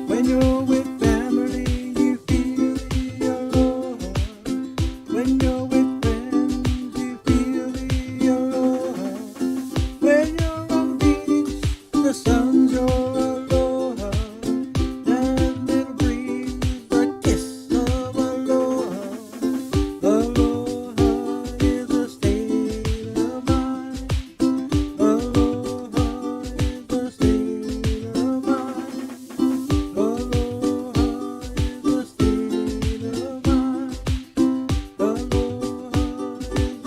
When you're with family, you feel the aloha. When you're with friends, you feel the aloha. When you're on the beach, the sun's your aloha. That little breeze, the kiss of aloha. Aloha is a state of mind. Aloha is a state of mind. Aloha is a state of mind. Aloha is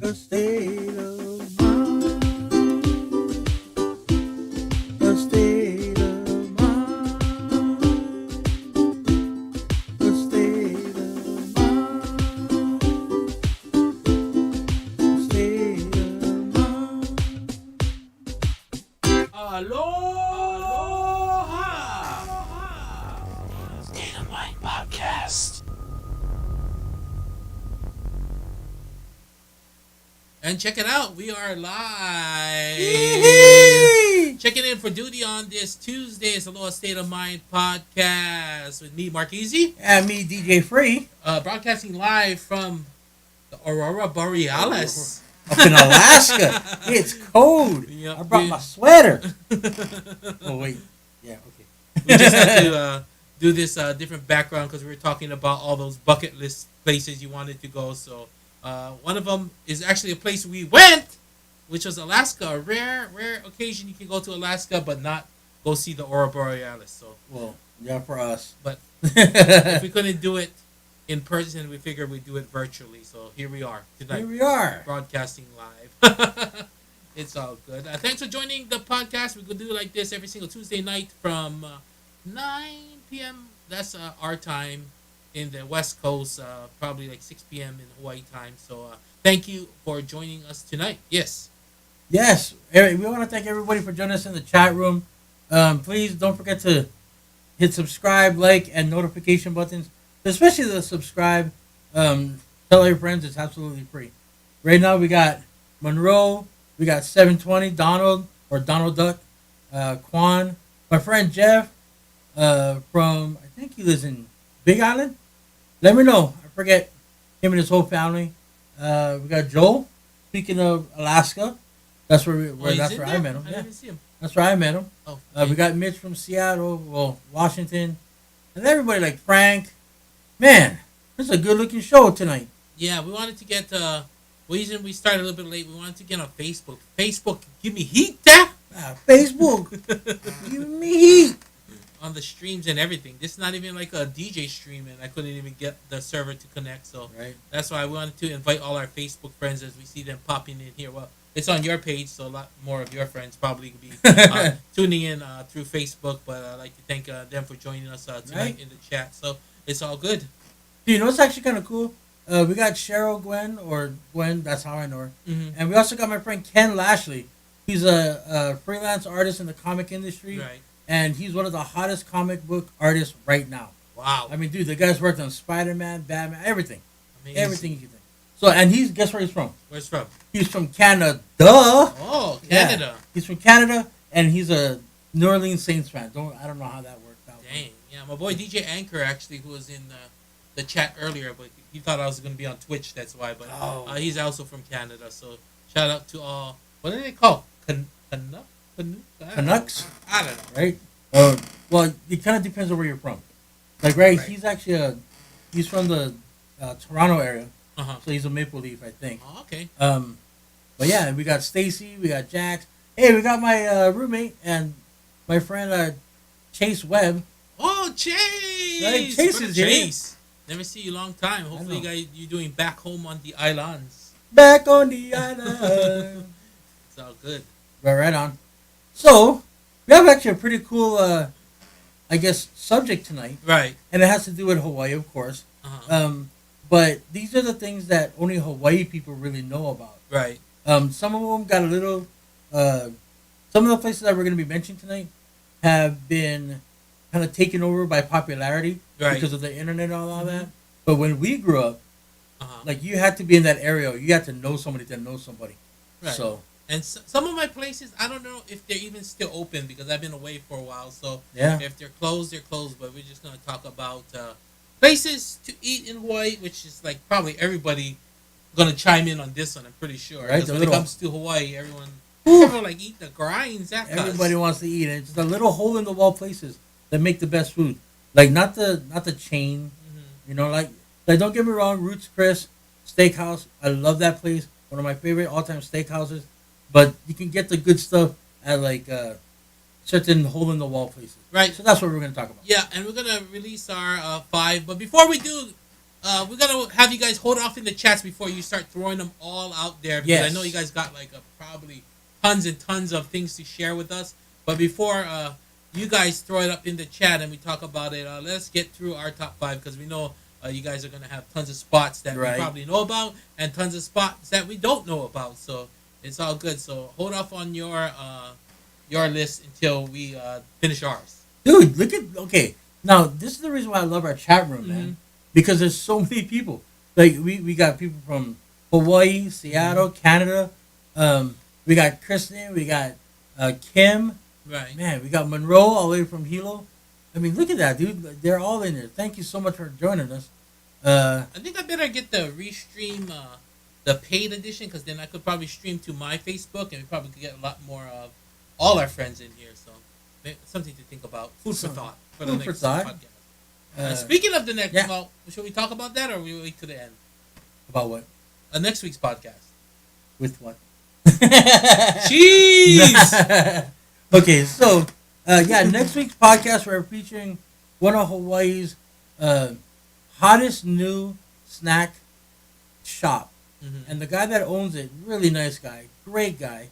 a state of mind. A state of mind. A state of mind. A state of mind. Aloha! State of Mind Podcast. And check it out, we are live. Checking in for duty on this Tuesday. It's Aloha State of Mind Podcast with me, Mark Easy. And me, DJ Free, Broadcasting live from the Aurora Borealis. up in Alaska. It's cold. Yep, I brought we- my sweater. Oh wait, yeah, okay. We just had to do this different background because we were talking about all those bucket list places you wanted to go. So one of them is actually a place we went, which was Alaska. A rare occasion you can go to Alaska, but not go see the Aurora Borealis. So, Well, yeah, for us. but if we couldn't do it in person, we figured we'd do it virtually. So here we are tonight, Here we are. broadcasting live. It's all good. Thanks for joining the podcast. We could do like this every single Tuesday night from 9 p.m. That's our time in the West Coast, probably like 6 p.m. in Hawaii time. So thank you for joining us tonight. Yes. Yes, we want to thank everybody for joining us in the chat room. Please don't forget to hit subscribe, like, and notification buttons, especially the subscribe. Tell your friends it's absolutely free. Right now we got Monroe, we got 720, Donald Duck, Quan, my friend Jeff from, I think he lives in Big Island. Let me know. I forget him and his whole family. We got Joel. Speaking of Alaska, that's where I met him. I Yeah, didn't see him. that's where I met him. Oh, We got Mitch from Seattle, Washington, and everybody like Frank. Man, this is a good looking show tonight. yeah, we wanted to get. Reason we started a little bit late. We wanted to get on Facebook. Facebook, give me heat, there. Facebook, give me heat. On the streams and everything. This is not even like a DJ stream, and I couldn't even get the server to connect. So Right. that's why I wanted to invite all our Facebook friends as we see them popping in here. Well, it's on your page, so a lot more of your friends probably will be tuning in through Facebook. But I'd like to thank them for joining us tonight Right. in the chat. So it's all good. Do you know what's actually kind of cool? We got Cheryl Gwen, that's how I know her. Mm-hmm. And we also got my friend Ken Lashley. He's a freelance artist in the comic industry. Right. And he's one of the hottest comic book artists right now. Wow. I mean, dude, the guy's worked on Spider-Man, Batman, everything. Amazing. Everything you can think. So, and guess where he's from? Where's from? He's from Canada. Oh, Canada. Yeah. He's from Canada, and he's a New Orleans Saints fan. I don't know how that worked out. Dang. Yeah, my boy DJ Anchor actually, who was in the chat earlier, but he thought I was going to be on Twitch. That's why. But he's also from Canada. So shout out to all. What are they called? Canucks? I don't know. Right? Well, it kind of depends on where you're from. Like, right. He's actually he's from the Toronto area, Uh-huh. so he's a Maple Leaf, I think. Oh, okay. But yeah, we got Stacy, we got Jax. Hey, we got my roommate and my friend Chase Webb. Oh, Chase! Right, Chase is here. Chase. Never see you long time. Hopefully, you're doing back home on the islands. Back on the island. It's all good. Right on. So, we have actually a pretty cool, I guess, subject tonight. Right. And it has to do with Hawaii, of course. Uh-huh. But these are the things that only Hawaii people really know about. Right. Some of them got a little... some of the places that we're going to be mentioning tonight have been kind of taken over by popularity Right. because of the internet and all that. But when we grew up, like you had to be in that area. Or you had to know somebody to know somebody. Right. So and some of my places, I don't know if they're even still open because I've been away for a while. So yeah, if they're closed, they're closed. But we're just gonna talk about places to eat in Hawaii, which is like probably everybody gonna chime in on this one. I'm pretty sure. Right. Because when it comes to Hawaii, Ooh. everyone like eat the grinds. Everybody wants to eat, and it's the little hole in the wall places that make the best food. Like not the chain, Mm-hmm. you know. Like don't get me wrong, Roots Chris Steakhouse. I love that place. One of my favorite all time steakhouses. But you can get the good stuff at like certain hole in the wall places. Right. So that's what we're gonna talk about. Yeah, and we're gonna release our 5. But before we do, we're gonna have you guys hold off in the chats before you start throwing them all out there. Because Yes. I know you guys got like probably tons and tons of things to share with us. But before you guys throw it up in the chat and we talk about it, let's get through our top 5 because we know you guys are gonna have tons of spots that Right. we probably know about and tons of spots that we don't know about. So it's all good. So hold off on your list until we finish ours. Dude, look at okay. Now this is the reason why I love our chat room, Mhm. man. Because there's so many people. Like we got people from Hawaii, Seattle, Canada. We got Kristen, we got Kim. Right. Man, we got Monroe all the way from Hilo. I mean, look at that, dude. They're all in there. Thank you so much for joining us. I think I better get the restream, the paid edition, because then I could probably stream to my Facebook, and we probably could get a lot more of all our friends in here. So, something to think about. Food for thought for the Food for next thought. podcast. Speaking of the next, yeah. well, should we talk about that, or we wait to the end? About what? Next week's podcast. With what? Cheese. Okay, so yeah, next week's podcast we're featuring one of Hawaii's hottest new snack shop, and the guy that owns it, really nice guy, great guy.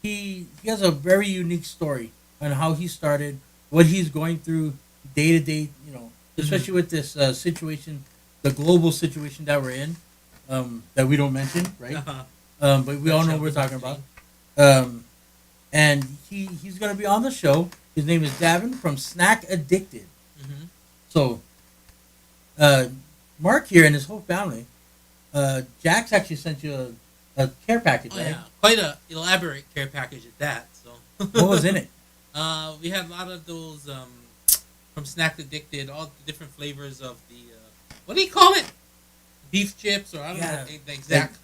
He has a very unique story on how he started, what he's going through day to day. You know, especially with this situation, the global situation that we're in, that we don't mention, right? But we all know what we're talking about. And he's going to be on the show. His name is Davin from Snack Addicted. So, Mark here and his whole family, Jax actually sent you a care package, right? Yeah, quite a elaborate care package at that. So, What was in it? We had a lot of those from Snack Addicted, all the different flavors of the what do you call it? Beef chips, or I don't know the exact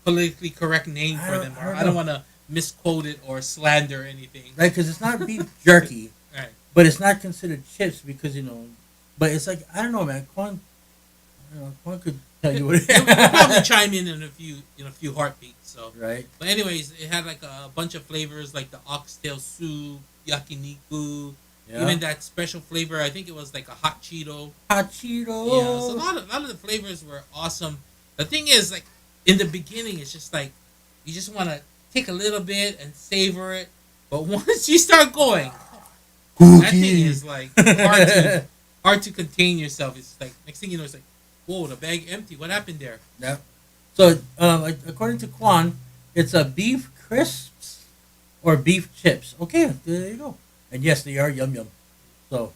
politically correct name for them. I don't want to misquote it or slander anything. Right, because it's not beef jerky, Right. but it's not considered chips because But it's like I don't know, man. Quan could tell you what. We'll probably chime in a few heartbeats. So. Right. But anyways, it had like a bunch of flavors like the oxtail soup, yakiniku, even that special flavor. I think it was like a hot Cheeto. Hot Cheeto. Yeah, so a lot of the flavors were awesome. The thing is, like in the beginning, it's just like you just want to take a little bit and savor it, but once you start going, that thing is like hard to contain yourself. It's like next thing you know, it's like, whoa, the bag empty. What happened there? Yeah. So according to Quan, it's a beef crisps or beef chips. Okay, there you go. And yes, they are yum yum. So,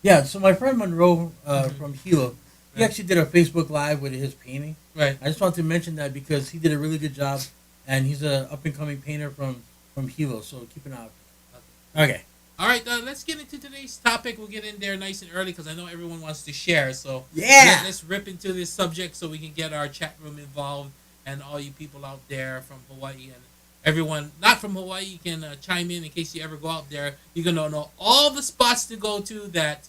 yeah. So my friend Monroe from Hilo, he actually did a Facebook Live with his painting. Right. I just wanted to mention that because he did a really good job, and he's a up and coming painter from Hilo. So keep an eye out. Okay. All right, let's get into today's topic. We'll get in there nice and early because I know everyone wants to share. So yeah, let's rip into this subject so we can get our chat room involved and all you people out there from Hawaii and everyone not from Hawaii. You can chime in case you ever go out there. You're gonna know all the spots to go to that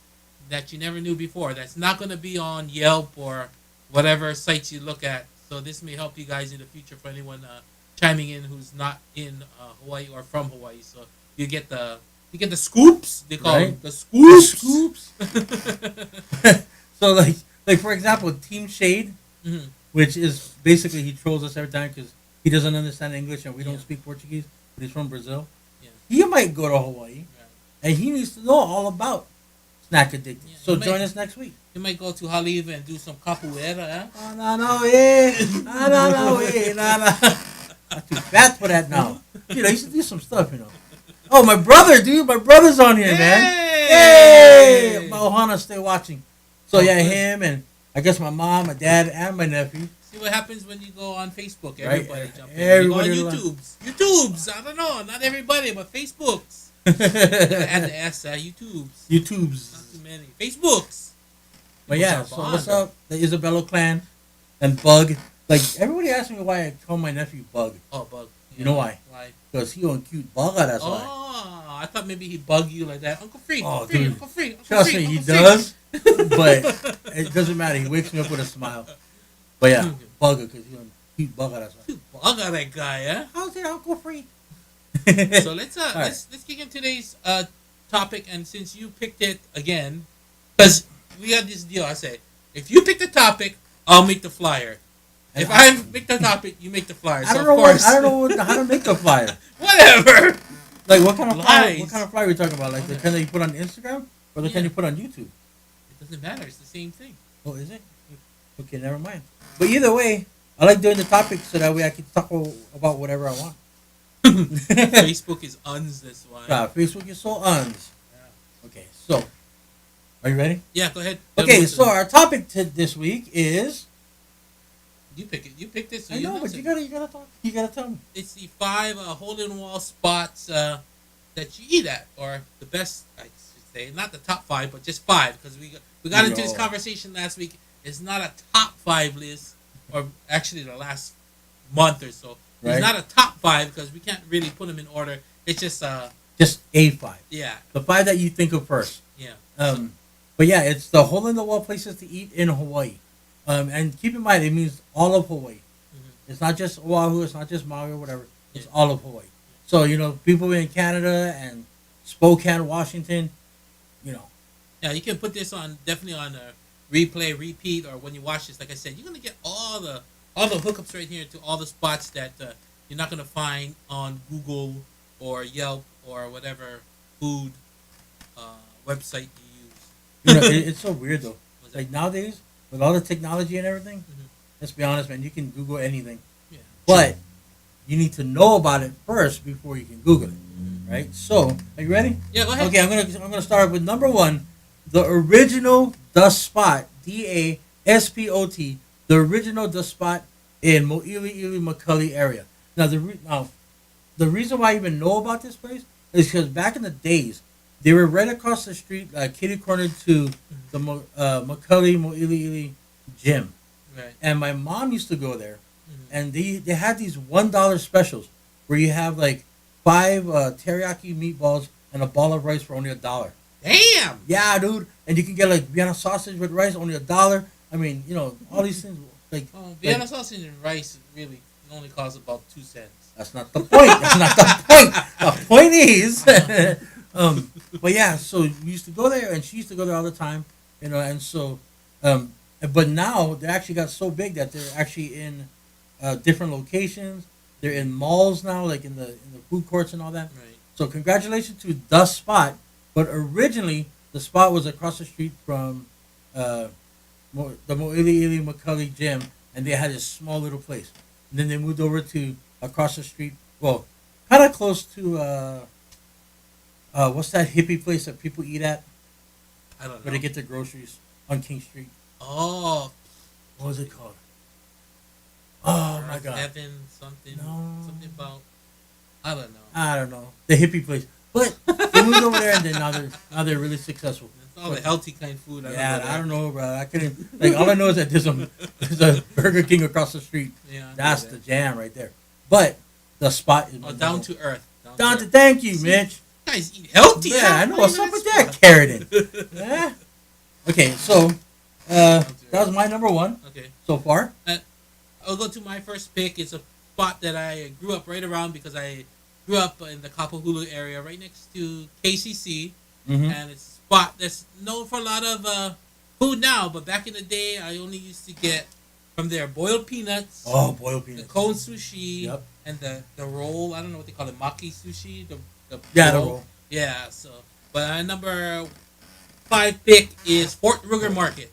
you never knew before. That's not gonna be on Yelp or whatever sites you look at. So this may help you guys in the future for anyone chiming in who's not in Hawaii or from Hawaii. So you get the scoops. They call them the scoops. So like for example, Team Shade, which is basically he trolls us every time because he doesn't understand English and we don't speak Portuguese. But he's from Brazil. Yeah. He might go to Hawaii, and he needs to know all about Snack Addicted. So join us next week. You might go to Haliva and do some capoeira. Oh, no. I'm too fat for that now. Dude, I used to do some stuff, Oh, my brother, dude. My brother's on here, man. Hey! Ohana, stay watching. So Oh, yeah, good. him and I guess my mom, my dad, and my nephew. See what happens when you go on Facebook. Right? Everybody jump in. Everybody You go on YouTubes. I don't know. Not everybody, but Facebooks. Gotta add the S. YouTubes. YouTube's. Not too many. Facebooks. But People yeah, jump so on. what's up? The Isabella clan and Bug. Like everybody asks me why I call my nephew Bug. Oh, bug. You know why? Why? Because he on cute bugger. That's why. Oh, I thought maybe he'd bug you like that. Uncle Free. Oh, Uncle Free. dude. Uncle Free. Uncle Trust Free, me, he Uncle Free. does. But it doesn't matter. He wakes me up with a smile. But yeah, Bugger because he on cute bugger. That's why. Dude, bug on that guy, huh? How's it Uncle Free? So let's right. let's kick into today's topic, and since you picked it again, because we had this deal. I say, if you pick the topic, I'll make the flyer. And If I pick the topic, you make the flyer. I So don't of know. course, I don't know how to make a flyer. Whatever. Like what kind of flyer? Lies. What kind of flyer are we talking about? Like the kind that you put on Instagram or the kind Yeah. you put on YouTube? It doesn't matter. It's the same thing. Oh, is it? Okay, never mind. But either way, I like doing the topic so that way I can talk about whatever I want. Facebook is uns this one. Facebook is so uns. Okay, so are you ready? Yeah, go ahead. Okay, so our topic this week is. You pick it. You pick this. So I know, announce but it. you gotta talk. You gotta tell me. It's the 5 hole-in-wall spots that you eat at, or the best, I should say, not the top 5, but just 5, because we got into this conversation last week. It's not a top 5 list, or actually the last month or so. Right. It's not a top 5 because we can't really put them in order. It's just a 5. yeah, The 5 that you think of first. yeah. But yeah, it's the hole in the wall places to eat in Hawaii. And keep in mind, it means all of Hawaii. Mhm. It's not just Oahu. It's not just Maui or whatever. It's Yeah. all of Hawaii. So people in Canada and Spokane, Washington, Yeah, you can put this on definitely on a replay, repeat, or when you watch this. Like I said, you're gonna get all the hookups right here to all the spots that you're not gonna find on Google or Yelp or whatever food website you use. It's so weird though. Was that- Like nowadays, with all the technology and everything, Mhm. let's be honest, man, you can Google anything. Yeah. But you need to know about it first before you can Google it, right? So, are you ready? Yeah, go ahead. Okay, I'm gonna start with number 1, the original Dust Spot, DASPOT, the original Dust Spot in Mo'ili'ili Macaulay area. Now the reason why I even know about this place is because back in the days, they were right across the street, kitty corner to the Macaulay Mo'ili'ili gym, Right. and my mom used to go there, Mhm. and they had these $1 specials where you have like 5 teriyaki meatballs and a ball of rice for only $1. Damn. Yeah, dude, and you can get like Vienna sausage with rice only $1. I mean, all these things like Oh, Vienna sausage and rice really only costs about 2 cents. that's not the point. That's not the point. The point is, but yeah. So we used to go there, and she used to go there all the time, and so, but now they actually got so big that they're actually in different locations. They're in malls now, like in the food courts and all that. Right. So congratulations to the Spot, but originally the spot was across the street from the Mo'ili'ili Macaulay gym, and they had this small little place. And then they moved over to across the street, well, kind of close to what's that hippie place that people eat at I don't know. where they get their groceries on King Street? Oh, What was it called? Oh my God, Heaven something. No. Something about. I don't know. I don't know, the hippie place. But they moved over there, and then now they're really successful. It's all the healthy kind of food. I don't know, bro. I couldn't. Like, all I know is that there's a Burger King across the street. Yeah, I know That's that. the jam right there. But the spot is Oh, down to earth. down to. Thank you, See? Mitch. You guys eat healthy. Yeah, huh? I know Why what's you up with guys- that carrot. Yeah. Okay, so that was my number 1 Okay, so far. I'll go to my first pick. It's a spot that I grew up right around because I grew up in the Kapahulu area, right next to KCC, Mm-hmm. and it's a spot that's known for a lot of food now. But back in the day, I only used to get from there boiled peanuts, Oh, boiled the peanuts. cone sushi, Yep. and the roll. I don't know what they call it, maki sushi. The Yeah, the roll. Yeah. So, but my number 5 pick is Fort Ruger Market.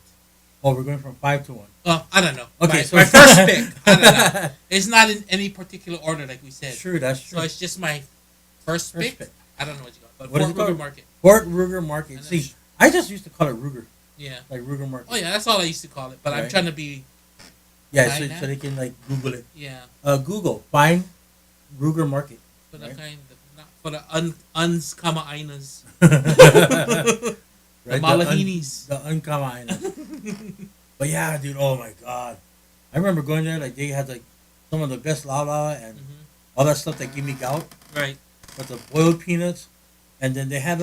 Oh, we're going from 5 to 1. I don't know. Okay, my, so my first pick. I don't know. It's not in any particular order, like we said. True, that's true. So it's just my first pick. pick. I don't know what you call it, but What is Fort it called? Ruger Market. Fort Ruger Market. And See, then- I just used to call it Ruger. Yeah. like Ruger Market. Oh yeah, that's all I used to call it. But I'm Right. trying to be. Yeah, Kind so of. they can like Google it. Yeah. Google find Ruger Market. For the Right. kind of not for the uns comma inas. The Right. malahinis. The uncommon. But yeah, dude. Oh my god. I remember going there. Like they had like some of the best lala and all that stuff that gave me gout. Right. But the boiled peanuts, and then they had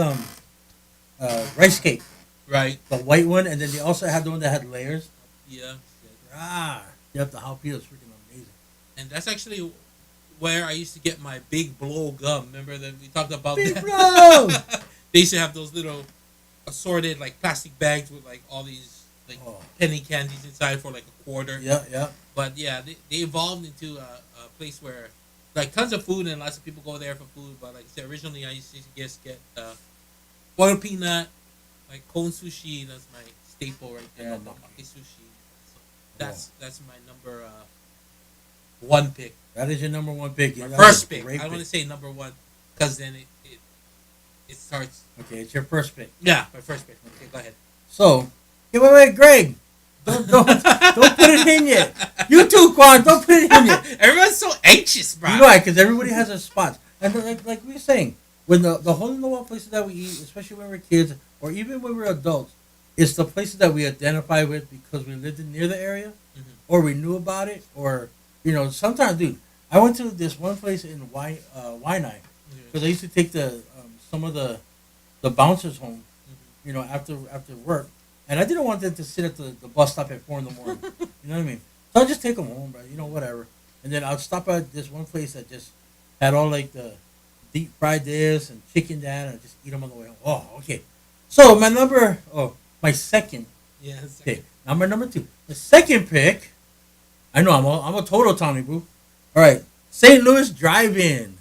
rice cake, Right. the white one, and then they also had the one that had layers. Yeah. Ah, yep, the jalapeno is freaking amazing. And that's actually where I used to get my big blow gum. Remember that we talked about Big that? blow. They used to have those little assorted like plastic bags with like all these like penny candies inside for like a quarter. Yeah, yeah. But yeah, they evolved into a place where like tons of food and lots of people go there for food. But like I said, originally I used to just get boiled peanut, like cone sushi. That's my staple right there. Yeah, Maki sushi. So that's my number one pick. That is your number one pick. My Yeah, first pick. I pick. don't want to say number one because then it starts. Okay, it's your first pick. Yeah, my first pick. Okay, go ahead. So, hey, wait, Greg. Don't put it in yet. You too, Quan. Don't put it in yet. Everyone's so anxious, bro. You know why? Because everybody has their spots. And like we were saying, when the hole in the wall places that we eat, especially when we're kids or even when we're adults, it's the places that we identify with because we lived near the area or we knew about it or, sometimes, dude, I went to this one place in Waianae because I used to take some of the bouncers home, after work. And I didn't want them to sit at the bus stop at 4 in the morning. You know what I mean? So I'll just take them home, bro. Whatever. And then I'll stop at this one place that just had all like the deep fried this and chicken that, and just eat them on the way home. Oh, okay. So my second pick. Number 2. The second pick. I know I'm a total Tommy Boo. All right, St. Louis Drive-In,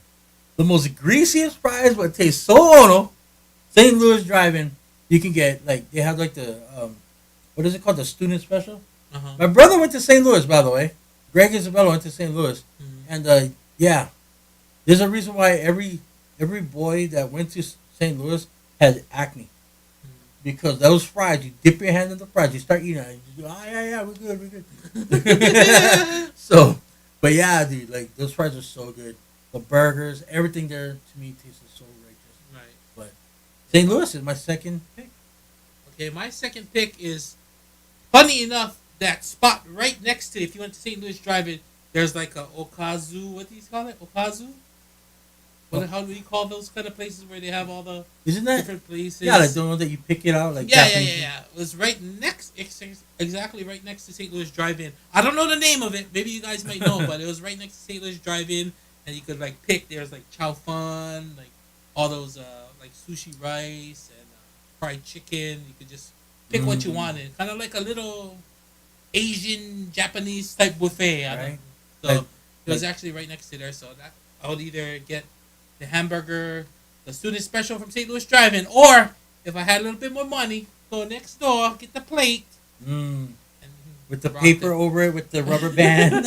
the most greasiest fries, but tastes so ono. St. Louis Drive-In. You can get they have like the what is it called, the student special. My brother went to St. Louis, by the way. Greg Isabella went to St. Louis, and yeah, there's a reason why every boy that went to St. Louis had acne because those fries. You dip your hand in the fries, you start eating it. You go, yeah, we're good. So, but yeah, dude, like those fries are so good. The burgers, everything there to me tastes so righteous. Right. But St. Louis is my second pick. Okay, my second pick is, funny enough, that spot right next to, if you went to St. Louis Drive-In, there's like a okazu, what do you call it? Okazu? How do you call those kind of places where they have all the different places? Yeah, like the one that you pick it out, like yeah. It was exactly right next to St. Louis Drive-In. I don't know the name of it. Maybe you guys might know, but it was right next to St. Louis Drive-In, and you could like pick. There's like chow fun, like all those like sushi rice and fried chicken. You could just pick what you wanted, kind of like a little Asian Japanese type buffet. Right. So it was actually right next to there. So that I would either get the hamburger, the student special from St. Louis Drive-In, or if I had a little bit more money, go next door, get the plate, and with the paper over it with the rubber band.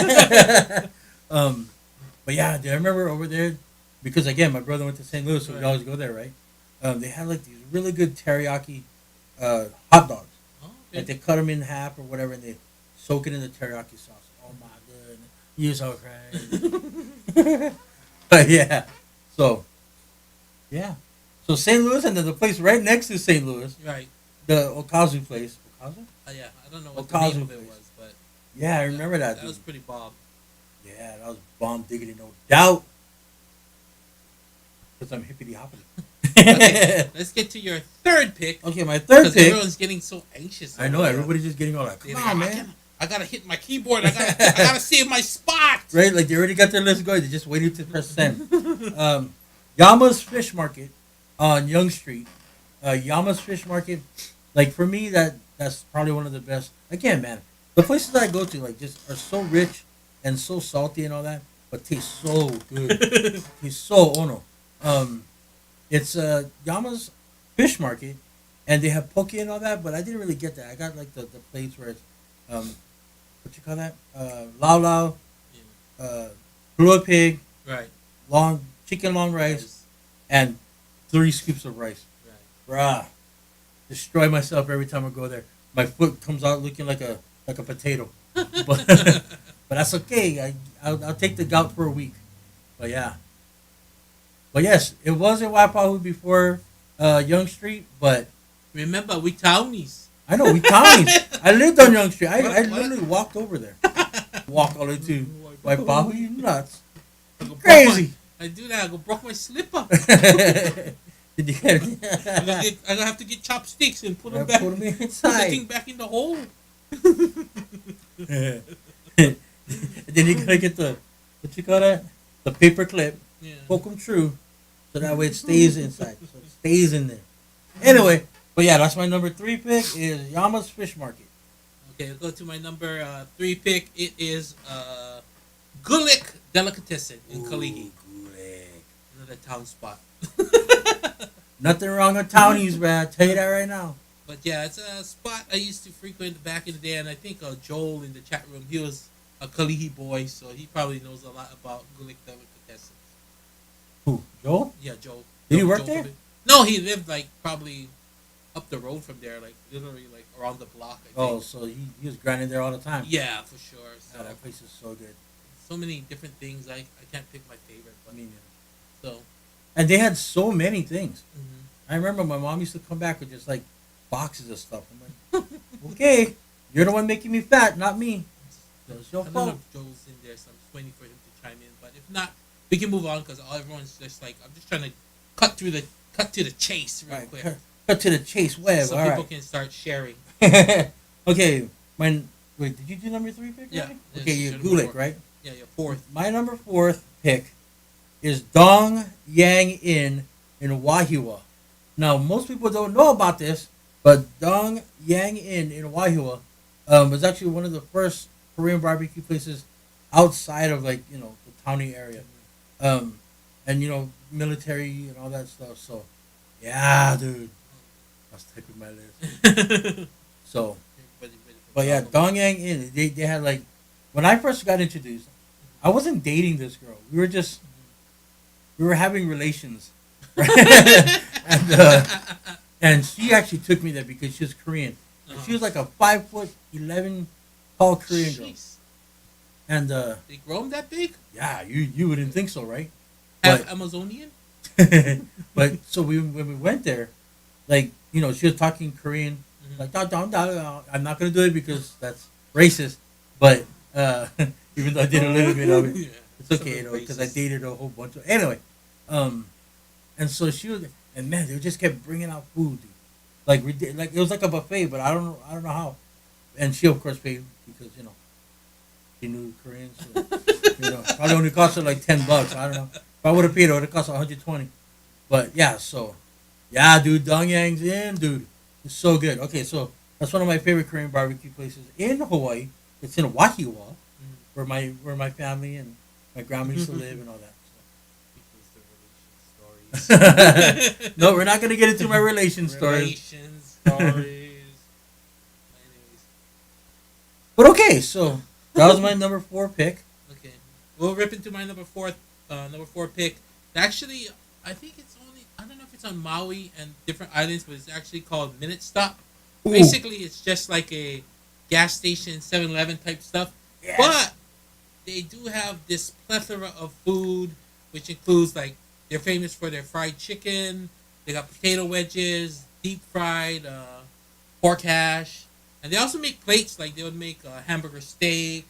But yeah, dude, I remember over there because again, my brother went to St. Louis, so we always go there, right? They had like these really good teriyaki hot dogs. Oh, okay. Like they cut them in half or whatever, and they soak it in the teriyaki sauce. Oh my goodness, you're so crazy. But yeah. So St. Louis, and then the place right next to St. Louis, right? The Okazu place. Okazu? Yeah, I don't know what the name of it was, but yeah, I remember that. That was pretty bomb. Yeah, that was bomb diggity, no doubt. Because I'm hippity hoppity. Okay, let's get to your third pick. Okay, my third pick. Everyone's getting so anxious. I know everybody's just getting all like, come on, man. I gotta hit my keyboard. I gotta save my spot. Right, like they already got their list going. They're just waiting to press send. Yama's Fish Market on Young Street. Yama's Fish Market, like for me, that's probably one of the best. Again, man, the places that I go to like just are so rich and so salty and all that, but taste so good. Taste so ono. It's Yama's Fish Market, and they have poke and all that, but I didn't really get that. I got like the plates where it's what you call that? Lao Lao, blue pig, right? Chicken long rice, and 3 scoops of rice. Right. Bruh, destroy myself every time I go there. my foot comes out looking like a potato. But that's okay. I'll take the gout for a week. But yeah, but yes, it was in Waipahu before Young Street. But Remember, we townies. I know we townies. I lived on Young Street. I What? literally walked over there. Walk all the way to Waipahu. You nuts? I go broke Crazy. I do that. I go broke my slipper. Did you get I'm gonna have to get chopsticks and put them back. Put 'em Put the inside. thing back in the hole. And then you gotta get the what you call that? The paper clip. Yeah. Poke them true, so that way it stays inside. So it stays in there. Anyway, but yeah, that's my number 3 pick is Yama's Fish Market. Okay, I'll go to my number 3 pick. It is Gulick Delicatessen in Kaligi. Another town spot. Nothing wrong with townies, man. I tell you that right now. But yeah, it's a spot I used to frequent back in the day, and I think Joel in the chat room, he was a Kalihi boy, so he probably knows a lot about Gulick Delicatessen. Who? Joel? Yeah, Joel. Did he Joel- work Joel there? Kalihi. No, he lived like probably up the road from there, like literally like around the block. I think. Oh, so he was grinding there all the time. Yeah, for sure. So, God, that place is so good. so many different things. I can't pick my favorite, but I mean, so. and they had so many things. Mhm. I remember my mom used to come back with just like boxes of stuff. I'm like, okay, you're the one making me fat, not me. So it's your I don't know fault. if Joel's in there, so I'm just waiting for him to chime in. But if not, we can move on because everyone's just like, I'm just trying to cut to the chase real Right, quick, cut to the chase web. so All people right. can start sharing. Okay, wait, did you do number 3 pick? Yeah. already? Yes, Okay, you number Gulick, 4. right? Yeah, your fourth. My number 4th pick is Dong Yang Inn in Wahiwa. Now, most people don't know about this, but Dong Yang Inn in Wahiwa was actually one of the first Korean barbecue places outside of like the towny area, and military and all that stuff. So, yeah, dude, I'll stick with my list. So, but yeah, Dong Yang Inn, they had like when I first got introduced, I wasn't dating this girl. We were having relations. and she actually took me there because she was Korean. And she was like a 5'11" tall Korean girl. Jeez. And They grow 'em that big? yeah, you wouldn't think so, right? Half But Amazonian? but so when we went there, like she was talking Korean, Mhm. like "Da, da, da, da." I'm not gonna do it because that's racist. But even though I did a little bit of it, Yeah. it's okay because I Racist. dated a whole bunch of anyway. And so she was, and man, they just kept bringing out food, dude. Like like it was like a buffet, but I don't know how. And she of course paid because she knew Korean, so probably only cost her like $10. I don't know. If I would have paid her, it would have cost her 120. But yeah, so yeah, dude, Dong Yang's in, dude. It's so good. Okay, so that's one of my favorite Korean barbecue places in Hawaii. It's in Wahiawa, where my family and my grandma used to live and all that. Because the relation stories. No, we're not gonna get into my relation stories. Relations stories. Anyways. But okay, so that was my number 4 pick. Okay. We'll rip into my number four pick. Actually, I think it's I don't know if it's on Maui and different islands, but it's actually called Minute Stop. Ooh. Basically, it's just like a gas station, 7-Eleven type stuff. Yes. But they do have this plethora of food, which includes like they're famous for their fried chicken. They got potato wedges, deep fried pork hash, and they also make plates. Like they would make hamburger steak,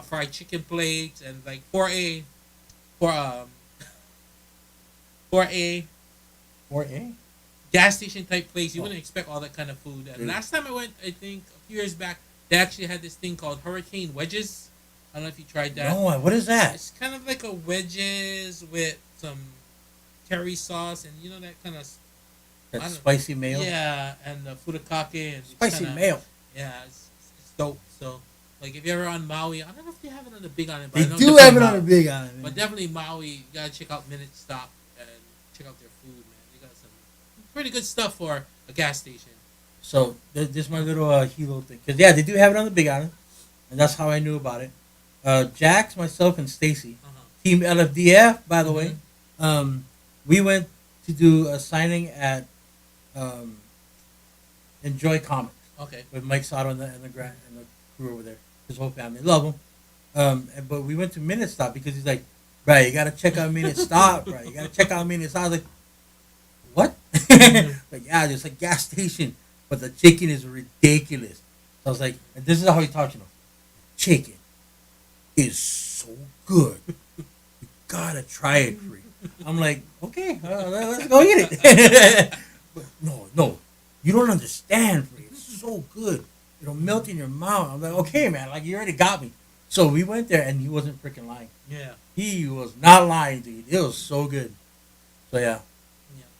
fried chicken plates, and like for a 4A? gas station type place, you Oh. wouldn't expect all that kind of food. And Really? last time I went, I think a few years back, they actually had this thing called hurricane wedges. I don't know if you tried that. No, what is that? It's kind of like a wedges with some curry sauce and that kind of I That don't- spicy mayo? yeah, and furikake and it's Spicy kinda, mayo. Yeah, it's dope. So like if you're ever on Maui, I don't know if they have it on the Big Island, but They I know do definitely have it on Maui. a big island. But definitely Maui, you gotta check out Minute Stop and check out their food, man. They got some pretty good stuff for a gas station. So this is my little hilo thing. Because yeah, they do have it on the big island. And that's how I knew about it. Jax, myself, and Stacy. Team LFDF, by the way. We went to do a signing at Enjoy Comics. Okay. with Mike Sato and the crew over there. His whole family love him. But we went to Minute Stop because he's like, bro, you gotta check out Minute Stop, bro. You gotta check out Minute Stop. I was like, what? Like, yeah, there's a gas station, but the chicken is ridiculous. So I was like, and this is how he talks, chicken is so good. You gotta try it, free. I'm like, okay, let's go eat it. But no, you don't understand, free. It's so good. It'll melt in your mouth. I'm like, okay, man, like you already got me. So we went there, and he wasn't freaking lying. Yeah. He was not lying, dude. It was so good. So yeah,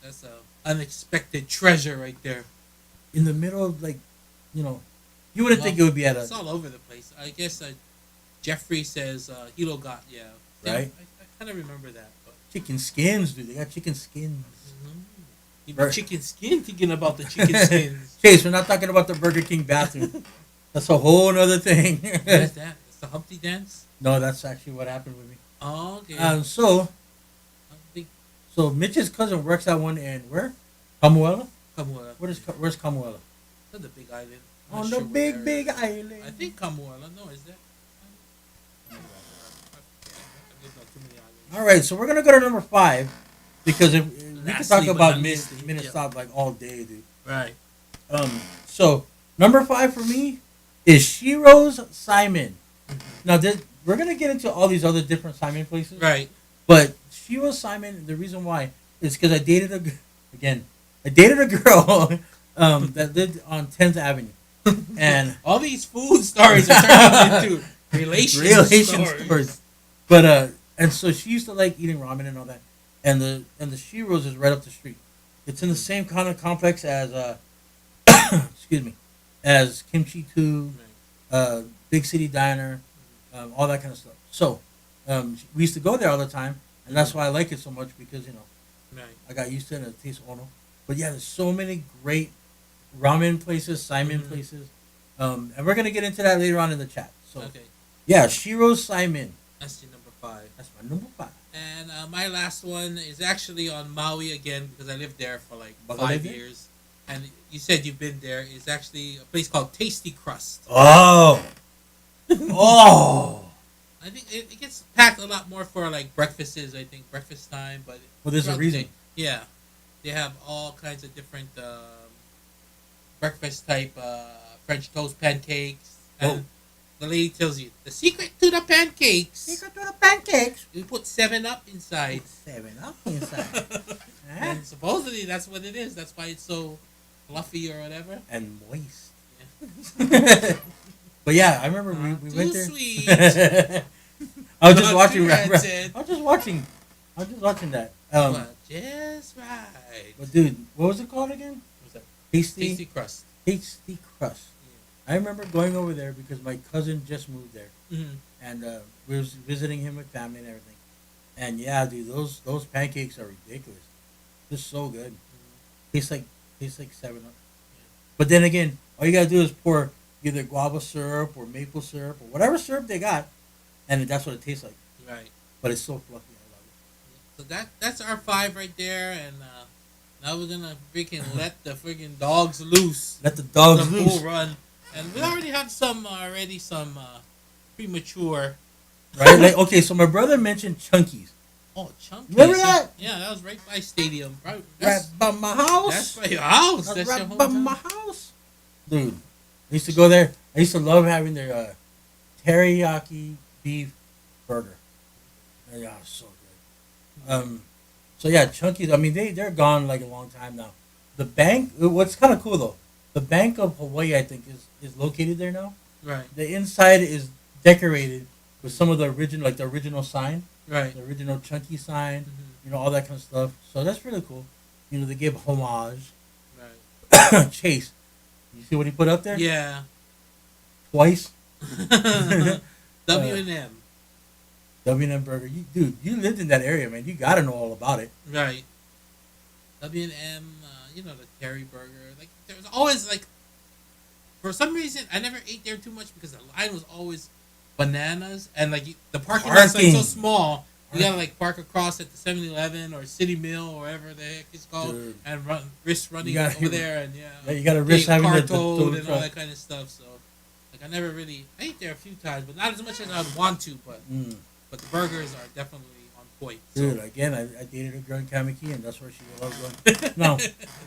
That's a unexpected treasure right there. in the middle of you wouldn't think it would be at It's a all over the place. I guess Jeffrey says Hilo got right I kind of remember that. But. chicken skins, dude. They got chicken skins. Even chicken skin. Thinking about the chicken skins. Chase, we're not talking about the Burger King bathroom. That's a whole other thing. What is that? It's the Humpty Dance. No, that's actually what happened with me. Oh, okay. So I think Mitch's cousin works at one in where? Kamuela? Kamuela. Where's Kamuela? On the big island. I'm On not the sure big, where. big island. I think Kamuela. No, is that? I don't know too many islands. All right, so we're gonna go to number 5 because if we can Lastly, talk but about not minute leastly, stop like all day, dude. Right. So number 5 for me is Shiro's Simon. Now we're gonna get into all these other different Simon places, Right. but Shiro's Simon. The reason why is because I dated a girl that lived on 10th Avenue, and All these food stories are turning into relation stories. But and so she used to like eating ramen and all that, and the Shiro's is right up the street. It's in the same kind of complex as excuse me, as Kimchi 2, Big City Diner, all that kind of stuff. So we used to go there all the time, and that's why I like it so much because Right. I got used to it and it tastes ono. But yeah, there's so many great ramen places, Simon places, and we're gonna get into that later on in the chat. So Okay. yeah, Shiro's Simon. That's your number 5. That's my number 5. And my last one is actually on Maui again because I lived there for like Baka 5 lived there? years. And you said you've been there. It's actually a place called Tasty Crust. Oh, oh. I think it gets packed a lot more for like breakfasts. I think breakfast time, but Well, there's a throughout the reason. day, yeah, they have all kinds of different breakfast type French toast pancakes. And the lady tells you the secret to the pancakes. Secret to the pancakes. You put 7-Up inside. 7-Up inside. And supposedly that's what it is. That's why it's so fluffy or whatever. And moist. Yeah. But yeah, I remember we Too went there. sweet. I was just Not watching. too rancid. I was just watching that. But just right. But dude, what was it called again? What's that? Tasty Crust. Tasty Crust. I remember going over there because my cousin just moved there, Mm-hmm. and we was visiting him with family and everything. And yeah, dude, those pancakes are ridiculous. They're so good. Tastes like 7-Up. But then again, all you gotta do is pour either guava syrup or maple syrup or whatever syrup they got, and that's what it tastes like. Right. But it's so fluffy. I love So that's our 5 right there, and now we're gonna freaking let the freaking dogs loose. it. Let the dogs The loose. full run, and we already have some premature. Right? Like, okay, so my brother mentioned Chunkies. Oh, chunky. Remember that? Yeah, that was right by Stadium. Right, Right that's, by my house. that's by your house. That's That's right your by hometown. my house. Dude, I used to go there. I used to love having their teriyaki beef burger. Yeah, so good. So yeah, Chunkies. I mean, they're gone like a long time now. The bank. What's kind of cool though, the Bank of Hawaii, I think, is located there now. Right. The inside is decorated with some of the original sign, Right. the original Chunky sign. Mm-hmm. All that kind of stuff. So that's really cool. They gave homage. Right. Chase, you see what he put up there? Yeah. Twice. W&M. W&M Burger. You lived in that area, man. You got to know all about it. Right. W&M, the Terry Burger. Like, there was always, like, for some reason, I never ate there too much because the line was always bananas. And, like, the parking lot's, like, so small. You gotta like park across at the 7-Eleven or City Mill or whatever the heck it's called, Dude. and risk running gotta- over there, and you got to risk having car the towed and all truck. that kind of stuff. So, like, I ate there a few times, but not as much as I'd want to. But the burgers are definitely on point. So. Dude, again, I dated a girl in Kamiki, and that's where she loves going. Now,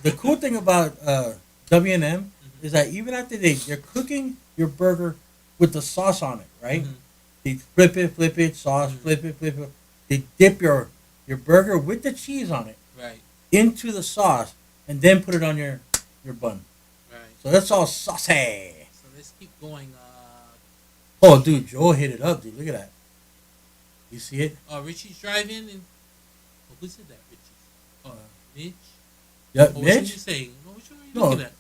the cool thing about W&M is that even after they're cooking your burger with the sauce on it, right? Mhm. They flip it, sauce, flip it. They dip your burger with the cheese on it Right. into the sauce, and then put it on your bun. Right. So that's all saucy. So let's keep going. Oh, dude, Joel hit it up, dude. Look at that. You see it? Richie's driving, and who said that? Richie's. Oh, Mitch. Yep, What was Mitch. you saying? Which one are you No. looking at?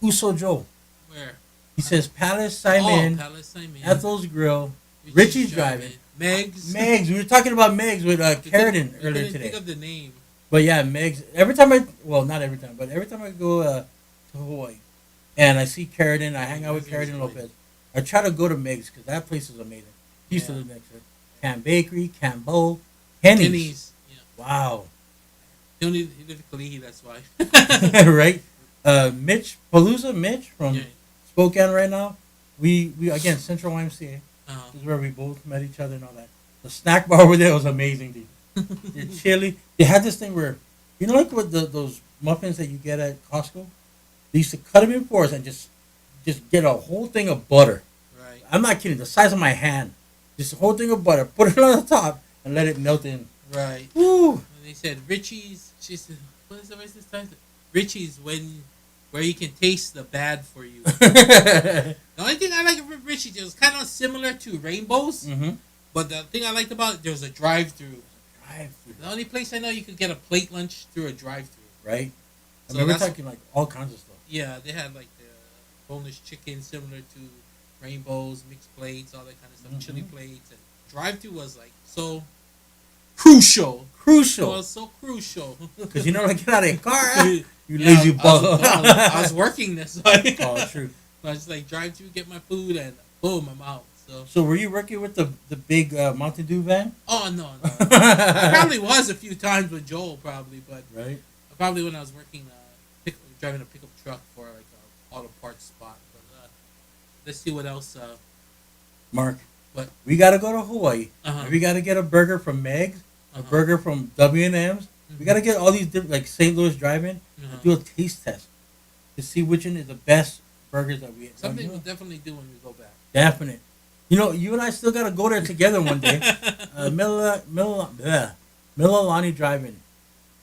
Uso Joe. Where? He says Palace Simon, Palace Simon. Ethel's Grill, Richie's driving. Megs. Megs. We were talking about Megs with Carradine I earlier couldn't today. think of the name. But yeah, Megs. Every time not every time, but every time I go to Hawaii and I see Carradine, I hang out with Carradine Lopez. I try to go to Megs because that place is amazing. He used to live next to it. Can Bakery, Can Bow, Henny's. Yeah. Wow. He live in Kalihi, that's why. Right? Mitch from Spokane right now. We again, Central YMCA. This is where we both met each other and all that. The snack bar over there was amazing, dude. They're chili. They had this thing where, you know, like with those muffins that you get at Costco? They used to cut them in fours and just get a whole thing of butter. Right. I'm not kidding. The size of my hand. Just a whole thing of butter. Put it on the top and let it melt in. Right. Woo. And they said Richie's. She said, "What is the rest of this time?" Richie's where you can taste the bad for you. The only thing I like about Richie's, it was kind of similar to Rainbows. Mm-hmm. But the thing I liked about it, there was a drive-through. Drive-through. The only place I know you could get a plate lunch through a drive-through. Right? So I mean, we're talking like all kinds of stuff. Yeah, they had like the boneless chicken similar to Rainbows, mixed plates, all that kind of stuff, chili plates. And drive-through was like so crucial. It was so crucial. Because you know, like, get out of your car. You lazy bug. I was working this way. Oh, true. So I just like drive through, get my food, and boom, I'm out. So were you working with the big Mountain Dew van? Oh no. I probably was a few times with Joel, probably, but right. Probably when I was working, driving a pickup truck for like a auto parts spot. But let's see what else. Mark, what? We gotta go to Hawaii. Uh-huh. We gotta get a burger from Meg's, a burger from W&M's. Mm-hmm. We gotta get all these different, like St. Louis Drive-In, and do a taste test to see which one is the best burgers that we eat. Something we'll definitely do when we go back. Definite. You know, you and I still gotta go there together one day. Mililani Drive-In,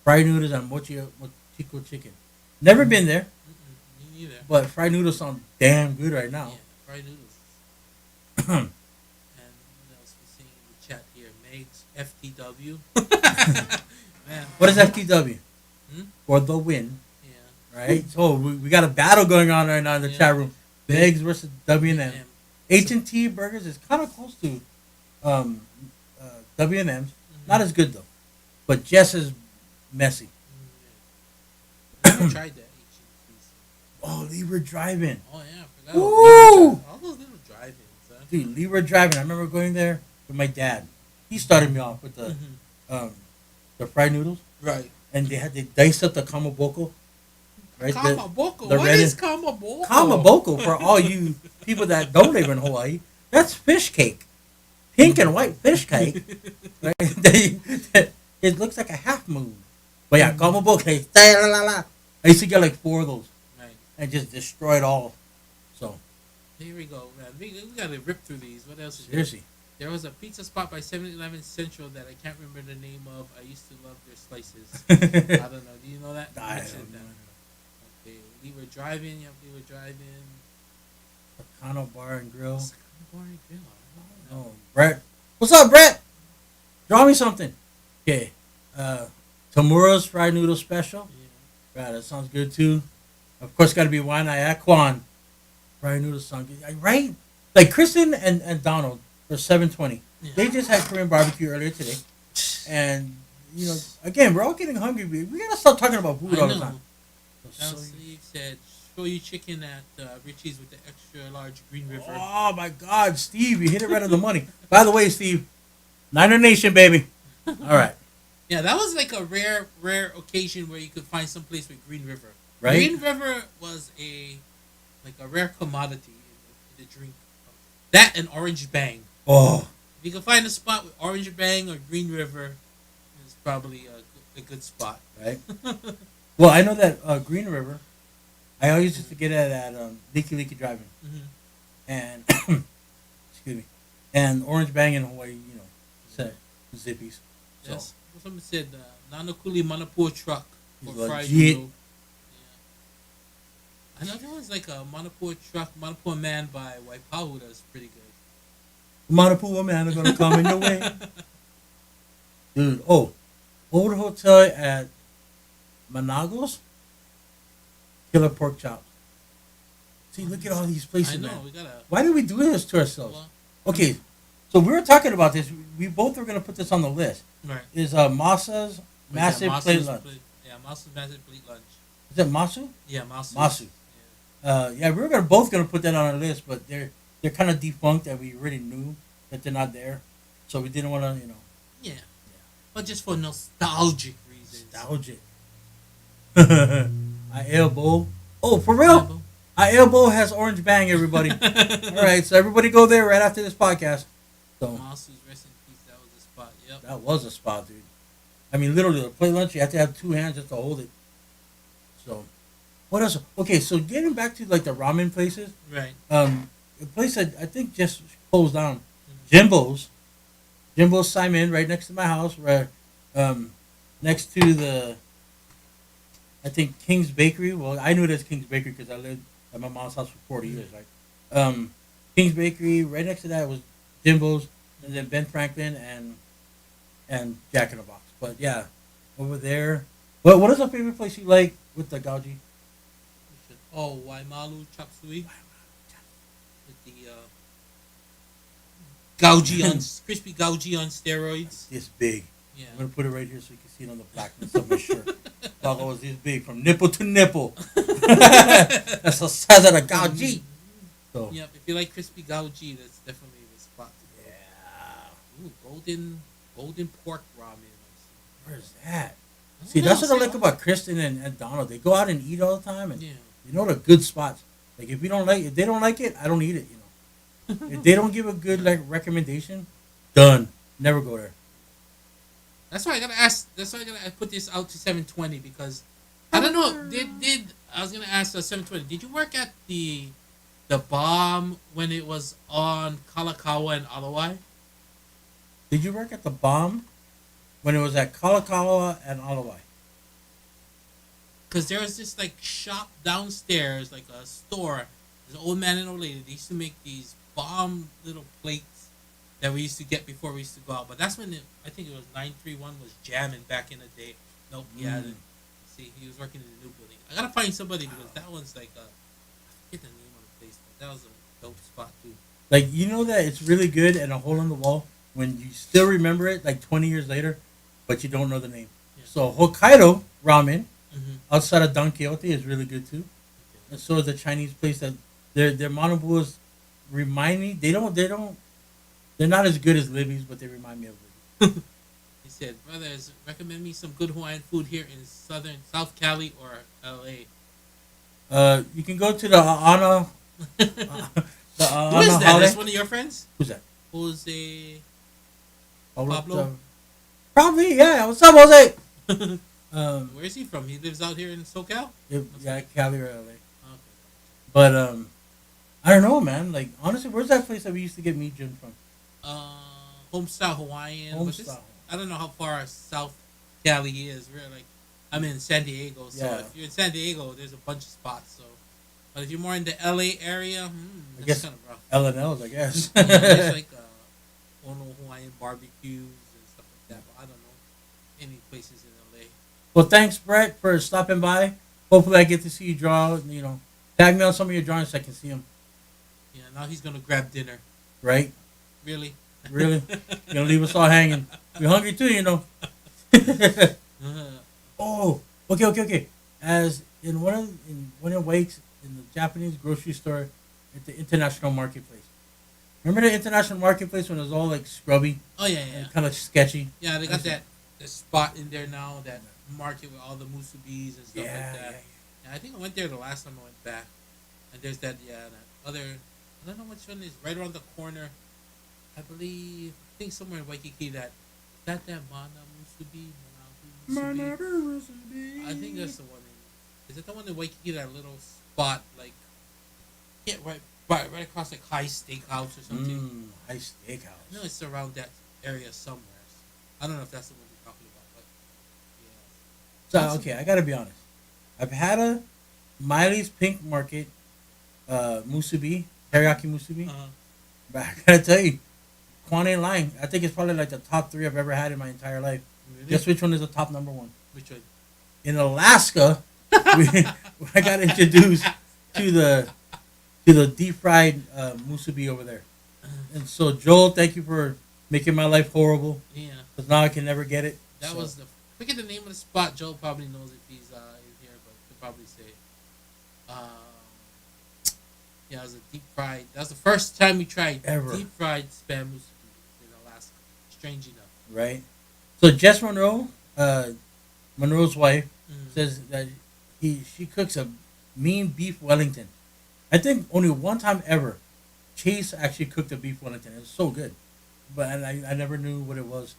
fried noodles and mochiko chicken. Never been there. Me neither. But fried noodles sound damn good right now. Yeah, fried noodles. And what else we seeing in the chat here? Meg's FTW. Man. What is FTW? For the win. Yeah. Right? So we got a battle going on right now in the chat room. Meg's versus W&M. H&T Burgers is kind of close to W&M's. Not as good, though. But just as messy. I never tried that H&T's. Oh, Libra Drive-In. Oh, yeah. I forgot Woo! all those little drive-ins. Huh? Dude, Libra Drive-In. I remember going there with my dad. He started me off with the fried noodles. Right. And they diced up the kamaboko. Right? Kamaboko? What is kamaboko? Kamaboko, for all you people that don't live in Hawaii, that's fish cake. Pink and white fish cake. Right? It looks like a half moon. But yeah, kamaboko. I used to get like 4 of those. Right. And just destroy it all. So. Here we go, man. We got to rip through these. What else is Seriously. There was a pizza spot by 7-Eleven Central that I can't remember the name of. I used to love their slices. I don't know. Do you know that? I don't know. Okay, we were driving. Yep, we were driving. Takano Bar and Grill. Bar and Grill. I don't know. Oh, Brett. What's up, Brett? Draw me something. Okay. Tamura's Fried Noodle Special. Yeah. Right, that sounds good too. Of course, got to be Waianae Aquan. Fried noodle sound good. Right? Like Kristen and Donald for 720. Yeah. They just had Korean barbecue earlier today. And, you know, again, we're all getting hungry. We got to stop talking about food all the time. So Steve said, show you chicken at Richie's with the extra large Green River. Oh, my God, Steve, you hit it right on the money. By the way, Steve, Niner Nation, baby. All right. Yeah, that was like a rare occasion where you could find some place with Green River. Right. Green River was a rare commodity in the drink. That and Orange Bang. Oh. If you can find a spot with Orange Bang or Green River, it's probably a good spot. Right. Well, I know that Green River. I always used to get it at Leaky Leaky Driving, Mm-hmm. and excuse me, and Orange Bang in Hawaii. Said Zippies. So Yes. Someone said Nanakuli Manapur truck for Legit. fried noodle. Yeah. Another one's like a Manapur truck, Manapur man by Waipahu that's pretty good. Manapua man are gonna come in your way, dude. Oh, old hotel at Managos, killer pork chops. See, look at all these places, I know, man. we gotta. Why do we do this to ourselves? Well, Okay, so we were talking about this. We both were gonna put this on the list. right. Is Masa's massive plate lunch? Yeah, Masu's massive plate lunch. Is it Masu? Yeah, Masu. Masu. Yeah. Yeah, we were both gonna put that on our list, but they're kind of defunct, and we already knew that they're not there, so we didn't want to, Yeah. But just for nostalgic reasons. nostalgic. I elbow. Oh, for real? I elbow has Orange Bang. Everybody. All right, so everybody go there right after this podcast. So Masu's rest in peace. That was a spot. Yep. that was a spot, dude. I mean, literally, the plate lunch, you have to have two hands just to hold it. So, what else? Okay, so getting back to like the ramen places, Right. a place that I think just closed down, Jimbo's Simon, right next to my house, right, next to the, I think King's Bakery. Well, I knew it as King's Bakery because I lived at my mom's house for 40 years, right? King's Bakery, right next to that was Jimbo's, and then Ben Franklin and Jack in the Box. But yeah, over there. What is a favorite place you like with the Gauji? Oh, Waimalu Chop Suey. With the Gauji on crispy Gauji on steroids. This big. Yeah. I'm gonna put it right here so you can see it on the blackness of my shirt. Doggo was this big from nipple to nipple. That's the size of the Gauji. So Yep. If you like crispy Gauji, that's definitely the spot to go. yeah, Ooh, golden pork ramen. where's that? I See, don't that's know, what I like about Kristen and Donald. They go out and eat all the time, and Yeah. you know the good spots. Like if they don't like it, I don't eat it. If they don't give a good like recommendation, done. Never go there. That's why I gotta ask. That's why I gotta put this out to 720 because I don't know. Did I was gonna ask 720? Did you work at the Bomb when it was on Kalakaua and Aloha? Did you work at the Bomb when it was at Kalakaua and Aloha? Because there was this like shop downstairs, like a store. There's an old man and old lady. They used to make these bomb little plates that we used to get before we used to go out. But that's when I think it was 931 was jamming back in the day. Nope, yeah. See, he was working in the new building. I gotta find somebody because that one's like I forget the name of the place, but that was a dope spot too. Like you know that it's really good and a hole in the wall when you still remember it like 20 years later, but you don't know the name. Yeah. So Hokkaido ramen Mm-hmm. outside of Don Quixote is really good too. And so is the Chinese place that their manabuas remind me. They're not as good as Libby's, but they remind me of Libby's. He said, "Brothers, recommend me some good Hawaiian food here in South Cali or L.A." You can go to the Ana. The Who is that? That's one of your friends? Who's that? Jose Pablo? Probably, yeah. What's up, Jose? Where is he from? He lives out here in SoCal? Yeah, Cali or LA. Okay. But I don't know, man. Like honestly, where's that place that we used to get meat gin from? Homestyle Hawaiian. But Homestyle. I don't know how far South Cali is. We're like, I'm in San Diego, so Yeah. if you're in San Diego, there's a bunch of spots. So, but if you're more in the LA area, I that's guess kind of rough. L&L's, I guess. Yeah, there's like Ono Hawaiian barbecues and stuff like that. But I don't know any places in LA. Well, thanks, Brett, for stopping by. Hopefully, I get to see you draw. Tag me on some of your drawings so I can see them. Yeah, now he's gonna grab dinner. Right? Really? Really? You're gonna leave us all hanging. We're hungry too, Oh, okay. As in one of Wake's in the Japanese grocery store at the International Marketplace. Remember the international marketplace when it was all like scrubby Oh yeah, yeah, and kind of sketchy? yeah. They got that the spot in there now, that market with all the musubis and stuff like Yeah, that. yeah, Yeah, I think I went there the last time I went back. And there's that, yeah, that other. I don't know which one is right around the corner. I believe, I think somewhere in Waikiki, that Mana Musubi, Manabu Musubi. I think that's the one. Is it the one in Waikiki? That little spot, like, yeah, right across like High Steakhouse or something. High steakhouse. No, it's around that area somewhere. I don't know if that's the one you're talking about, but yeah. So okay, I gotta be honest. I've had a Miley's Pink Market musubi, teriyaki musubi, Uh, but I gotta tell you, Quan ain't lying. I think it's probably like the top three I've ever had in my entire life. really? Guess which one is the top number one? Which one? In Alaska, we, I got introduced to the deep fried musubi over there. And so, Joel, thank you for making my life horrible. Yeah. Because now I can never get it. That So, was the. Forget the name of the spot. Joe probably knows if he's in here, but he'll probably say. Yeah, it was a deep fried. That was the first time we tried Ever. deep fried spam musubi in Alaska. Strange enough. right. So Jess Monroe, Monroe's wife, Mhm. says that she cooks a mean beef Wellington. I think only one time ever, Chase actually cooked a beef Wellington. It was so good, but I never knew what it was.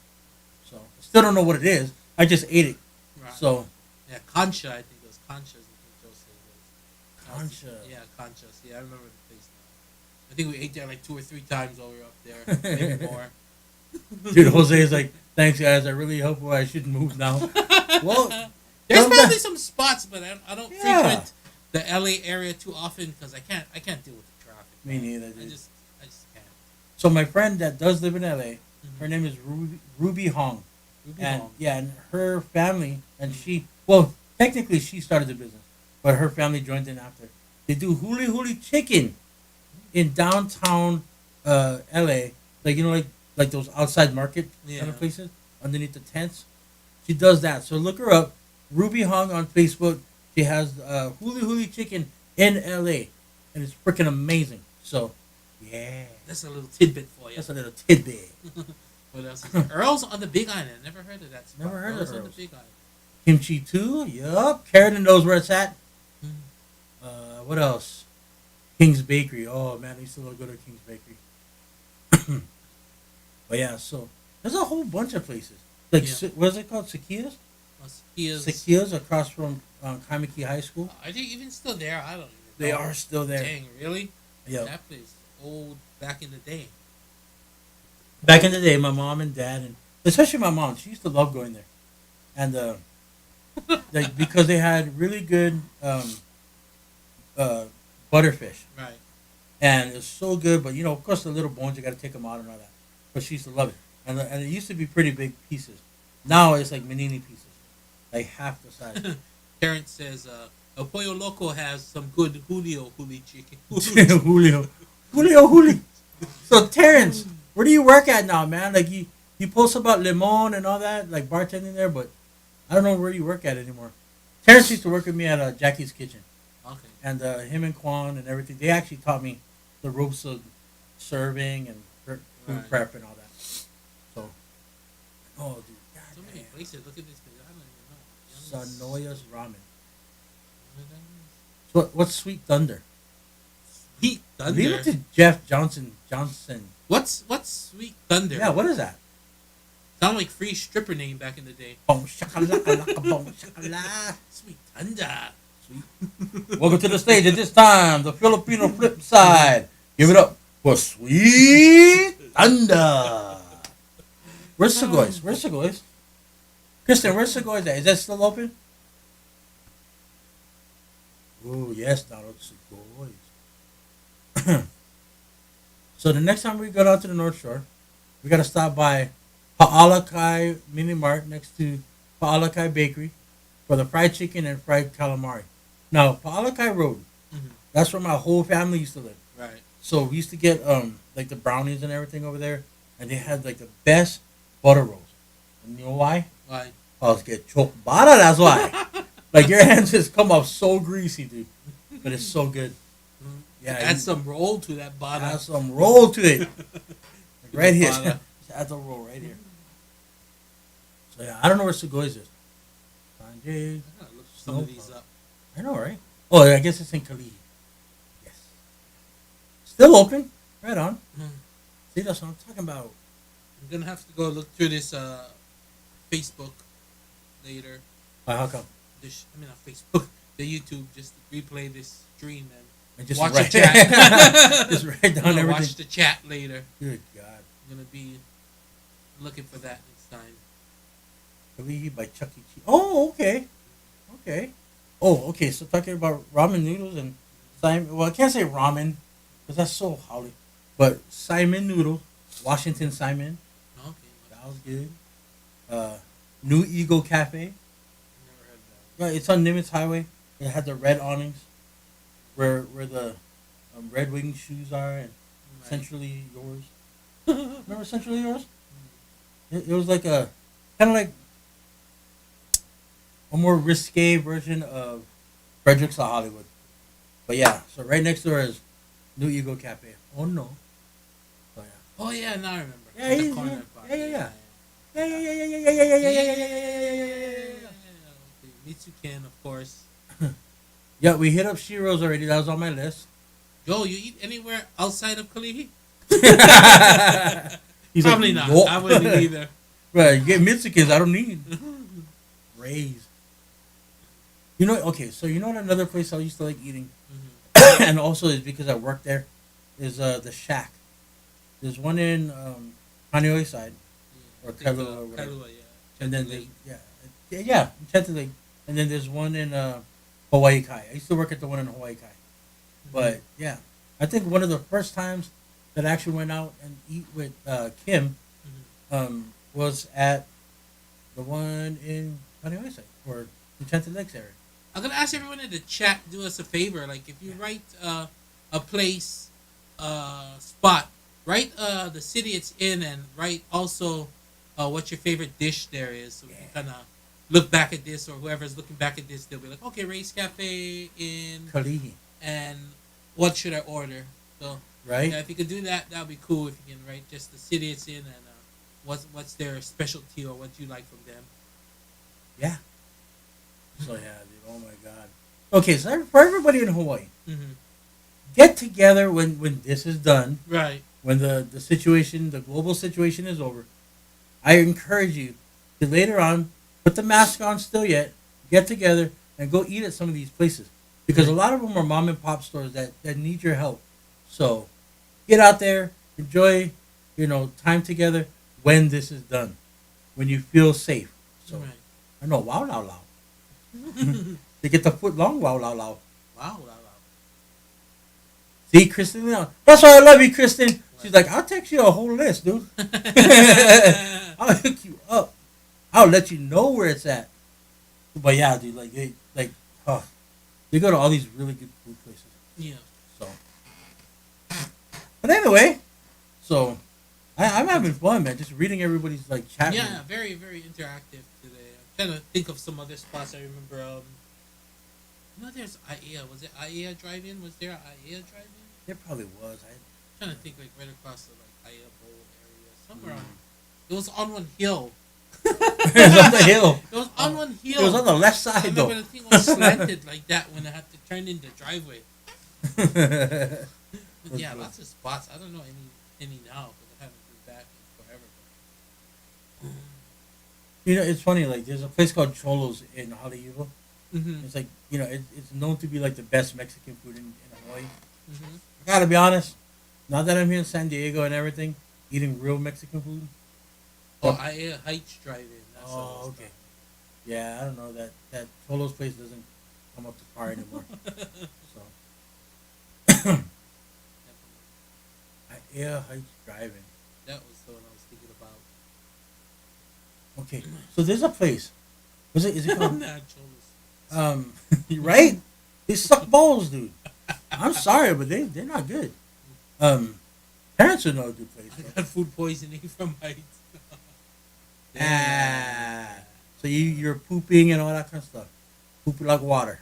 So I still don't know what it is. I just ate it. Right. So Yeah, Concha. I think it was Concha's. I think Joe said it was. Concha. Yeah, Concha's. Yeah, I remember the place now. I think we ate there like 2 or 3 times while we were up there, maybe more. Dude, Jose is like, thanks guys. I really hope I shouldn't move now. Well, There's come probably back. some spots, but I don't Yeah. frequent the LA area too often because I can't deal with the traffic. Me neither, I dude. just can't. So my friend that does live in LA, Mhm. her name is Ruby Hong. Ruby And Hong. yeah, and her family and she, well, technically she started the business, but her family joined in after. They do huli huli chicken in downtown LA, like like those outside market kind Yeah. of places underneath the tents. She does that. So look her up, Ruby Hong on Facebook. She has huli huli chicken in LA, and it's freaking amazing. So yeah, That's a little tidbit for you. that's a little tidbit. What else? Is there? Earl's on the Big Island. Never heard of that spot. Never heard of Earl's on the Earl's. Big Island. Kimchi too. Yup. Karen knows where it's at. Mhm. What else? King's Bakery. Oh man, I used to love to go to King's Bakery. But yeah, so there's a whole bunch of places. Like Yeah. what's it called? Sakia's. He is. Sakia's across from Kaimiki High School. I think even still there. I don't even. They know. are still there. Dang, really? Yeah. That place old back in the day. Back in the day, my mom and dad, and especially my mom, she used to love going there, and like because they had really good butterfish. Right. And it's so good. But of course, the little bones you got to take them out and all that. But she used to love it, and it used to be pretty big pieces. Now it's like manini pieces, like half the size. Terrence says, El Pollo Loco has some good Julio chicken. Julio. So Terrence, where do you work at now, man? Like you post about limon and all that, like bartending there, but I don't know where you work at anymore. Terrence used to work with me at Jackie's Kitchen. Okay. And him and Quan and everything, they actually taught me the ropes of serving and food Right. prep and all that. So, oh, dude, So many goddamn. places. Look at this place. I don't even know. Sonoya's Ramen. Young's- So what's Sweet Thunder? Sweet Leave Thunder. it to Jeff Johnson. What's Sweet Thunder? Yeah, what is that? Sound like free stripper name back in the day. Boom shakalaka laka boom shakala. Sweet Thunder. Welcome to the stage at this time, the Filipino flip side. Give it up for Sweet Thunder. Where's Segoy's? Kristen, where's Segoy's at? Is that still open? Oh, yes, Donald Segoy's. So the next time we go down to the North Shore, we got to stop by Paalakai Mini Mart next to Paalakai Bakery for the fried chicken and fried calamari. Now, Paalakai Road, Mhm. that's where my whole family used to live. Right. So we used to get like the brownies and everything over there, and they had like the best butter rolls. And you know why? Why? I was get chocbara, that's why. Like your hands just come off so greasy, dude. But it's so good. Mhm. Yeah, Add some roll to that bottom. add some roll to it. Right here. Bada. Add the roll right here. So yeah, I don't know where Segoy's is. Sanjay. I gotta look some of these up. I know, right? Oh, I guess it's in Kalihi. Yes. Still open. Right on. Mm. See, that's what I'm talking about. I'm gonna have to go look through this Facebook later. How come? I mean, not Facebook, the YouTube, just to replay this stream And just watch write, the chat. just write down everything. Watch the chat later. Good God. I'm gonna be looking for that next time. Kalihi by Chuck E. Cheese. Oh, okay. Okay. Oh, okay. So talking about ramen noodles and Simon. Well, I can't say ramen because that's so holly. But Simon noodle, Washington Simon. Okay. That was good. New Eagle Cafe. Never heard Yeah, it's on Nimitz Highway. It had the red awnings, where the Red Wing shoes are, and that. Centrally Yours. Remember Centrally Yours? It was like a kind of like a more risque version of Fredericks of Hollywood. But yeah, so right next door is New Eagle Cafe. Oh no. So yeah. Oh yeah, now I remember. Yeah, The he's- corner yeah, bar. yeah, yeah. Yeah. Okay, Mitsuken, of course. Yeah, we hit up Shiro's already. That was on my list. Joe, you eat anywhere outside of Kalihi? He's Probably like, not. "Nope." I wouldn't either. Right, you get Mitsukins. I don't need. Rays. You know, okay, so you know what another place I used to like eating, and also is because I worked there, is the Shack. There's one in Kaneohe side, or Kailua, or whatever. Kailua, yeah. And then yeah, Chantilly Lake. And then there's one in Hawaii Kai. I used to work at the one in Hawaii Kai. But yeah, I think one of the first times that I actually went out and eat with Kim was at the one in Kaneohe side, or the Chantilly Lakes area. I'm gonna ask everyone in the chat, do us a favor. Like, if you write a place, spot, write the city it's in, and write also what your favorite dish there is, so we can kind of look back at this, or whoever's looking back at this, they'll be like, okay, Ray's Cafe in Kalihi, and what should I order? So right? yeah, if you could do that, that'd be cool. If you can write just the city it's in and what's their specialty or what you like from them. Yeah. So yeah, dude. Oh my God. Okay, so for everybody in Hawaii, get together when this is done. Right. When the situation, the global situation is over. I encourage you to later on put the mask on still yet, get together and go eat at some of these places, because a lot of them are mom and pop stores that need your help. So get out there, enjoy, time together when this is done, when you feel safe. So Right. I know, wow, lao, lao. They get the foot long, wow, lao, lao. Wow. See, Kristen, that's why I love you, Kristen. She's like, I'll text you a whole list, dude. I'll hook you up. I'll let you know where it's at. But yeah, dude, they go to all these really good food places. Yeah. So, but anyway, so I'm having fun, man. Just reading everybody's chat. Yeah, room. very, very interactive today. I'm trying to think of some other spots I remember. There's IEA. Was it IEA Drive-In? Was there an IEA Drive-In? There probably was. I'm trying to think, right across the IEA Bowl area, somewhere on. It was on one hill. It was on the hill. It was on one hill. It was on the left I side, remember though. the thing was slanted like that when I had to turn in the driveway. But yeah, lots of spots. I don't know any now because I haven't been back in forever. It's funny. There's a place called Cholo's in Hollywood. Mm-hmm. It's it's known to be the best Mexican food in Hawaii. Mm-hmm. I gotta be honest. Now that I'm here in San Diego and everything, eating real Mexican food. Oh, IEA Heights Drive-In. That's Oh, okay. Yeah, I don't know that Cholo's place doesn't come up to par anymore. So, yeah, Heights Driving. That was the one I was thinking about. Okay, so there's a place. Is it called? Naturals. Right? They suck balls, dude. I'm sorry, but they're not good. Parents would know a good place. I got food poisoning from Heights. So you're pooping and all that kind of stuff. Pooping like water.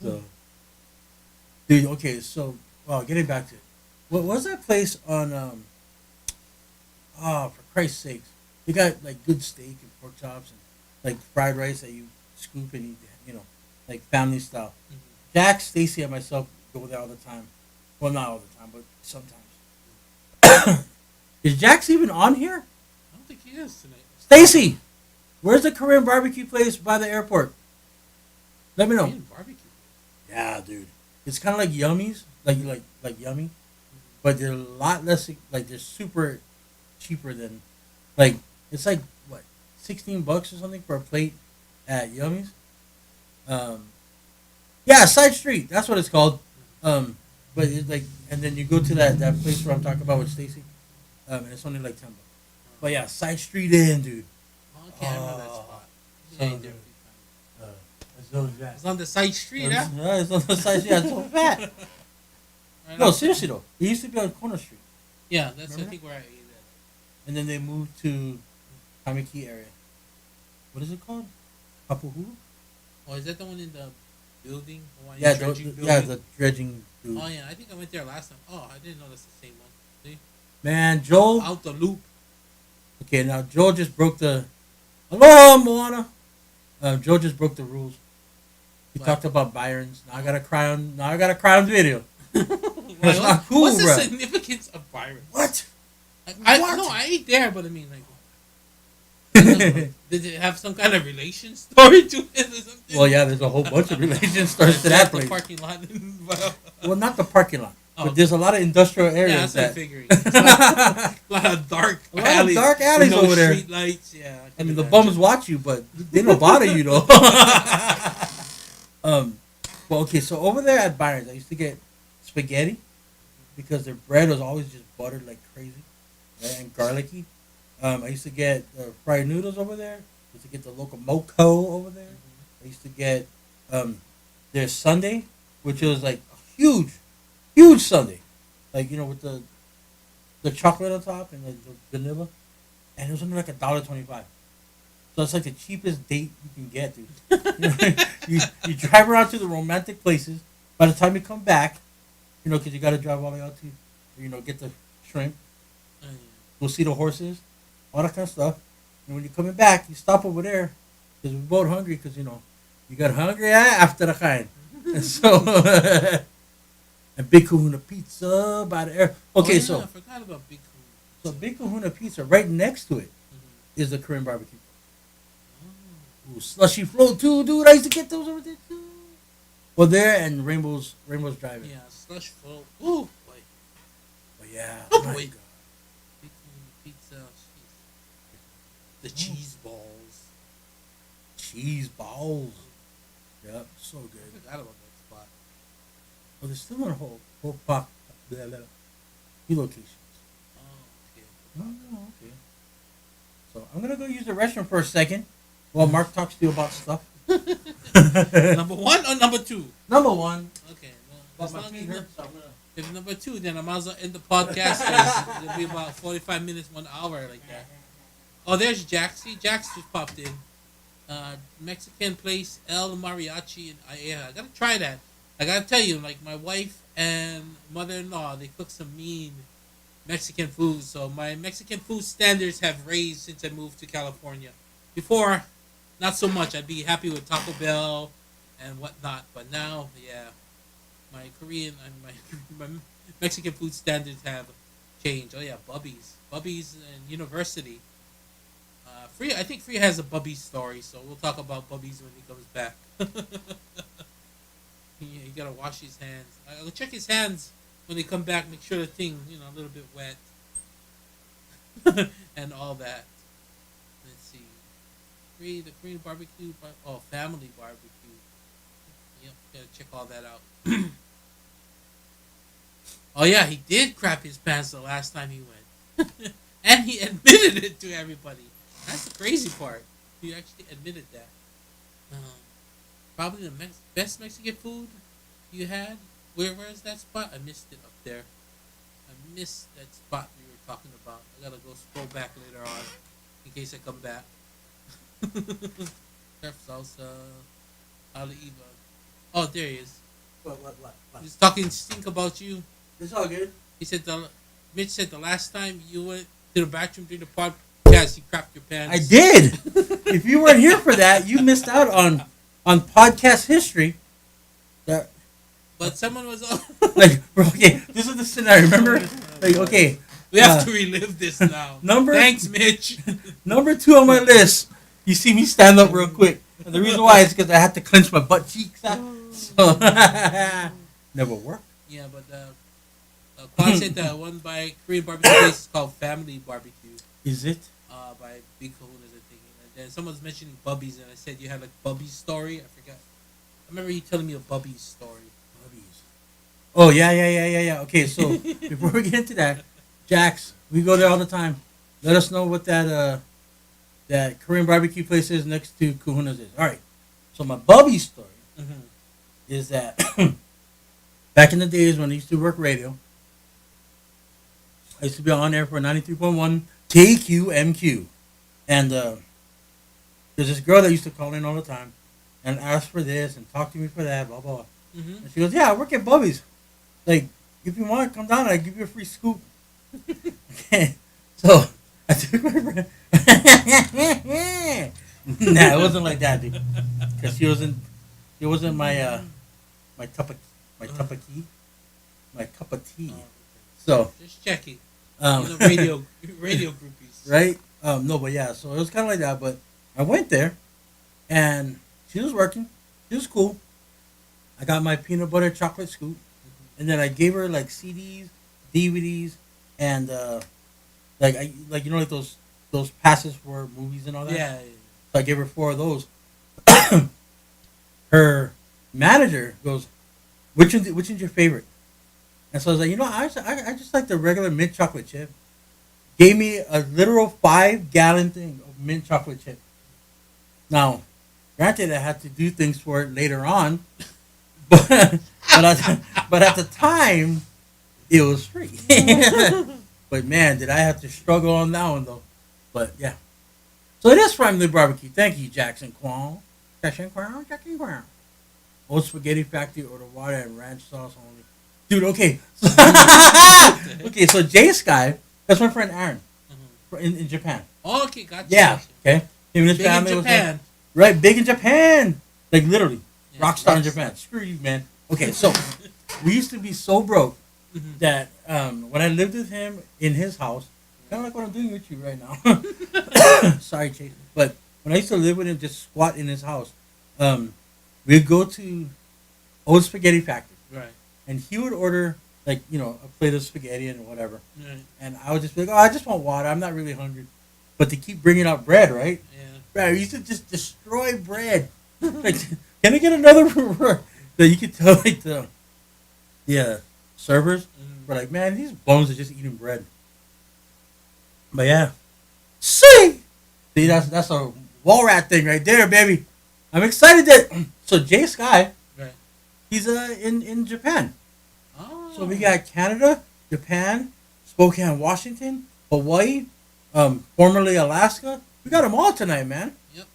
So Dude, okay, so well, getting back to it, what was that place on? Oh, for Christ's sakes, they got like good steak and pork chops and like fried rice that you scoop and eat, like family style. Jack, Stacy, and myself go there all the time. Well, not all the time, but sometimes. Is Jack's even on here? I don't think he is tonight. Stacy, where's the Korean barbecue place by the airport? Let me know. Korean barbecue. Yeah, dude, it's kind of like Yummies, like Yummy, but they're a lot less. Like they're super cheaper than, like it's like what, $16 or something for a plate at Yummies. Um, yeah, side street. That's what it's called. But it's like, and then you go to that place where I'm talking about with Stacy. And it's only like $10. But yeah, side street in, dude. Oh, okay, I know that spot. So Yeah, good. It's so fat. it's on the side street, huh? Yeah, it's on the side street. Yeah, it's so fat. Right No, on- seriously though. It used to be on Corner Street, Yeah, that's I Remember? think where I ate it. and then they moved to Kamiki area. What is it called? Kapuhu? Oh, is that the one in the building? Hawaiian Yeah, dredging the dredging dude. Oh yeah, I think I went there last time. Oh, I didn't know that's the same one. See? Man, Joel. Out the loop. Okay, now Joel just broke the. Aloha, Moana. Joel just broke the rules. He What? talked about Byron's. Now I got to cry on. Now I got to cry on video. That's Why, not cool, what's the bruh. significance of Byron? What? I no, I ate there, but I mean, like, did it have some kind of relation story to it or something? Well, yeah, there's a whole bunch of relation stories to that The place. parking lot. Well, not the parking lot, Oh. but there's a lot of industrial Yeah, areas that's what I'm that. figuring. A lot of dark A lot of alleys. dark alleys with no over there. Street lights. Yeah. I mean, the bums watch you, but they don't bother you though. Well, okay, so over there at Byron's, I used to get spaghetti because their bread was always just buttered like crazy, right, and garlicky. I used to get fried noodles over there. I used to get the local moco over there. I used to get their sundae, which was like a huge sundae, like with the chocolate on top and the vanilla, and it was only like $1.25. So it's like the cheapest date you can get, dude. you drive around to the romantic places. By the time you come back, because you got to drive all the way out to, get the shrimp, Oh, yeah. go see the horses, all that kind of stuff. And when you're coming back, you stop over there because we're both hungry. Because you got hungry after the kind. And so and Big Kahuna Pizza by the air. Okay, Oh, yeah, so I forgot about Big Kahuna. Big Kahuna Pizza right next to it Mhm. is the Korean barbecue. Oh. Ooh, slushy float too, dude. I used to get those over there too. Well, there and Rainbow's Driving. Yeah, slush full. Ooh, boy. But yeah. Oh, my boy. God. Big Kahuna Pizza. Jeez. The cheese balls. Cheese balls. Yep, so I good. forgot about that spot. Well, there's still a whole pop. Few locations. Oh, okay. Oh, okay. So I'm gonna go use the restroom for a second while Mark talks to you about stuff. Number one or number two? Number one. Okay. Well, as My long feet as hurt, so I'm gonna. if it's number two, then I might as well end the podcast. 'Cause it'll be about 45 minutes, 1 hour like that. Oh, there's Jax. See, Jax just popped in. Mexican place, El Mariachi. Yeah, I gotta try that. I gotta tell you, like my wife and mother-in-law, they cook some mean Mexican food. So my Mexican food standards have raised since I moved to California. Before, not so much. I'd be happy with Taco Bell and whatnot. But now, yeah, my Korean and my Mexican food standards have changed. Oh yeah, Bubby's and University. Free, I think Free has a Bubby story, so we'll talk about Bubby's when he comes back. he gotta wash his hands. I'll check his hands when they come back. Make sure the thing, a little bit wet, and all that. Let's see. The Korean barbecue. Family barbecue. Yep, gotta check all that out. Oh yeah, he did crap his pants the last time he went, and he admitted it to everybody. That's the crazy part. He actually admitted that. Probably the best Mexican food you had. Where's that spot? I missed it up there. I missed that spot we were talking about. I gotta go scroll back later on in case I come back. Chef Salsa, Aliva. Oh, there he is. What? He's talking stink about you. It's all good. He said Mitch said the last time you went to the bathroom during the podcast, you crapped your pants. I did. If you weren't here for that, you missed out on podcast history. That But someone was like okay, this is the scenario. Remember, like okay, we have to relive this now. Thanks, Mitch. Number 2 on my list. You see me stand up real quick, and the reason why is because I had to clench my butt cheeks. So never worked. Yeah, but Quan said that one by Korean barbecue place is called Family Barbecue. Is it? By Big Kahunas, I think. And then someone was mentioning Bubby's, and I said you had like Bubby's story. I forgot. I remember you telling me a Bubby's story. Bubby's. Oh yeah. Okay, so before we get into that, Jax, we go there all the time. Let us know what that Korean barbecue place is next to Kahuna's is. All right. So my Bubby's story is that back in the days when I used to work radio, I used to be on air for 93.1 KQMQ. And there's this girl that used to call in all the time and ask for this and talk to me for that, blah, blah, blah. And she goes, yeah, I work at Bubby's. Like, if you want, come down and I'll give you a free scoop. Okay. So I took my friend. Nah, it wasn't like that, dude. Because she wasn't my my cup of tea. So just checking. Radio groupies. Right? No, but yeah, so it was kind of like that. But I went there, and she was working. She was cool. I got my peanut butter chocolate scoop, and then I gave her like CDs, DVDs, and like you know like those passes for movies and all that. Yeah. So I gave her 4 of those. Her manager goes, which one's your favorite? And so I was like, I just like the regular mint chocolate chip. Gave me a literal 5-gallon thing of mint chocolate chip. Now, granted, I had to do things for it later on, but at the time, it was free. But man, did I have to struggle on that one though. But yeah. So it is Family Barbecue. Thank you, Jackson Kwong. Jackson Kwong. Old Spaghetti Factory, order water and ranch sauce only. Dude, okay. Okay, so Jay Sky, that's my friend Aaron in Japan. Oh, okay, gotcha. Yeah, okay. Him and his big family in Japan. Right, big in Japan. Like literally, Yeah, rock star in Japan. Screw you, man. Okay, so we used to be so broke that when I lived with him in his house, kind of like what I'm doing with you right now. Sorry, Chase. But when I used to live with him, just squat in his house, we'd go to Old Spaghetti Factory. Right. And he would order, like, a plate of spaghetti and whatever. Right. And I would just be like, I just want water. I'm not really hungry. But they keep bringing out bread, right? Yeah. Right, we used to just destroy bread. Like, can I get another? So you could tell, like, the servers were like, man, these bums are just eating bread. But yeah. See, that's a wall rat thing right there, baby. I'm excited that, so Jay Sky, right. He's in Japan. Oh. So we got Canada, Japan, Spokane, Washington, Hawaii, formerly Alaska. We got them all tonight, man. Yep.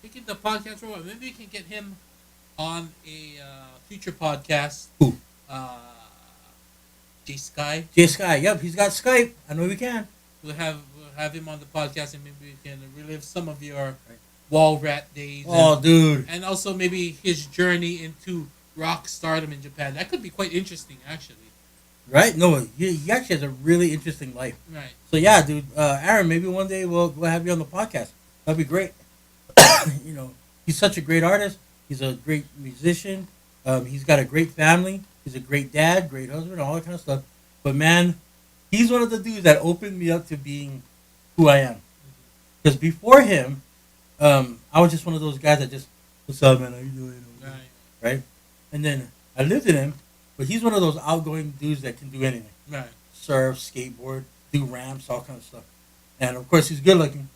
Speaking the podcast robot, maybe we can get him on a future podcast. Who? Jay Sky. Jay Sky. Yep, he's got Skype. I know we can. We'll have him on the podcast, and maybe we can relive some of your wall rat days. Oh, dude. And also maybe his journey into rock stardom in Japan. That could be quite interesting, actually. Right? No, he actually has a really interesting life. Right. So yeah, dude. Aaron, maybe one day we'll have you on the podcast. That'd be great. He's such a great artist. He's a great musician. He's got a great family. He's a great dad, great husband, all that kind of stuff. But man, he's one of the dudes that opened me up to being who I am. Because before him, I was just one of those guys that just, what's up, man? How you doing? Right? And then I lived in him, but he's one of those outgoing dudes that can do anything. Right. Surf, skateboard, do ramps, all kind of stuff. And of course, he's good looking.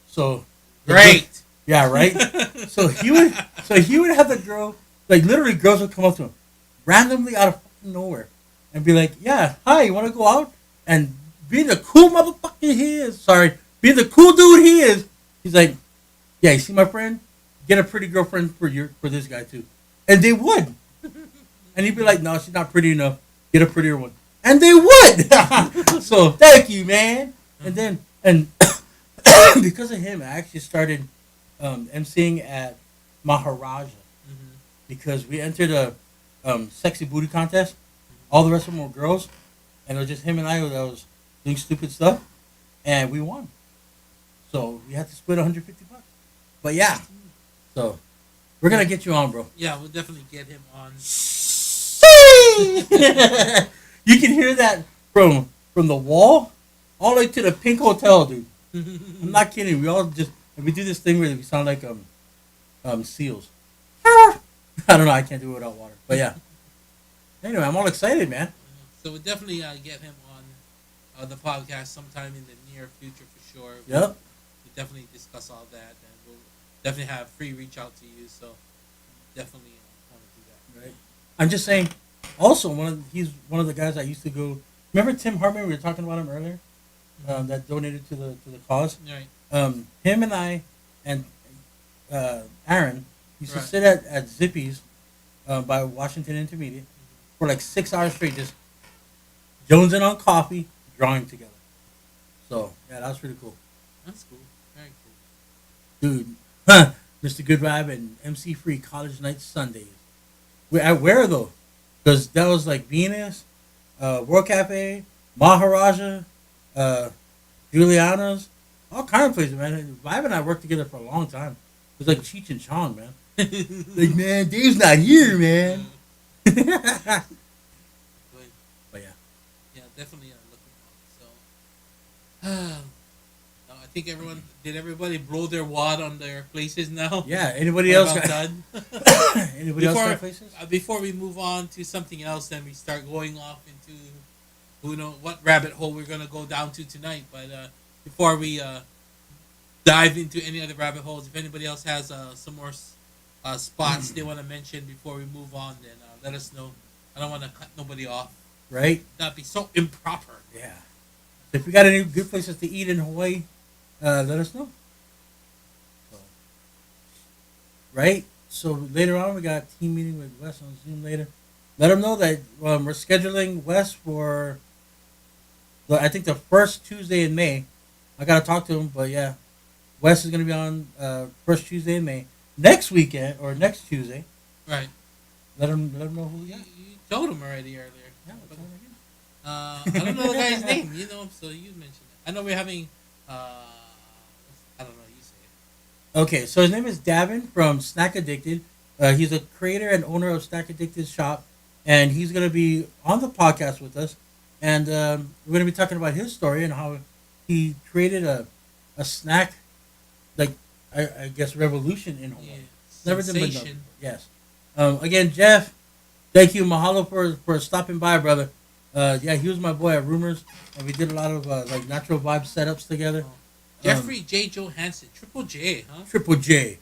So great. Yeah, right. so he would have the girl, like literally, girls would come up to him randomly out of fucking nowhere and be like, "Yeah, hi, you want to go out?" And being the cool motherfucker being the cool dude he is, he's like, "Yeah, you see my friend? Get a pretty girlfriend for this guy too." And they would. And he'd be like, no, she's not pretty enough. Get a prettier one. And they would. So thank you, man. And then, and because of him, I actually started emceeing at Maharaja because we entered a sexy booty contest. All the rest of them were girls, and it was just him and I that was doing stupid stuff, and we won. So we had to split $150. But yeah, so we're gonna get you on, bro. Yeah, we'll definitely get him on. You can hear that from the wall all the way to the Pink Hotel, dude. I'm not kidding. We do this thing where we sound like seals. I don't know. I can't do it without water. But yeah. Anyway, I'm all excited, man. So we'll definitely get him on the podcast sometime in the near future for sure. Yep. We'll definitely discuss all that, and we'll definitely have free reach out to you. So definitely want to do that. Right. I'm just saying. Also, he's one of the guys I used to go. Remember Tim Hartman? We were talking about him earlier. That donated to the cause. Right. Him and I and Aaron used to Right. sit at Zippy's by Washington Intermediate for like 6 hours straight, just jonesing on coffee, drawing together. So yeah, that was pretty cool. That's cool. Very cool. Dude, Mr. Good Vibe and MC Free College Night Sundays. Where though? Because that was like Venus, World Cafe, Maharaja, Juliana's, all kind of places, man. Vibe and I worked together for a long time. It was like Cheech and Chong, man. Like, man, Dave's not here, man. But yeah. Yeah, definitely looking on. So, I think everybody blow their wad on their places now? Yeah. Anybody We're else about got done. Anybody else got places? Before we move on to something else, and we start going off into who knows what rabbit hole we're gonna go down to tonight. But before we dive into any other rabbit holes, if anybody else has some more spots they want to mention before we move on, then let us know. I don't want to cut nobody off. Right? That'd be so improper. Yeah. So if you got any good places to eat in Hawaii, let us know. So, right? So later on, we got a team meeting with Wes on Zoom later. Let them know that we're scheduling Wes for, I think, the first Tuesday in May. I got to talk to him, but yeah. Wes is going to be on first Tuesday in May. Next weekend, or next Tuesday. Right. Let him know who we got. You told him already earlier. Yeah, But, I don't know the guy's name, so you mentioned it. I know we're having, I don't know, you say it. Okay, so his name is Davin from Snack Addicted. He's a creator and owner of Snack Addicted Shop, and he's going to be on the podcast with us. And we're going to be talking about his story and how he created a snack, like, I guess, revolution in Hawaii. Yeah. Never been done. Sensation. Yes. Again, Jeff, thank you. Mahalo for stopping by, brother. Yeah, he was my boy at Rumors, and we did a lot of like natural vibe setups together. Jeffrey J. Johansson, Triple J, huh? Triple J.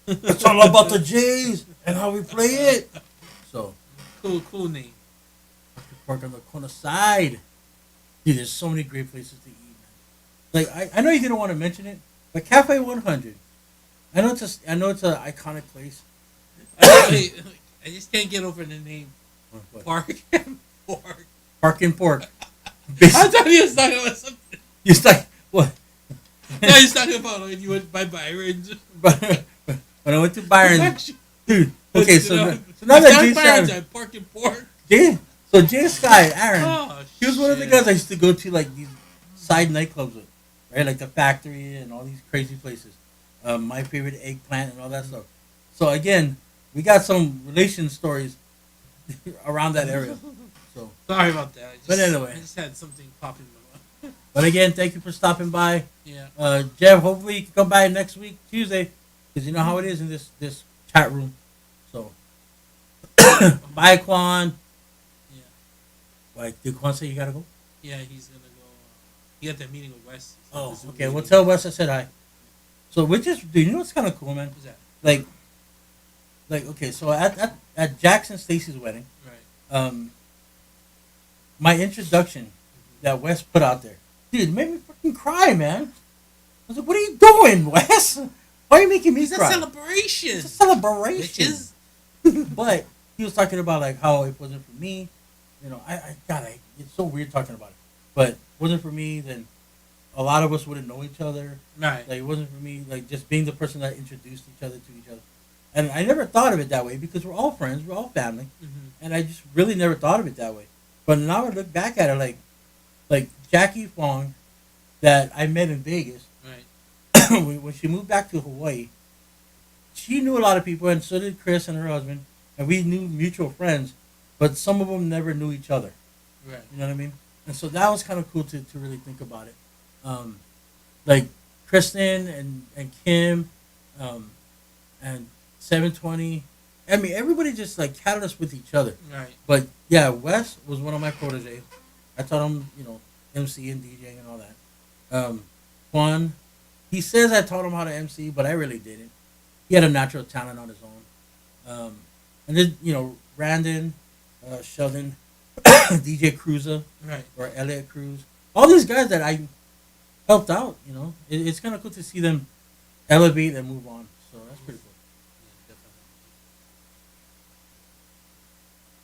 It's all about the J's and how we play it. So, Cool name. Pork on the corner side. Dude, there's so many great places to eat, man. Like I know you didn't want to mention it, but Cafe 100. I know it's an iconic place. I just can't get over the name. What? Park and Pork. Park and Pork. I thought he was talking about something. You like what? No, he's talking about when you went by Byron's. But when I went to Byron, dude. Okay, so now it's that not Byron's Jay at Park and Pork. so Jay Sky, Aaron, Oh, he was one of the shit. guys I used to go to like these side nightclubs with, right? Like the Factory and all these crazy places. My Favorite Eggplant and all that stuff. So again, we got some relation stories around that area. So, Sorry about that. But anyway. I just had something pop in my mind. but again, thank you for stopping by. Yeah. Jeff, hopefully you can come by next week, Tuesday, because you know how it is in this chat room. So, bye, Quan. Yeah. Why, did Quan say you gotta go? Yeah, he's gonna go. He got that meeting with Wes. Oh, Zoom okay. Well, meeting. tell Wes I said hi. So, dude, you know what's kind of cool, man? Who's that? Like, okay, so at Jackson Stacy's wedding, Right. My introduction that Wes put out there, dude, it made me fucking cry, man. I was like, what are you doing, Wes? Why are you making me It's a cry? celebration. It's a celebration. Bitches. But he was talking about like how it wasn't for me. You know, it's so weird talking about it, but it wasn't for me. Then a lot of us wouldn't know each other. Right. Like it wasn't for me. Like just being the person that introduced each other to each other, and I never thought of it that way because we're all friends, we're all family, and I just really never thought of it that way. But now I look back at it like Jackie Fong that I met in Vegas Right. when she moved back to Hawaii. She knew a lot of people, and so did Chris and her husband, and we knew mutual friends, but some of them never knew each other. Right. You know what I mean? And so that was kind of cool to really think about it. Like Kristen and Kim, and 720. I mean, everybody just like had us with each other. Right. But yeah, Wes was one of my proteges. I taught him, MC and DJing and all that. Juan, he says I taught him how to MC, but I really didn't. He had a natural talent on his own. And then, Brandon, Sheldon, DJ Cruiser, Right. or Elliot Cruz. All these guys that I helped out, it's kind of cool to see them elevate and move on. So that's pretty cool. Yeah,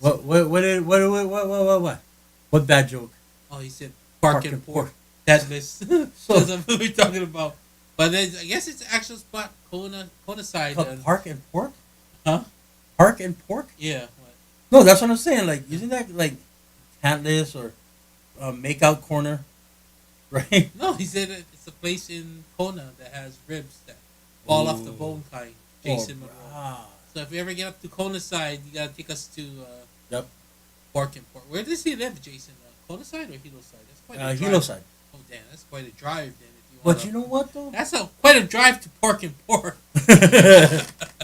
definitely. What bad joke? Oh, he said park Park and and pork. pork. That list. So that's what we're talking about. But I guess it's the actual spot, Kona side. Called Park and Pork? Huh? Park and Pork? Yeah. What? No, that's what I'm saying. Like, isn't that like Tantless or Makeout Corner? Right? No, he said it's a place in Kona that has ribs that fall off the Ooh. bone kind. Jason Monroe. brah. So if you ever get up to Kona side, you gotta take us to Yep. Park and Pork. Where does he live, Jason? Kona side or Hilo side? That's quite a drive. Hilo side. Oh damn, that's quite a drive then. If you But wanna, you know what, though? that's quite a drive to Park and Pork.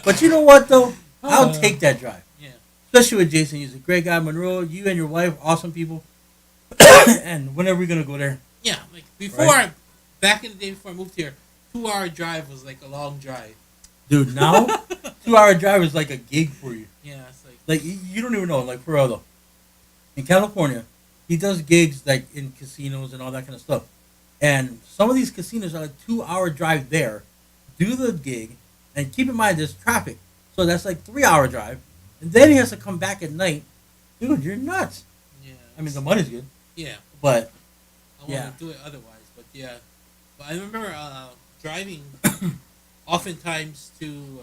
But you know what, though? I'll take that drive. Yeah. Especially with Jason. He's a great guy. Monroe, you and your wife, awesome people. And when are we going to go there? Yeah, like before, Right. back in the day before I moved here, 2 hour drive was like a long drive. Dude, now, 2 hour drive is like a gig for you. Yeah, it's like Like, you don't even know. Like, for real, though. In California, he does gigs, like, in casinos and all that kind of stuff. And some of these casinos are like 2 hour drive there, do the gig, and keep in mind there's traffic. So that's like 3 hour drive. And then he has to come back at night. Dude, you're nuts. yeah. I mean, the money's good. Yeah, But, I want yeah. to do it otherwise, but yeah. But I remember driving oftentimes to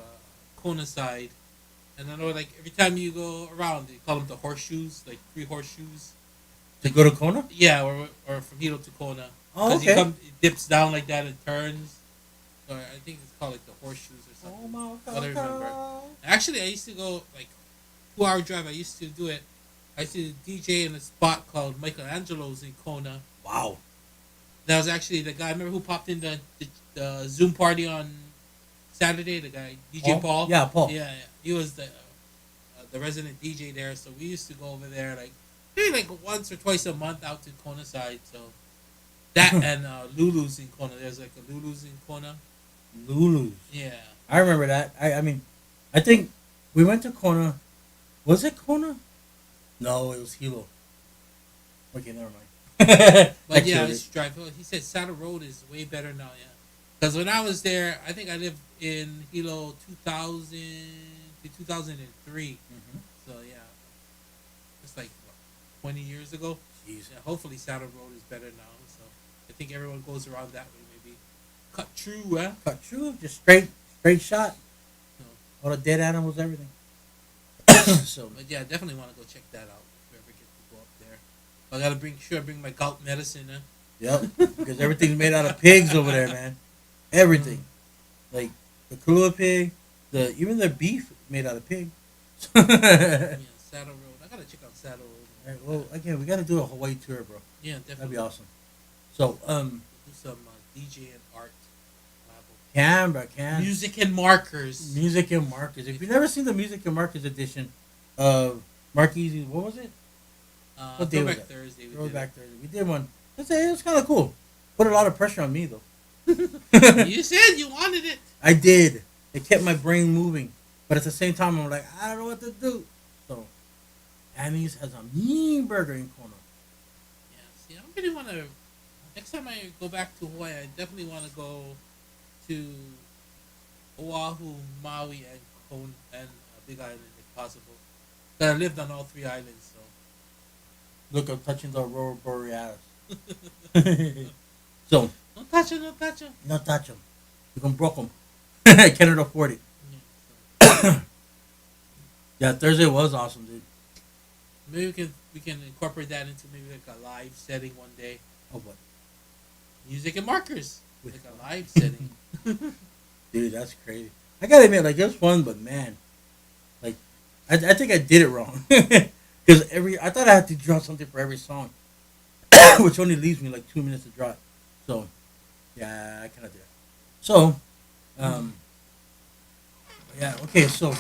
Kona side, and I know like every time you go around, they call them the horseshoes, like 3 horseshoes. to go to Kona? Yeah, or from Hilo to Kona. Oh, You okay. it dips down like that and turns. Or I think it's called like the horseshoes or something. Oh, my What I remember. God. Actually, I used to go like 2 hour drive. I used to do it. I used to DJ in a spot called Michelangelo's in Kona. Wow. That was actually the guy. I remember who popped in the Zoom party on Saturday. The guy DJ Paul. Yeah, Paul. Yeah, he was the resident DJ there. So we used to go over there like maybe like once or twice a month out to Kona side. So that and Lulu's in Kona. There's like a Lulu's in Kona. Lulu's. Yeah. I remember that. I mean, I think we went to Kona. Was it Kona? No, it was Hilo. Okay, never mind. But yeah, I used to drive. He said Saddle Road is way better now. Yeah. Because when I was there, I think I lived in Hilo 2000 to 2003. Mm-hmm. So yeah, it's like what, 20 years ago. Jeez. Yeah, hopefully Saddle Road is better now. So I think everyone goes around that way. Maybe cut through. Cut through, just straight shot. No. All the dead animals, everything. So, But yeah, definitely want to go check that out if we ever get to go up there. I gotta bring my gout medicine. yep, because everything's made out of pigs over there, man. Everything, like the Kula pig, even their beef made out of pig. Yeah, Saddle Road. I gotta check out Saddle Road. Alright, well, again, we got to do a Hawaii tour, bro. Yeah, definitely. That'd be awesome. So, Do some DJ and art. Can Music and markers. Music and Markers. If you've never seen the Music and Markers edition of Mark Easy's, what was it? What day was Throwback that? Thursday. We Throwback Thursday. We did one. It was kind of cool. Put a lot of pressure on me, though. did. You said you wanted it. I did. It kept my brain moving. But at the same time, I'm like, I don't know what to do. So, Annie's has a mean burger in Kona. Yeah. See, I really want to. Next time I go back to Hawaii, I definitely want to go to Oahu, Maui, and Big Island if possible. That I lived on all three islands, so. Look, I'm touching the Aurora Borealis. So, Don't touch it, don't touch it. not touch them. You can broke them. Can't afford it. Yeah, Yeah, Thursday was awesome, dude. maybe we can incorporate that into maybe like a live setting one day. Oh, what? Music and markers, With like a live setting. Dude, that's crazy. I gotta admit, like, it was fun, but man, like, I think I did it wrong. Because I thought I had to draw something for every song, which only leaves me like 2 minutes to draw it. So, yeah, I kind of did. So, um, yeah, okay, so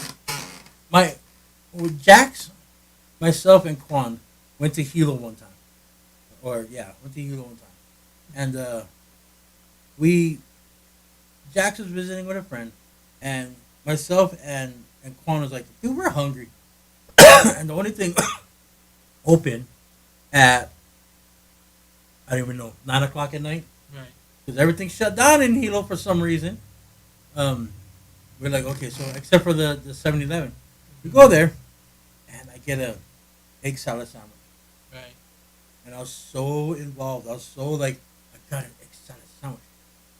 with Jax, myself, and Quan went to Hilo one time. Went to Hilo one time. And Jax was visiting with a friend, and myself and Quan was like, dude, we're hungry. And the only thing open at, I don't even know, 9 o'clock at night, Right. because everything shut down in Hilo for some reason. We're like, okay, so except for the 7-Eleven. We go there, and I get a egg salad sandwich. Right. And I was so involved. I was so like, I got an egg salad sandwich.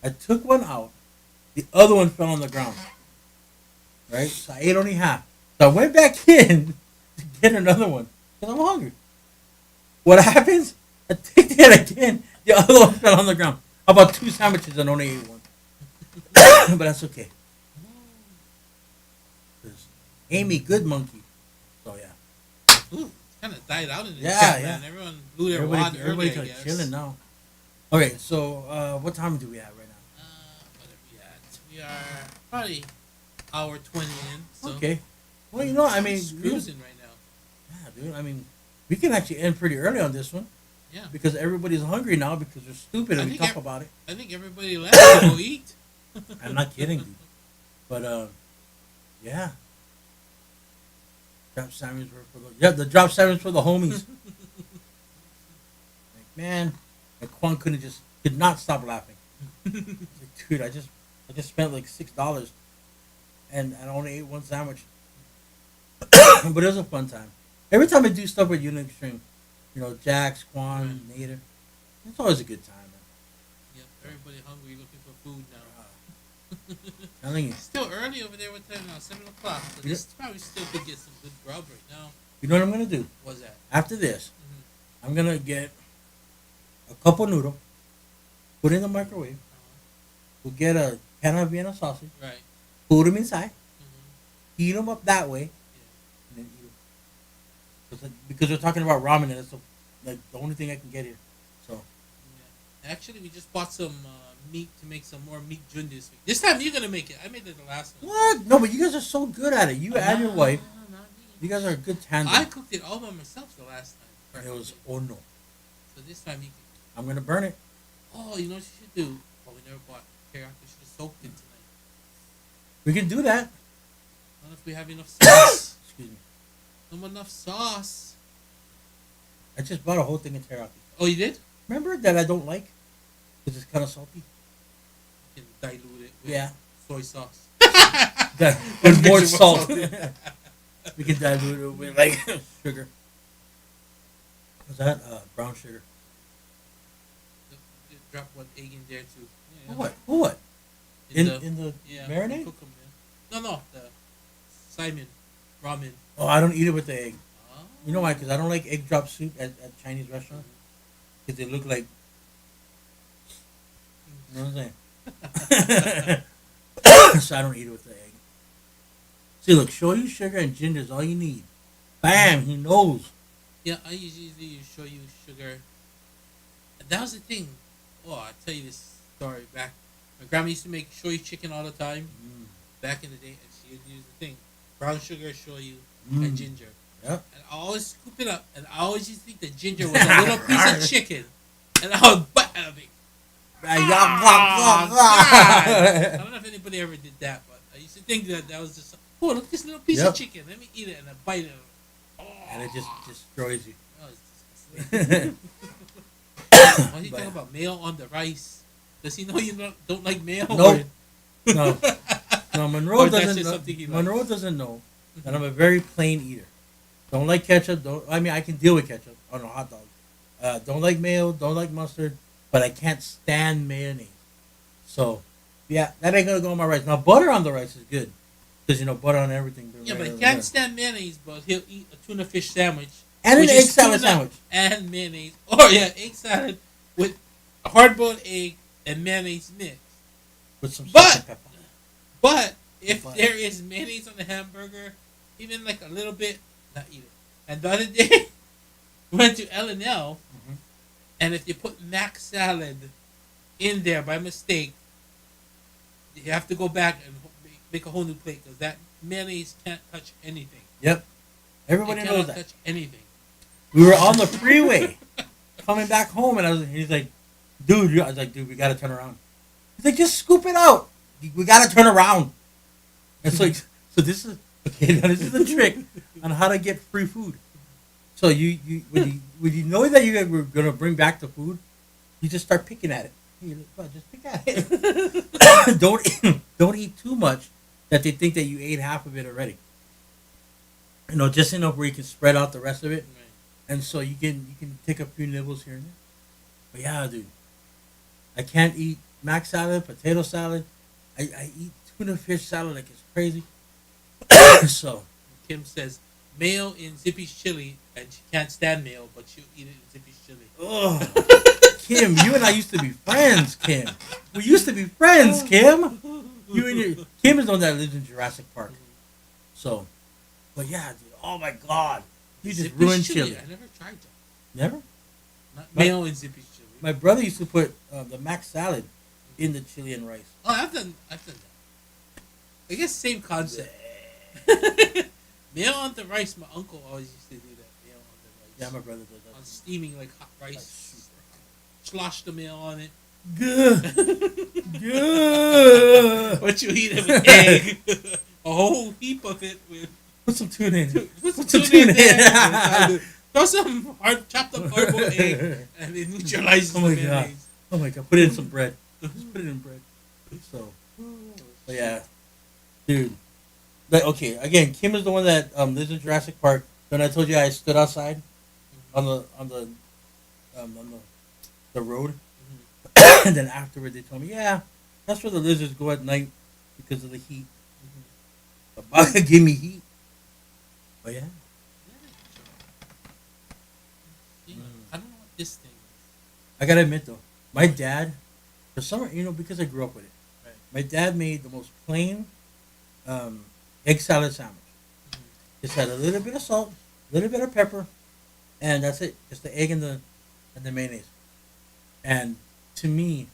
I took one out. The other one fell on the ground. Right? So I ate only half. So I went back in to get another one because I'm hungry. What happens? I take that again. The other one fell on the ground. How about 2 sandwiches and only ate one? But that's okay. 'Cause Amy, good monkey. So yeah. Ooh, kind of died out in the Yeah, chat, yeah. man. Everyone blew their wad early, I Everybody's like guess. chilling now. Okay, so what time do we have right now? What are we at? We are probably hour 20 in. So Okay. Well, you know, I mean, just cruising right now. yeah, dude. I mean, we can actually end pretty early on this one Yeah. because everybody's hungry now because they're stupid I and we think talk about it. I think everybody left to go eat. I'm not kidding, dude. But yeah. Drop sandwich were for the drop sandwich for the homies. Like, man, and Quan could not stop laughing. Like, dude, I just spent like $6 and I only ate one sandwich. But it was a fun time. Every time I do stuff with Unit Extreme, you know, Jax, Quan, Nader, it's always a good time, man. Yep, everybody hungry, looking for food now. Telling you. It's still early over there. What time now? 7 o'clock. So Yeah. this probably still could get some good grub right now. You know what I'm gonna do? What's that? After this, Mm-hmm. I'm gonna get a cup of noodle, put it in the microwave. We'll get a pan of Vienna sausage, Right. put them inside, Mm-hmm. heat them up that way, and then eat them. Because we're talking about ramen, and it's like the only thing I can get here. So Yeah. Actually, we just bought some meat to make some more meat jun this week. This time you're gonna make it. I made it the last one. what? No, but you guys are so good at it. You and your wife, Not me. you guys are a good tandem. I cooked it all by myself the last time. It was no. So this time you can. I'm gonna burn it. Oh, you know what you should do? Oh, we never bought teriyaki. We should have soaked it tonight. We can do that. I don't know if we have enough sauce. Excuse me. No enough sauce. I just bought a whole thing of teriyaki. Oh, you did? Remember that I don't like because it's kind of salty. You can dilute it with Yeah. soy sauce. That Let's with get more you more salt. salty. We can dilute it with like sugar. What's that? Brown sugar. Drop one egg in there too. Yeah, What? What? In the yeah, marinade? Cook 'em, yeah. No, the Simon ramen. Oh, I don't eat it with the egg. Oh. You know why? Because I don't like egg drop soup at Chinese restaurants. Because they look like. You know what I'm saying? So I don't eat it with the egg. See, look, shoyu, sugar, and ginger is all you need. Bam! He knows. Yeah, I usually use shoyu, sugar. And that was the thing. Oh, I'll tell you this story back. My grandma used to make shoyu chicken all the time back in the day, and she would use the thing: brown sugar, shoyu, and ginger. Yep. And I always scoop it up, and I always used to think that ginger was a little piece of chicken, and I would bite out of it. I don't know if anybody ever did that, but I used to think that was just, oh, look at this little piece of chicken. Let me eat it, and I bite it. Oh, And it just destroys you. that was disgusting. Why are you talking about mayo on the rice? Does he know you don't like mayo? Nope. No. No, Or Monroe that's doesn't just know. something he likes. Monroe doesn't know that I'm a very plain eater. Don't like ketchup. Don't. I mean, I can deal with ketchup on a hot dog. Don't like mayo. Don't like mustard. But I can't stand mayonnaise. So, yeah, that ain't gonna go on my rice. Now, butter on the rice is good because butter on everything. Yeah, but he can't stand mayonnaise, but he'll eat a tuna fish sandwich And an which egg is salad tuna sandwich and mayonnaise. Or yeah, egg salad with a hard-boiled egg and mayonnaise mix. with some salt But and pepper. but if But- there is mayonnaise on the hamburger, even like a little bit, not eat it. And the other day, we went to L&L, Mhm. and if you put mac salad in there by mistake, you have to go back and make a whole new plate because that mayonnaise can't touch anything. Yep. It Everybody cannot knows that. touch anything. We were on the freeway coming back home, and he's like, dude, I was like, dude, we got to turn around. He's like, just scoop it out. We got to turn around. And so this is, okay, now this is the trick on how to get free food. So when you know that you're going to bring back the food, you just start picking at it. You're like, well, just pick at it. don't eat too much that they think that you ate half of it already. Just enough where you can spread out the rest of it. Right. And so you can take a few nibbles here and there. But yeah, dude, I can't eat mac salad, potato salad. I eat tuna fish salad like it's crazy. So Kim says mayo in Zippy's chili, and she can't stand mayo, but she'll eat it in Zippy's chili. ugh. Kim, you and I used to be friends, Kim. We used to be friends, Kim. Kim is the one that lives in Jurassic Park. So, but yeah, dude. Oh my God, you just Zippy's ruined chili. I never tried that. Never. Not mayo in Zippy's chili. My brother used to put the mac salad in the chili and rice. Oh, I've done that. I guess same concept. Mayo on the rice. My uncle always used to do that. Mayo on the rice. Yeah, my brother does that. On steaming like hot rice. Like super hot. Slosh the mayo on it. Good. Good. But you eat it with egg. A whole heap of it with. Put some tuna in. Put some some tuna in tuna in. there. Throw some chopped up hard-boiled egg, and it neutralizes Oh my the God. mayonnaise. Oh my God. Put it in some bread. Just put it in bread. So, but yeah, dude. But okay, again, Kim is the one that lives in Jurassic Park. When I told you I stood outside on the road, and then afterward they told me, yeah, that's where the lizards go at night because of the heat. The bug give me heat. But yeah, I don't know what this thing is. I gotta admit though, my dad, for some because I grew up with it. Right. My dad made the most plain egg salad sandwich. Just had a little bit of salt, a little bit of pepper, and that's it. Just the egg and the mayonnaise. And to me,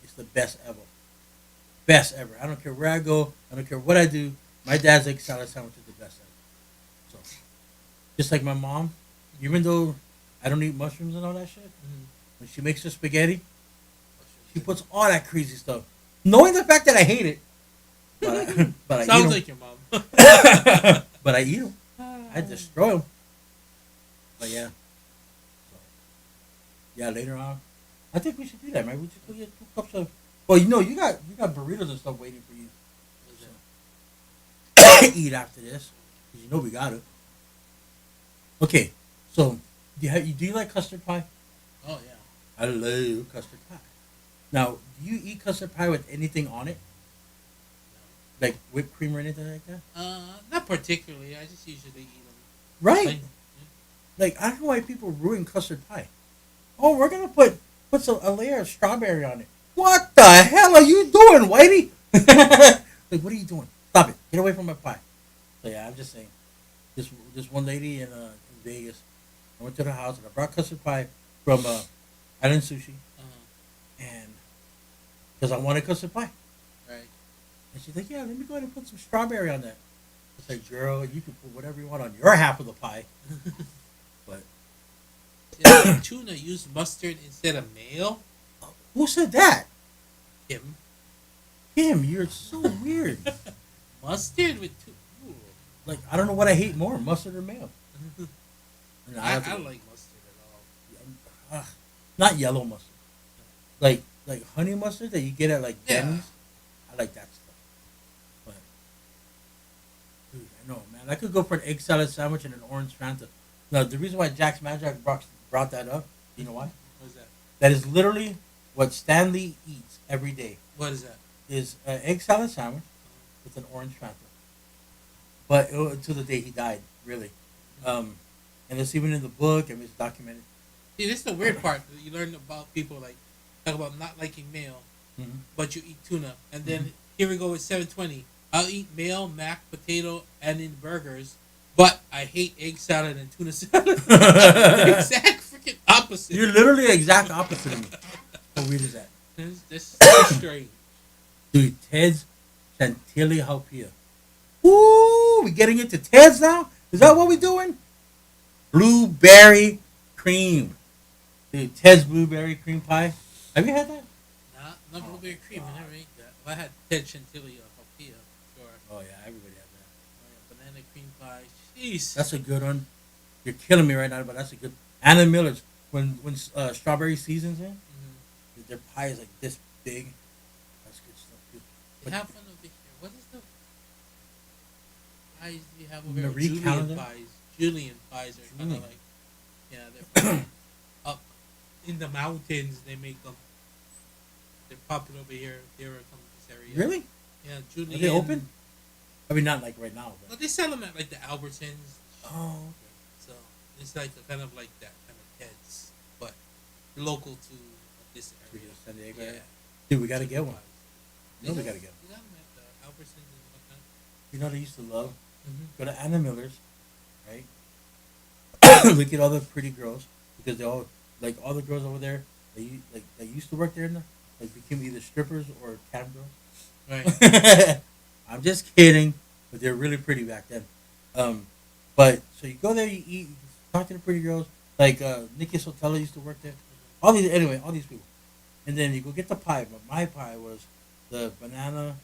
it's the best ever. Best ever. I don't care where I go. I don't care what I do. My dad's egg salad sandwich is the best ever. So, just like my mom, even though I don't eat mushrooms and all that shit, when she makes the spaghetti, she puts all that crazy stuff, knowing the fact that I hate it. But I Sounds eat like your mom. but I eat them. I destroy them. But yeah. So, yeah, later on, I think we should do that, man. We should go get 2 cups of. Well, you got burritos and stuff waiting for you. So, eat after this, 'cause we got it. Okay, so do you like custard pie? Oh yeah. I love custard pie. Now, do you eat custard pie with anything on it? Like whipped cream or anything like that? Not particularly. I just usually eat them. Right. Like, I don't know why people ruin custard pie. Oh, we're gonna put a layer of strawberry on it. What the hell are you doing, Whitey? Like, what are you doing? Stop it! Get away from my pie. So yeah, I'm just saying. This one lady in Vegas, I went to her house and I brought custard pie from Island Sushi, and because I wanted custard pie. Right. And she's like, yeah, let me go ahead and put some strawberry on that. It's like, girl, you can put whatever you want on your half of the pie. But Yeah, tuna use mustard instead of mayo. who said that? Kim. Kim, you're so weird. Mustard with tuna. Like, I don't know what I hate more, mustard or mayo. And I have don't to- like mustard at all. not yellow mustard. Like honey mustard that you get at like Yeah. Denny's. I like that stuff. But dude, I know, man. and I could go for an egg salad sandwich and an orange Fanta. Now, the reason why Jack's Magic brought that up, you know why? What is that? That is literally what Stanley eats every day. What is that? Is an egg salad sandwich with an orange Fanta. But until the day he died, really. And it's even in the book and it's documented. See, this is the weird part. You learn about people like talk about not liking mayo, but you eat tuna, and then here we go with 720. I'll eat mayo, mac, potato, and in burgers, but I hate egg salad and tuna salad. Exact freaking opposite. You're literally the exact opposite of me. How weird is that? This is so strange. Dude, Ted's Chantilly Halpia. Ooh, we getting into Ted's now? Is that what we doing? Blueberry cream. Dude, Ted's blueberry cream pie. Have you had that? Not blueberry cream. I never ate that. Well, I had Ted Chantilly Hopia, sure. Oh yeah, everybody had that. Oh, yeah, banana cream pie. Jeez. That's a good one. You're killing me right now, but that's a good. Anna Miller's when strawberry season's in, their pie is like this big. That's good stuff too. They have one over here. What is the pies you have over here? Marie Julian Calendar? pies. Julian pies are kind of like, yeah, they're up in the mountains. They make them. They're popular over here. They're from this area. Really? Yeah, Julian. Are they open? I mean, not like right now, But but. they sell them at like the Albertsons. Oh. So it's like a kind of like that kind of Ted's, but local to this area. San Diego. Yeah. Dude, we gotta get one. They No, we got- gotta get one. they got them at the Albertsons and whatnot. You know what I used to love? Mm-hmm. Go to Anna Miller's, right? Look at all the pretty girls because they all like all the girls over there. They used to work there, became either strippers or cam girls. Right. I'm just kidding, but they're really pretty back then. But so you go there, you eat, you talk to the pretty girls. Like Nikki Sotelo used to work there. All these people, and then you go get the pie. But my pie was the banana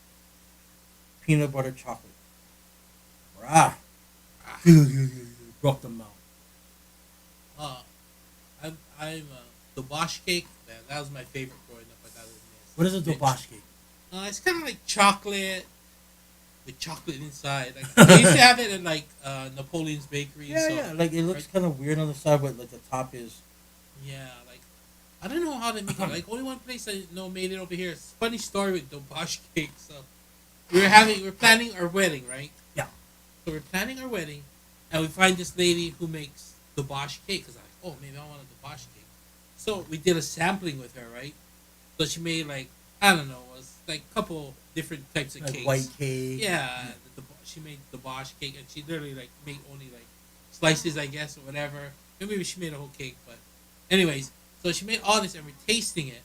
peanut butter chocolate. Rah. Broke them out. I'm the Bosch cake. Man, that was my favorite growing up. I got to admit. What is a dobosh cake? It's kind of like chocolate with chocolate inside. Like they used to have it in like Napoleon's Bakery. Yeah, so, yeah. Like it looks kind of weird on the side, but like the top is. Yeah, like I don't know how they make it. Like only one place I know made it over here. It's a funny story with the Bosch cake. So we're planning our wedding, right? Yeah. So we're planning our wedding, and we find this lady who makes the Bosch cake. Cause I'm like, oh, maybe I want a Bosch cake. So we did a sampling with her, right? So she made like I don't know, it was like a couple different types of Like cakes. white cake. Yeah, she made the Bosch cake, and she literally like made only like slices, I guess, or whatever. Maybe she made a whole cake, but anyways, so she made all this, and we're tasting it,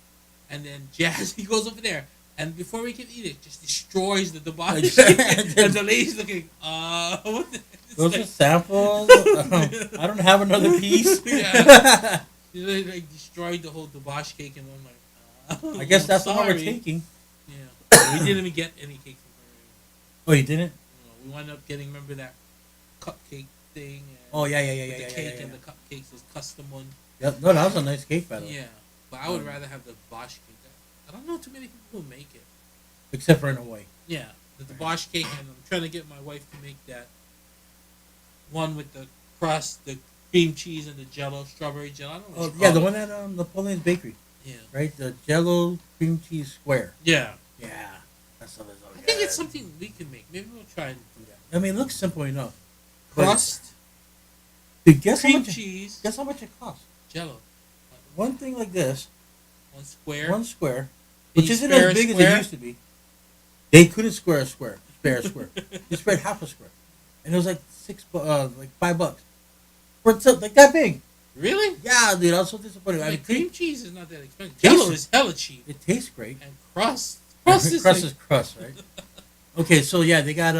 and then Jazzy goes over there, and before we can eat it, just destroys the Bosch cake, and the lady's looking, what the? Those are samples. I don't have another piece. Yeah. She literally like destroyed the whole Bosch cake, and I'm like, I guess that's the one we're sorry. taking. Yeah, we didn't even get any cake from her. Oh, you didn't? We wound up getting, remember that cupcake thing? And Oh yeah. with the cake and the cupcakes, those custom one. Yeah, no, that was a nice cake, by the way. Yeah, but I would rather have the Bosch cake. I don't know too many people who make it. Except for in Hawaii. Yeah, the Bosch cake, and I'm trying to get my wife to make that one with the crust, the cream cheese, and the Jello, strawberry Jello. I don't know. Oh What yeah, it's the called. one at Napoleon's Bakery, Yeah. right? The Jello cream cheese square. Yeah. Yeah, that's what it's I think it's something we can make. Maybe we'll try and do that. I mean, it looks simple enough. But- Crust, Dude, guess how cream much? cheese, Guess how much it costs? Jello. One thing like this, One square. one square, Can which you isn't spare as a big as square? it used to be. They couldn't spare a square. They spared half a square, and it was like like $5 for something like that big. Really? Yeah, dude, I was so disappointed. I mean, Like, cream cheese is not that expensive. Taste Jello it. is hella cheap. it tastes great. And crust. Crust Crust is is like, crust, right? Okay, so yeah, they got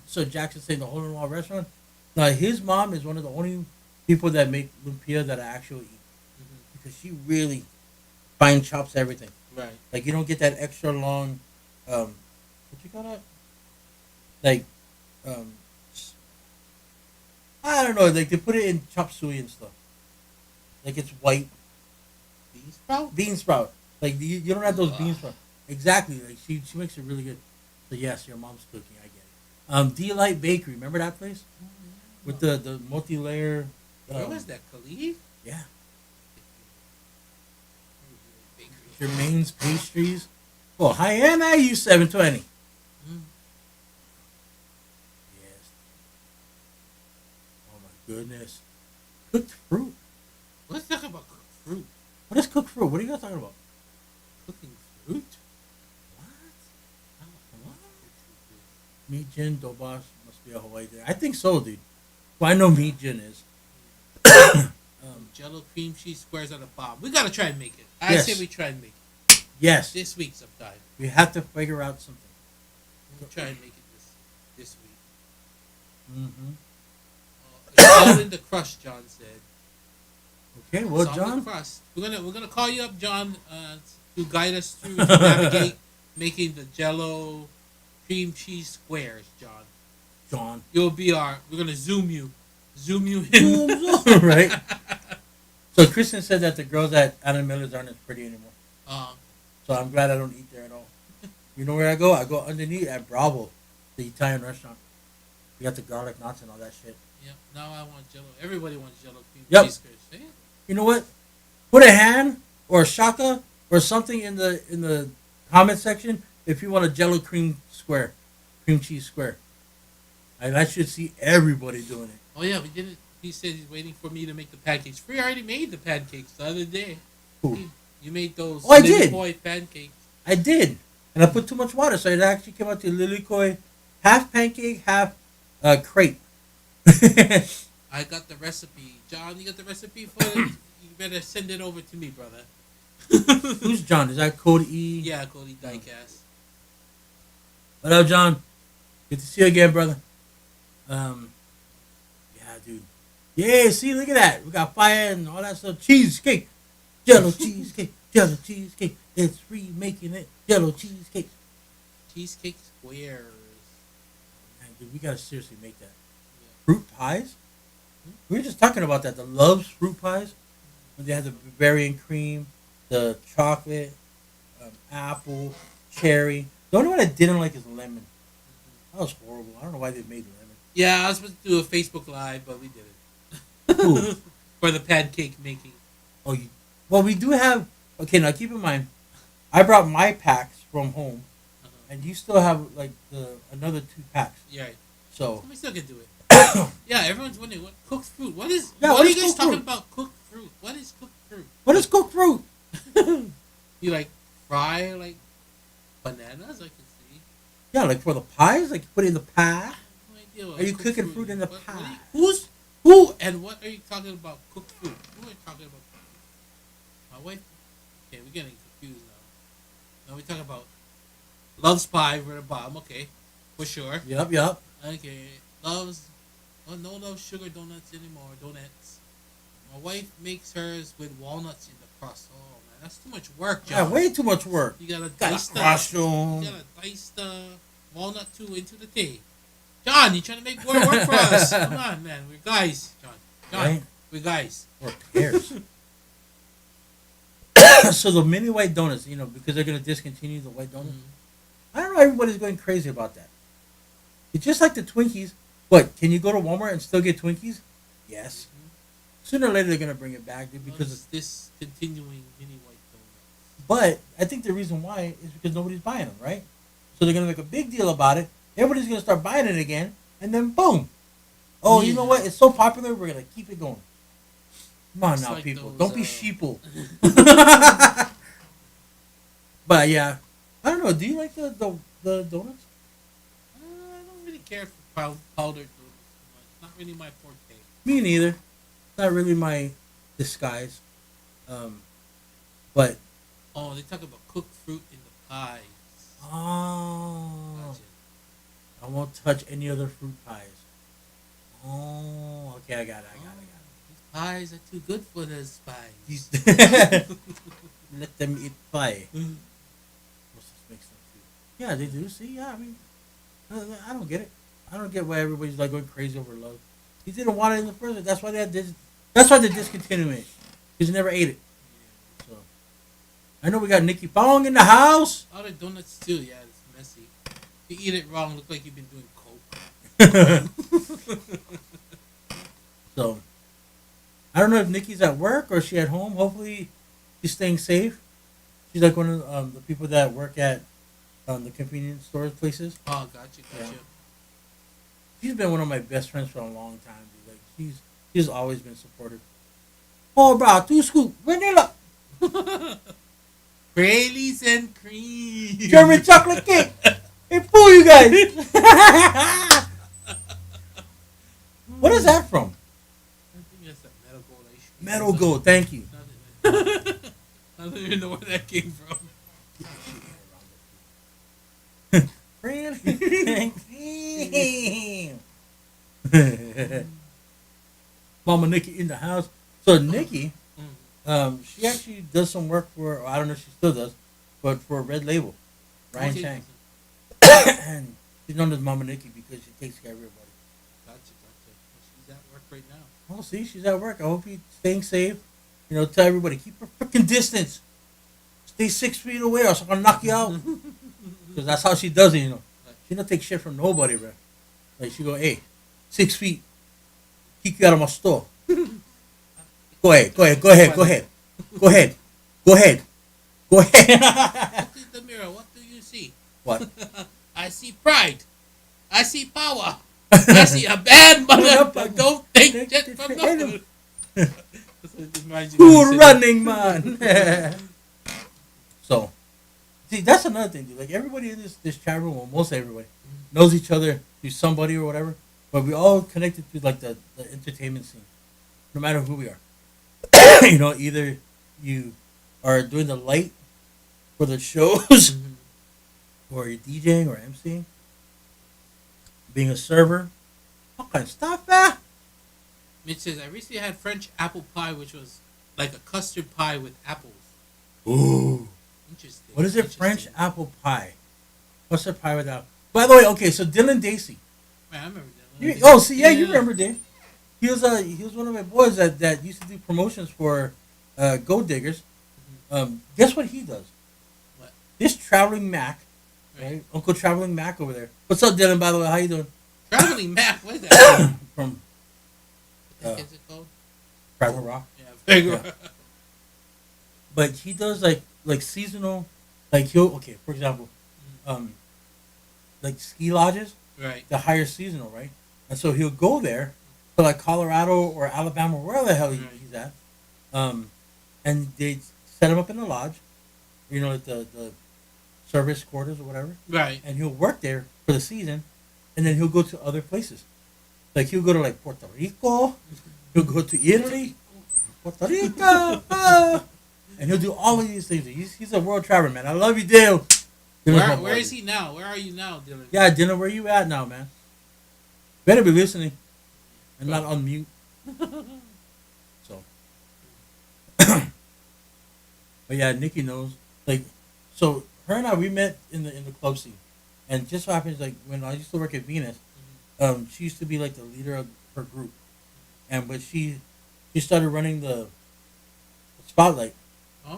so Jackson saying the hole in wall restaurant. Now his mom is one of the only people that make lumpia that I actually eat because she really fine chops everything. right. Like you don't get that extra long, what you call that? Like, I don't know. Like they put it in chop suey and stuff. Like it's white Bean sprout? bean sprout. Like you don't have those bean sprout. Exactly. Like she makes it really good. So yes, your mom's cooking. I get it. Delight Bakery. Remember that place with the multi-layer? Where was that, Khalid? Yeah, Jermaine's Pastries. Oh, hi, and I use 720. Mm. Yes. Oh my goodness. Cooked fruit. Let's talk about cooked fruit. What is cooked fruit? What are you guys talking about? Cooking fruit? What? I don't know what cooked Meat gin, dobas must be a Hawaii thing. I think so, dude. Well, I know meat gin is. fruit is. Jello cream cheese squares at the bottom. We gotta try and make it. I Yes. say we try and make Yes, it this week sometime. we have to figure out something. We'll try and make it this week. Mm-hmm. It's all in the crust, John said. Okay, well, It's all in John. the crust. We're gonna call you up, John, to guide us through to navigate making the Jello cream cheese squares, John. John. We're gonna zoom you in. Right. So Kristen said that the girls at Anna Miller's aren't as pretty anymore. So I'm glad I don't eat there at all. You know where I go? I go underneath at Bravo, the Italian restaurant. You got the garlic knots and all that shit. Yep. Now I want Jello. Everybody wants Jello cream Yep. cheese squares. See? You know what? Put a hand or a shaka or something in the comment section if you want a Jello cream cheese square. I should see everybody doing it. Oh yeah, we did it. He said he's waiting for me to make the pancakes. Free already made the pancakes the other day. Who? You made those. Oh, I did. Boy pancakes. I did, and I put too much water, so it actually came out to lilikoi, half pancake, half crepe. I got the recipe. John, you got the recipe for it? You better send it over to me, brother. Who's John? Is that Code E? Yeah, Cody Diecast. What up, John? Good to see you again, brother. Yeah, dude. Yeah, see, look at that. We got fire and all that stuff. Cheesecake. Jello cheesecake. Jello cheesecake. It's free making it. Jello cheesecake. Cheesecake squares. Man, dude, we gotta seriously make that. Yeah. Fruit pies? We were just talking about that. The Love's fruit pies. When they had the Bavarian cream, the chocolate, apple, cherry. The only one I didn't like is lemon. That was horrible. I don't know why they made lemon. Yeah, I was supposed to do a Facebook Live, but we did it. Ooh. For the pancake making. Oh, well, we do have. Okay, now keep in mind, I brought my packs from home, and you still have like another 2 packs. Yeah. So We still can do it. Yeah, everyone's wondering what cooked fruit. What is? Yeah, what what are is you guys cooked talking fruit? about? Cooked fruit. What is cooked fruit? what is cooked fruit? You like fry like bananas? I can see. Yeah, like for the pies, like you put it in the pie. I have no idea what Are you cooked cooking fruit in the What pie? who and what are you talking about? Cooked fruit. Who are you talking about? My wife. Okay, we're getting confused now. Now we're talking about loves pie for the bottom. Okay, for sure. Yup. Okay, loves. Oh, no love sugar donuts anymore. Donuts. My wife makes hers with walnuts in the crust. Oh man, that's too much work, Yeah, John. way too much work. You gotta Gotta dice crush the. them. You gotta dice the walnut too into the tea. John, you trying to make more work for us? Come on, man. We're guys, John. Right? We're guys. Or pears. So the mini white donuts, because they're gonna discontinue the white donuts. I don't know. Everybody's going crazy about that. It's just like the Twinkies. What? Can you go to Walmart and still get Twinkies? Yes. Sooner or later they're gonna bring it back, dude, because Because this continuing mini white donuts. But I think the reason why is because nobody's buying them, right? So they're gonna make a big deal about it. Everybody's gonna start buying it again, and then boom! Oh, you know what? It's so popular, we're gonna keep it going. Come on It's now, like people. those, Don't be uh, sheeple. But yeah, I don't know. Do you like the donuts? I don't really care for powdered donuts too much. Not really my forte. Me neither. Not really my disguise. But Oh, they talk about cooked fruit in the pies. oh, Imagine. I won't touch any other fruit pies. Oh, okay, I got it. These pies are too good for the spice. These let them eat pie. What's this makes them feel? Yeah, they do. See, yeah, I mean, I don't get it. I don't get why everybody's like going crazy over love. He didn't want it in the first place. That's why That's why they're discontinuing it. Because he never ate it. So I know we got Nikki Fong in the house. All the donuts too, yeah, it's messy. If you eat it wrong, look like you've been doing coke. So I don't know if Nikki's at work or she at home. Hopefully she's staying safe. She's like one of the people that work at the convenience store places. Oh, gotcha. Yeah. She's been one of my best friends for a long time. Dude. Like she's always been supportive. Oh, bro, 2 scoop vanilla, Baileys and cream. German chocolate cake. Hey, fool, you guys. What is that from? I think that's a metal gold. Metal gold. Thank you. I don't even know where that came from. Really? Mama Nikki in the house. So Nikki, she actually does some work for. I don't know if she still does, but for Red Label, Ryan Chang, and she's known as Mama Nikki because she takes care of everybody. Gotcha. She's at work right now. Oh, see, she's at work. I hope you're staying safe. You know, tell everybody keep her freaking distance. Stay 6 feet away, or else I'm gonna knock you out. Because that's how she does it. You know, she don't take shit from nobody, bro. Like she go, hey, 6 feet, kick you out of my store. Go ahead. Look in the mirror. What do you see? What? I see pride. I see power. I see a bad mother, but don't take shit from no one. Cool running, man. So, see, that's another thing, dude. Like everybody in this chat room, well, most everybody knows each other through somebody or whatever, but we all connected through like the entertainment scene, no matter who we are. You know, either you are doing the light for the shows, or you're DJing or MCing, being a server, all kind of stuff, man. Mitch says, I recently had French apple pie, which was like a custard pie with apples. Ooh. Interesting. What is it? French apple pie. What's the pie without? By the way, okay, so Dylan Dacey. Man, I remember that. You remember Dave. He was one of my boys that used to do promotions for Gold Diggers. Guess what he does? What? This Traveling Mac, right? Uncle Traveling Mac over there. What's up, Dylan, by the way? How you doing? Traveling Mac? What is that? From What is it called? Private Rock. Yeah. But he does like seasonal, like for example, like ski lodges. Right. The higher seasonal, right? And so he'll go there to like Colorado or Alabama, wherever the hell he's at, and they set him up in a lodge, you know, at the service quarters or whatever. Right. And he'll work there for the season, and then he'll go to other places. Like he'll go to like Puerto Rico, he'll go to Italy, Puerto Rico, and he'll do all of these things. He's a world traveler, man. I love you, Dale. Where is he now? Where are you now, Dylan? Yeah, Dylan, where you at now, man? Better be listening and not on mute. So, but yeah, Nikki knows. Like, so her and I, we met in the club scene, and just so happens like when I used to work at Venus, she used to be like the leader of her group, but she started running the spotlight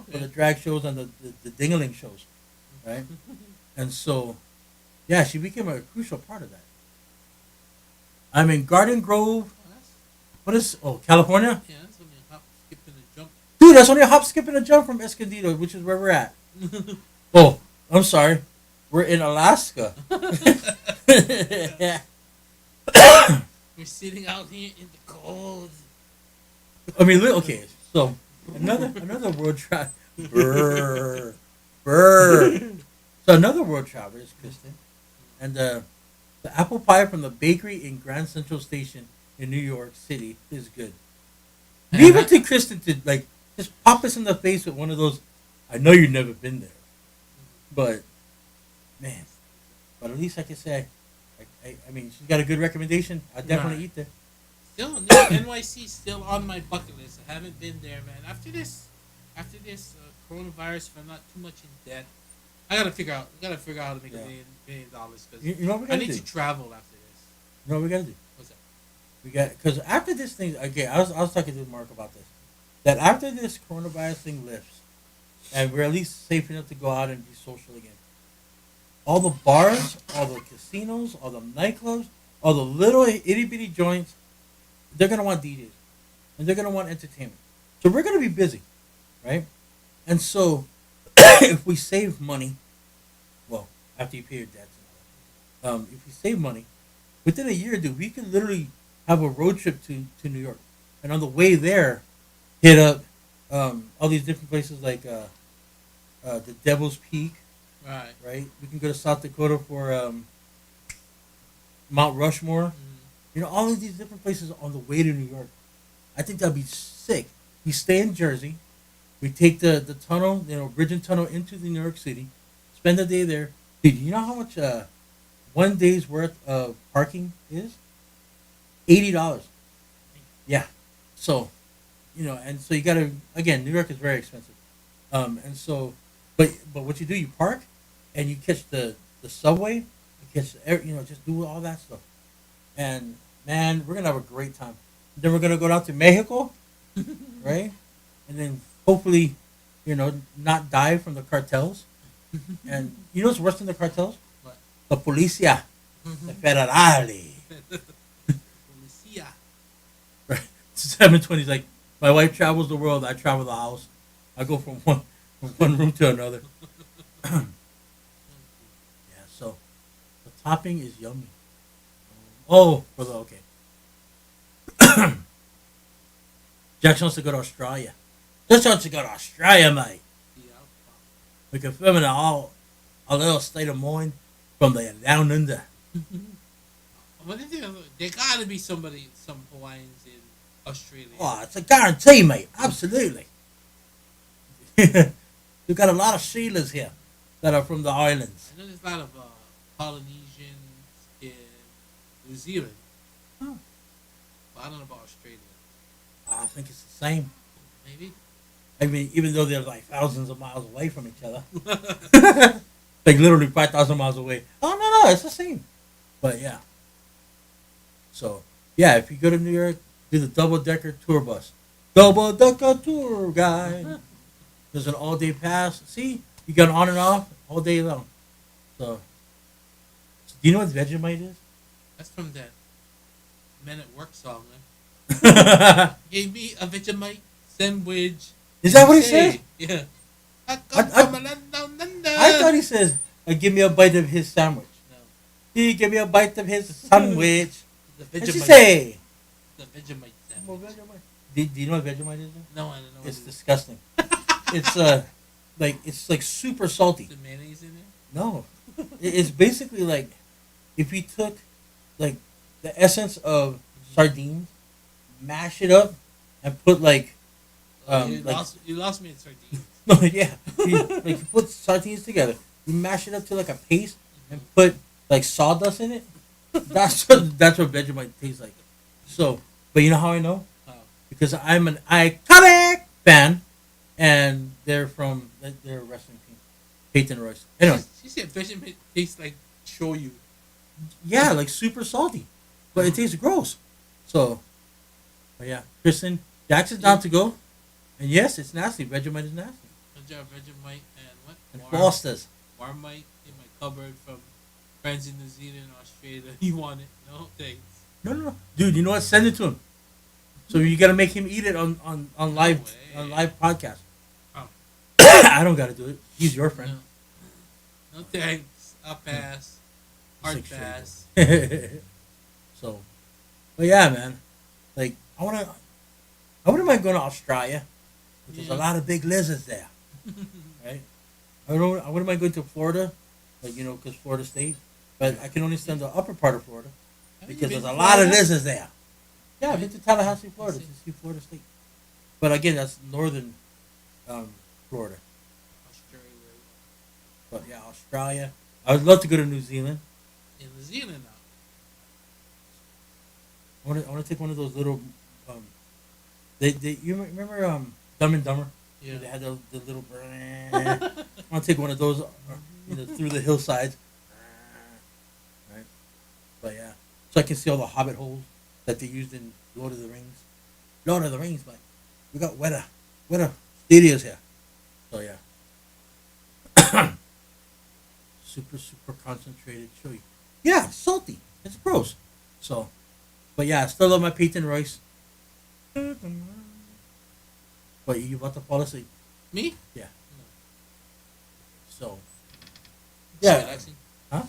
for the drag shows and the dingling shows, right? And so, yeah, she became a crucial part of that. I'm in Garden Grove. California? Yeah, that's only a hop, skip, and a jump. Dude, that's only a hop, skip, and a jump from Escondido, which is where we're at. Oh, I'm sorry. We're in Alaska. We're sitting out here in the cold. I mean, okay, so another world travel. Brr. So another world traveler is Kristen. And the apple pie from the bakery in Grand Central Station in New York City is good. Leave it to Kristen to like just pop us in the face with one of those. I know you've never been there, but man, but at least I can say, I mean, she's got a good recommendation. I definitely eat there. Still, NYC still on my bucket list. I haven't been there, man. After this coronavirus, if I'm not too much in debt, I gotta figure out how to make $1 million because you know what we gotta I need do? to travel after this. You know what we gotta do? What's that? We got because after this thing, okay, I was talking to Mark about this. That after this coronavirus thing lifts, and we're at least safe enough to go out and be social again, all the bars, all the casinos, all the nightclubs all the little itty bitty joints, they're gonna want DJs and they're gonna want entertainment. So we're gonna be busy, right? And so if we save money, well, after you pay your debts, if we save money within a year, dude, we can literally have a road trip to New York, and on the way there, hit up all these different places like the Devil's Peak, Right. right? We can go to South Dakota for Mount Rushmore. Mm. You know, all of these different places on the way to New York. I think that'd be sick. We stay in Jersey. We take the tunnel, bridge and tunnel into the New York City. Spend the day there. Dude, you know how much one day's worth of parking is? $80. Yeah. So, and so you gotta, again, New York is very expensive. And so, but what you do, you park, and you catch the subway. You catch, just do all that stuff. And man, we're gonna have a great time. Then we're gonna go down to Mexico, right? And then hopefully, not die from the cartels. And you know what's worse than the cartels? What? The policia, the federale. Policia. Right. 720 is like, my wife travels the world. I travel the house. I go from one room to another. Yeah. So the topping is yummy. Oh, brother. Okay. Jackson wants to go to Australia. Just wants to go to Australia, mate. Yeah. We can film in a little state of mind from the down under. But there gotta be some Hawaiians in Australia. Oh, it's a guarantee, mate. Absolutely. We've got a lot of Sheilas here that are from the islands. I know there's a lot of Polynesians in New Zealand. Oh. But I don't know about Australia. I think it's the same. Maybe. I mean, even though they're like thousands of miles away from each other. Like literally 5,000 miles away. Oh, no, it's the same. But yeah. So, yeah, if you go to New York, do the double-decker tour bus. Double-decker tour guide. There's an all-day pass. See? You got on and off all day long. So do you know what Vegemite is? That's from that Men at Work song. Man. Gave me a Vegemite sandwich. Is that what he says? Yeah. I thought he says, give me a bite of his sandwich. No. He give me a bite of his sandwich. The What she Vegemite. say? The Vegemite Well, sandwich. Vegemite. Do you know what Vegemite is? No, I don't know. It's what disgusting. It's it's like super salty. the mayonnaise in there. No, it's basically like if you took like the essence of sardines, mash it up, and put like You lost me at sardines. no, yeah, you put sardines together, you mash it up to like a paste, and put like sawdust in it. That's what Vegemite tastes like. So, but you know how I know? Oh. Because I'm an iconic fan, and they're from their wrestling team, Peyton Royce. Anyway, She said Vegemite tastes like shoyu. yeah, like super salty, but it tastes gross. So, but yeah, Kristen, Jackson's down to go, and yes, it's nasty. Vegemite is nasty. A jar of Vegemite and what? And Foster's. Marmite in my cupboard from friends in New Zealand and Australia. You want it? No, thanks. No, dude. You know what? Send it to him. So you got to make him eat it on live way. on live podcast. Oh. I don't got to do it. He's your friend. No thanks. I'll pass. Hard Six pass. So, but yeah, man. Like I wouldn't mind going to Australia. But there's a lot of big lizards there, right? I wouldn't mind going to Florida, like because Florida State. But I can only stand the upper part of Florida Haven't you because been there's a to lot of Florida? lizards there. Yeah, I've been to Tallahassee, Florida, to see Florida State. But again, that's northern Florida. Australia. But yeah, Australia. I would love to go to New Zealand. In New Zealand now. I want to take one of those little. You remember Dumb and Dumber? Yeah. They had the little. I want to take one of those, through the hillsides. Right. But yeah, so I can see all the hobbit holes that they used in Lord of the Rings. Lord of the Rings, but we got wetter studios here. So yeah. super concentrated show you. Yeah, salty. It's gross. So, but yeah, I still love my Peyton Royce. But you about to fall asleep? Me? Yeah. No. So, Just yeah, relaxing. huh?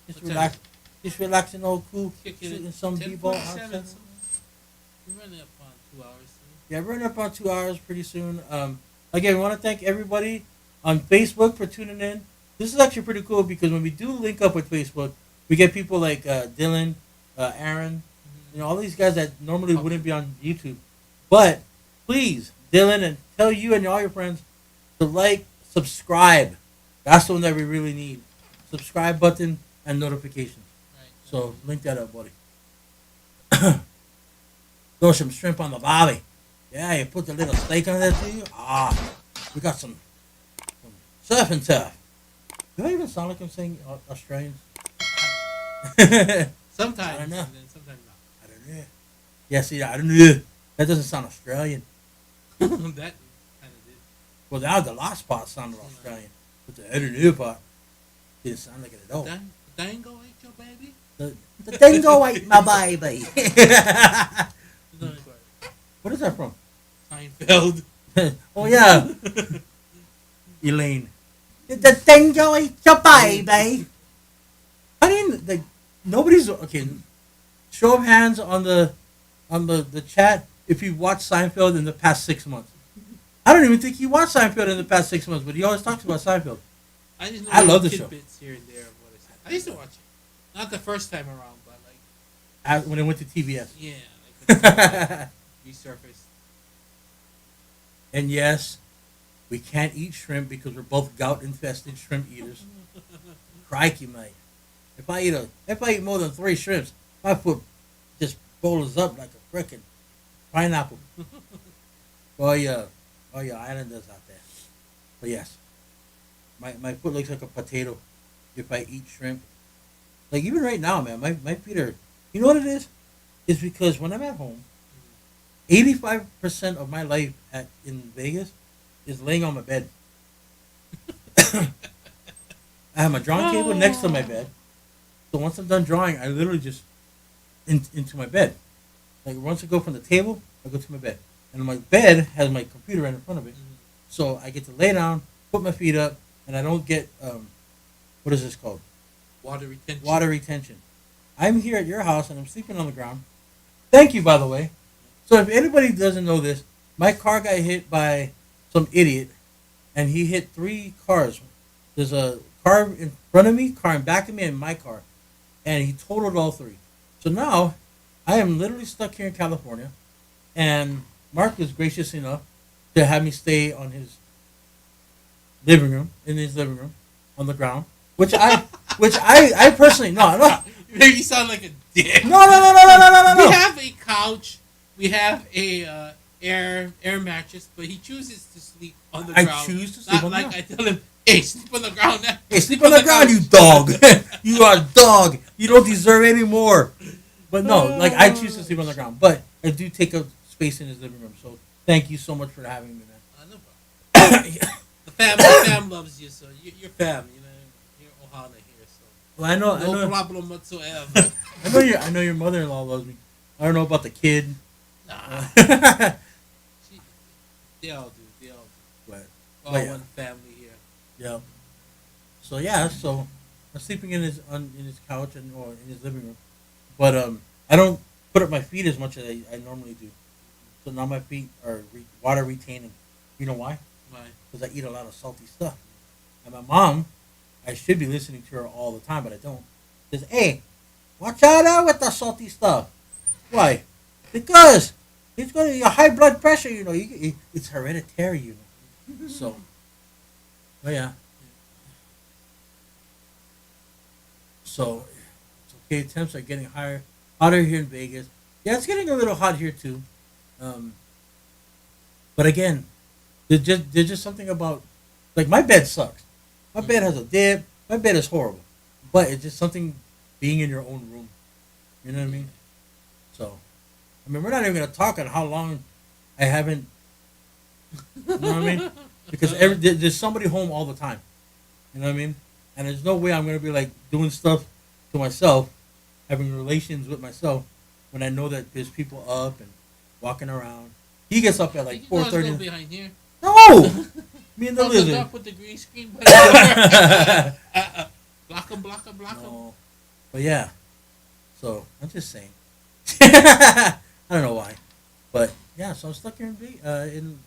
Just What time relax. Just relaxing, all cool, Kicking shooting it. some b-ball 10:47. outside. So we're running up on 2 hours. Yeah, we're running up on 2 hours pretty soon. Again, we want to thank everybody on Facebook for tuning in. This is actually pretty cool because when we do link up with Facebook, we get people like Dylan, Aaron, all these guys that normally wouldn't be on YouTube. But please, Dylan, and tell you and all your friends to like, subscribe. That's the one that we really need. Subscribe button and notifications. Right. So link that up, buddy. Throw some shrimp on the barbie. Yeah, you put the little steak on there too. We got some surf and turf. Do I even sound like I'm saying Australian? Sometimes. I don't know. And then sometimes not. I don't know. Yeah, see, I don't know. That doesn't sound Australian. That kind of did. Well, now the last part sounded Australian, but the I don't know part didn't sound like it at all. The dango ate your baby? The dingo ate my baby. No, What is that from? Seinfeld. Oh yeah, Elaine. The dingo ate your baby. I mean, like nobody's okay. Show of hands on the chat if you watched Seinfeld in the past 6 months. I don't even think he watched Seinfeld in the past 6 months, but he always talks about Seinfeld. I just know I love the show. tidbits here and there of what is. I used to watch it. Not the first time around, but When it went to TBS. yeah, like resurfaced. And yes, we can't eat shrimp because we're both gout-infested shrimp eaters. Crikey, mate! If I eat more than 3 shrimps, my foot just boulders up like a frickin' pineapple. Oh yeah, islanders out there. But yes, my foot looks like a potato if I eat shrimp. Like even right now, man, my feet are. You know what it is? It's because when I'm at home, 85% of my life in Vegas is laying on my bed. I have my drawing table next to my bed. So once I'm done drawing, I literally just into my bed. Like once I go from the table, I go to my bed. And my bed has my computer right in front of it. Mm-hmm. So I get to lay down, put my feet up, and I don't get, what is this called? Water retention. Water retention. I'm here at your house and I'm sleeping on the ground. Thank you, by the way. So if anybody doesn't know this, my car got hit by some idiot, and he hit 3 cars. There's a car in front of me, car in back of me, and my car, and he totaled all 3. So now I am literally stuck here in California, and Mark was gracious enough to have me stay on his living room, on the ground, which I personally no. You make me sound like a dick. No. We have a couch. We have a air mattress, but he chooses to sleep on the ground. I choose to sleep on the ground. I tell him, hey, sleep on the ground now. Hey, sleep on the ground, you dog. You are a dog. You don't deserve any more. But no, like I choose to sleep on the ground. But I do take up space in his living room. So thank you so much for having me, man. I know, bro. The fam loves you, so you're fam. You know, you're Ohana here, so Well, I know. no problem whatsoever. I know your mother-in-law loves me. I don't know about the kid. Nah, they all do. But All yeah. one family here. Yeah. So yeah, I'm sleeping in his couch or in his living room, but I don't put up my feet as much as I normally do. So now my feet are water retaining. You know why? Why? Because I eat a lot of salty stuff. And my mom, I should be listening to her all the time, but I don't. Says, "Hey, watch out with the salty stuff." Why? Because it's going to your high blood pressure. You know, it's hereditary. You know. So, oh yeah. So, it's okay. Temps are getting hotter here in Vegas. Yeah, it's getting a little hot here too. But again, there's just something about, like, my bed sucks. My bed has a dip. My bed is horrible. But it's just something being in your own room. You know what I mean? So, I mean, we're not even gonna talk on how long I haven't. You know what I mean? Because there's somebody home all the time. You know what I mean? And there's no way I'm gonna be like doing stuff to myself having relations with myself when I know that there's people up and walking around. He gets up at like You four guys go thirty. behind here. No, me and the Close the door. lizard. Put the green screen by the door. Block him. Block him. Block him. No, but yeah. So I'm just saying. I don't know why, but yeah. So I'm stuck here in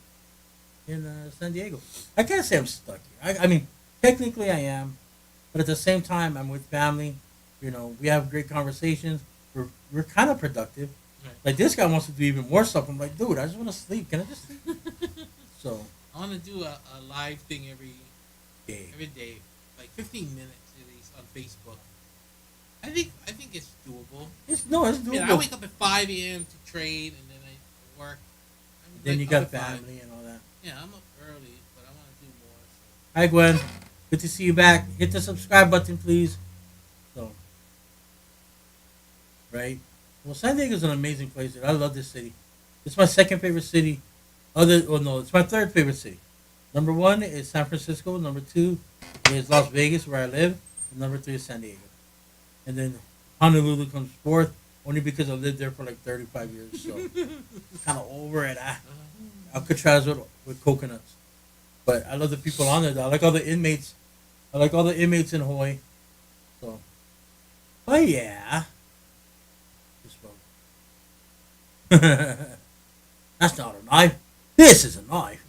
San Diego. I can't say I'm stuck here. I mean, technically I am, but at the same time I'm with family. You know, we have great conversations. We're kind of productive. Right. Like this guy wants to do even more stuff. I'm like, dude, I just want to sleep. Can I just sleep? So I want to do a live thing day. every day, like 15 minutes at least on Facebook. I think it's doable. It's I mean, I doable. wake up at 5 a.m. to trade, and then I work. Then you up got at 5. family and all that. Yeah, I'm up early, but I want to do more. Hi, Gwen. Good to see you back. Hit the subscribe button, please. So, right. Well, San Diego is an amazing place, dude. I love this city. It's my second favorite city. It's my third favorite city. Number one is San Francisco. Number two is Las Vegas, where I live. And number three is San Diego. And then Honolulu comes fourth, only because I lived there for like 35 years. So, kind of over it. Alcatraz with coconuts. But I love the people on there, though. I like all the inmates. I like all the inmates in Hawaii. So, but yeah. Just smoke. That's not a knife. This is a knife.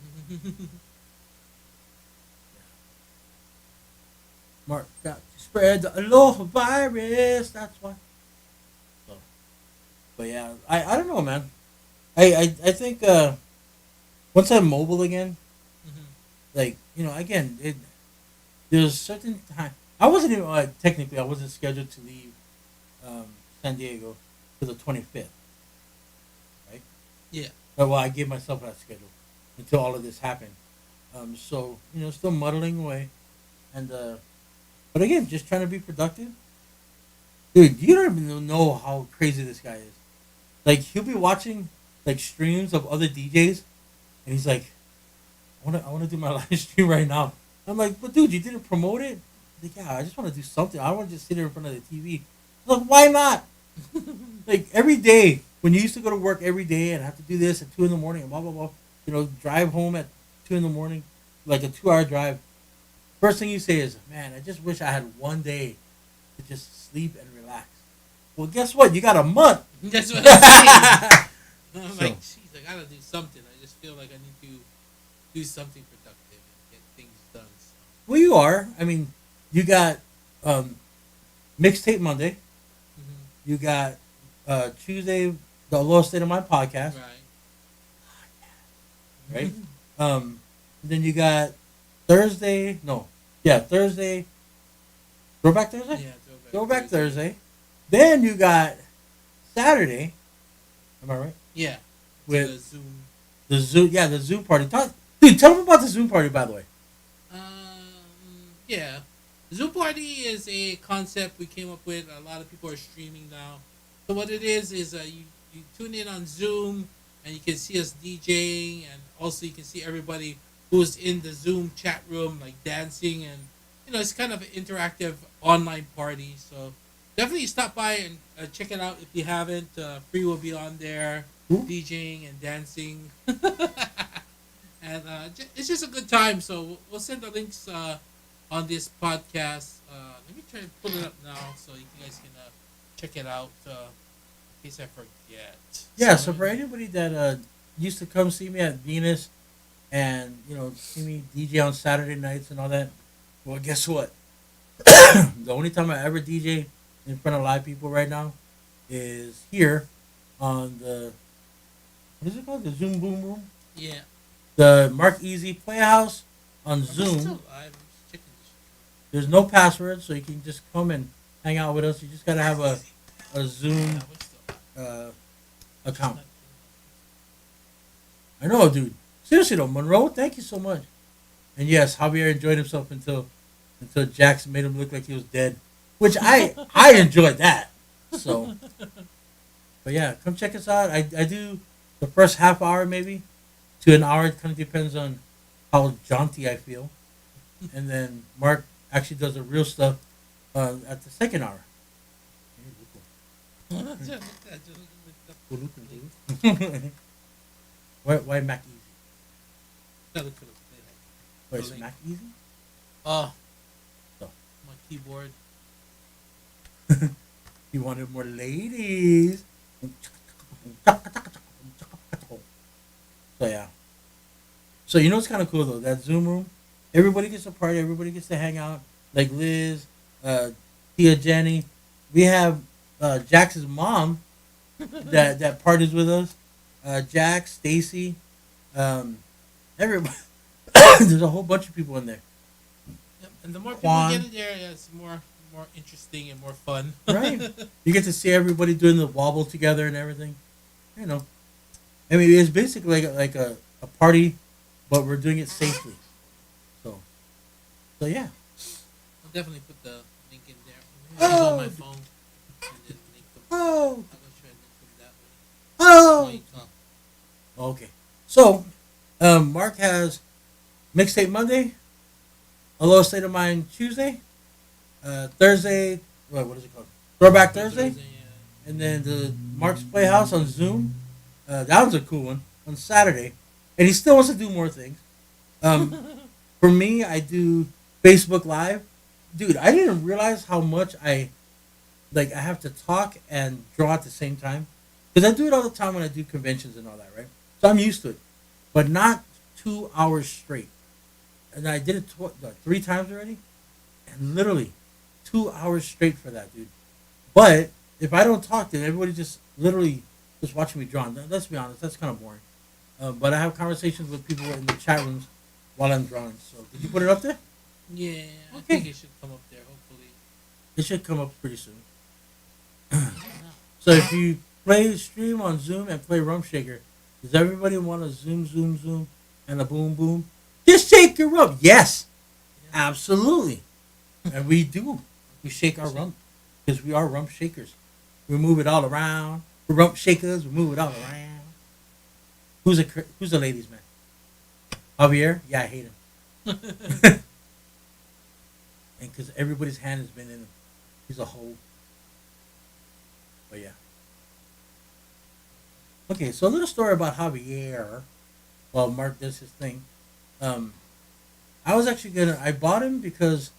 Mark got to spread the Aloha virus. That's why. So, but yeah, I don't know, man. I think once I'm mobile again, like again, there's a certain time. I wasn't even technically I wasn't scheduled to leave San Diego to the 25th, right? Yeah. Well, I gave myself that schedule until all of this happened. So still muddling away, and but again, just trying to be productive. Dude, you don't even know how crazy this guy is. Like he'll be watching like streams of other DJs, and he's like, I wanna do my live stream right now. I'm like, but dude, you didn't promote it? He's like, yeah, I just want to do something. I don't want to just sit here in front of the TV. I'm like, why not? Like every day when you used to go to work every day and have to do this at 2 in the morning and blah blah blah, drive home at 2 in the morning, like a 2 hour drive. First thing you say is, man, I just wish I had one day to just sleep and relax. Well, guess what? You got a month. That's what I'm saying. I'm like, jeez, I gotta do something. I just feel like I need to do something productive and get things done. So. Well, you are. I mean, you got mixtape Monday. Mm-hmm. You got Tuesday, the Aloha State of Mind podcast. Right. Then you got Thursday. No. Yeah, Thursday. Throwback Thursday? Yeah, Throwback Thursday. Then you got Saturday. Am I right? Yeah. With the Zoom. The Zoom party. Dude, tell them about the Zoom party, by the way. Yeah. Zoom party is a concept we came up with. A lot of people are streaming now. So what it is you tune in on Zoom and you can see us DJing, and also you can see everybody who's in the Zoom chat room like dancing, and it's kind of an interactive online party. So definitely stop by and check it out if you haven't. Free will be on there, DJing and dancing. And it's just a good time. So we'll send the links on this podcast. Let me try to pull it up now so you guys can check it out in case I forget. Yeah, so for anybody that used to come see me at Venus and, see me DJ on Saturday nights and all that, well, guess what? The only time I ever DJ in front of live people right now is here on the, what is it called? The Zoom Boom Room? Yeah. The Mark Easy Playhouse on Still Zoom. live. I'm just checking this. There's no password, so you can just come and hang out with us. You just got to have a Zoom Yeah, what's the account. I know, dude. Seriously though, Monroe, thank you so much. And yes, Javier enjoyed himself until Jackson made him look like he was dead, which I enjoyed that. So, but yeah, come check us out. I do the first half hour maybe to an hour. It kind of depends on how jaunty I feel, and then Mark actually does the real stuff at the second hour. Why Mac Easy? Why is Mac Easy? Oh, So my keyboard. you wanted more ladies. So yeah. So you know what's kind of cool though? That Zoom room, everybody gets a party. Everybody gets to hang out. Like Liz, Tia, Jenny. We have Jax's mom that parties with us. Jax, Stacy, everybody. There's a whole bunch of people in there. Yep. And the more Quan. people get in there, yeah, it's more interesting and more fun. Right. You get to see everybody doing the wobble together and everything. You know. I mean, it's basically like a party, but we're doing it safely. So, yeah. I'll definitely put the link in there. Maybe on my phone and then link them. Oh. I'll try and link them that way. Oh. Wait, Okay. So, Mark has Mixtape Monday, Aloha State of Mind Tuesday, Thursday, what is it called? Throwback Thursday? yeah. And then the Mark's Playhouse on Zoom. That was a cool one on Saturday. And he still wants to do more things. For me, I do Facebook Live. Dude, I didn't realize how much I have to talk and draw at the same time. Because I do it all the time when I do conventions and all that, right? So I'm used to it. But not 2 hours straight. And I did it 3 times already. And literally 2 hours straight for that, dude. But if I don't talk, then everybody just literally just watching me draw. Let's be honest, that's kind of boring. But I have conversations with people in the chat rooms while I'm drawing. So did you put it up there? Yeah, I Okay. think it should come up there, hopefully. It should come up pretty soon. So if you play stream on Zoom and play Rump Shaker, does everybody want a zoom, and a boom, boom? Just shake your rump. Yes, absolutely. And we do. We shake our rump because we are rump shakers. We move it all around. We're rump shakers. We move it all around. Who's a ladies' man? Javier? Yeah, I hate him. And because everybody's hand has been in him. He's a hoe. But yeah. Okay, so a little story about Javier. While Mark does his thing. I was actually I bought him because,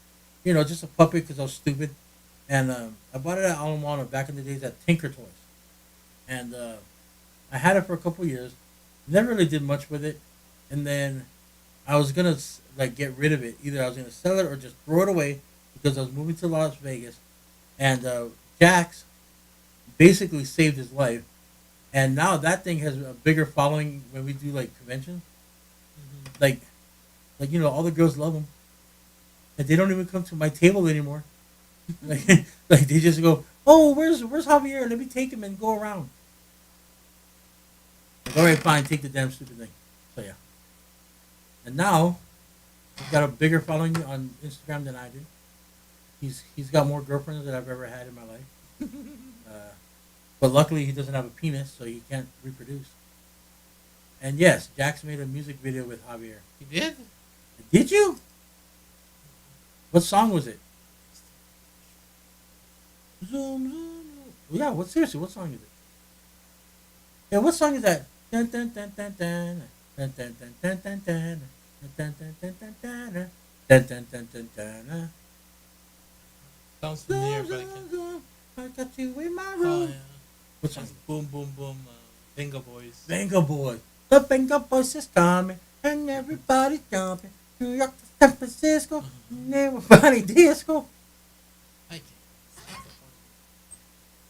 just a puppy because I was stupid. And I bought it at Aloha back in the days at Tinker Toys. And I had it for a couple years. Never really did much with it. And then I was going to get rid of it. Either I was going to sell it or just throw it away because I was moving to Las Vegas. And Jax basically saved his life. And now that thing has a bigger following when we do conventions. Mm-hmm. All the girls love him. And they don't even come to my table anymore. They just go, oh, where's Javier? Let me take him and go around. All right, fine, take the damn stupid thing. So yeah. And now he's got a bigger following on Instagram than I do. He's got more girlfriends than I've ever had in my life. But luckily he doesn't have a penis, so he can't reproduce. And yes, Jax made a music video with Javier. He did? Did you? What song was it? Zoom, zoom, zoom. Yeah, seriously, what song is it? Yeah, what song is that? Dun, dun, dun, dun, dun. Dun, dun, dun, dun, dun, dun. Dun, dun, dun, dun, dun, dun. Dun, dun, dun, dun, dun. Sounds familiar, but I can't. I got you in my room. Oh, yeah. What song? Boom, boom, boom. Venga Boys. Venga Boys. The Venga Boys is coming, and everybody's jumping. New York to San Francisco, and everybody disco. I can't.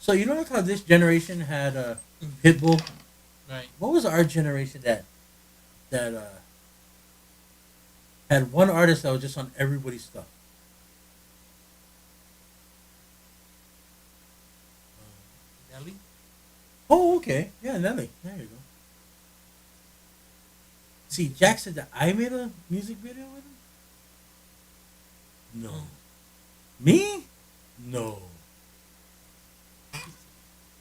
So you know how this generation had Pitbull? Right. What was our generation that had one artist that was just on everybody's stuff? Nelly? Oh, okay. Yeah, Nelly. There you go. See, Jack said that I made a music video with him? No. Me? No.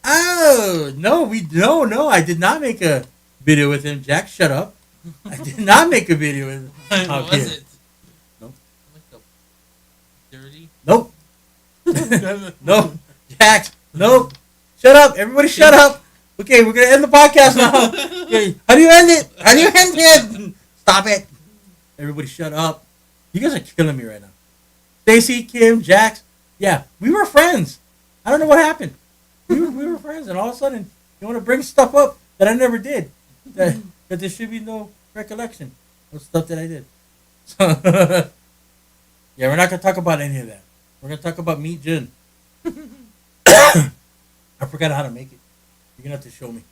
Oh, no, I did not make a video with him. Jack, shut up. I did not make a video with him. What was it? Nope. Like a dirty? Nope. Nope. Jack, nope. Shut up. Everybody shut up. Okay, we're going to end the podcast now. Okay, how do you end it? How do you end it? Stop it. Everybody shut up. You guys are killing me right now. Stacy, Kim, Jax. Yeah, we were friends. I don't know what happened. We were friends, and all of a sudden, you want to bring stuff up that I never did. That there should be no recollection of stuff that I did. So, yeah, we're not going to talk about any of that. We're going to talk about Meat Jun. I forgot how to make it. You're going to have to show me.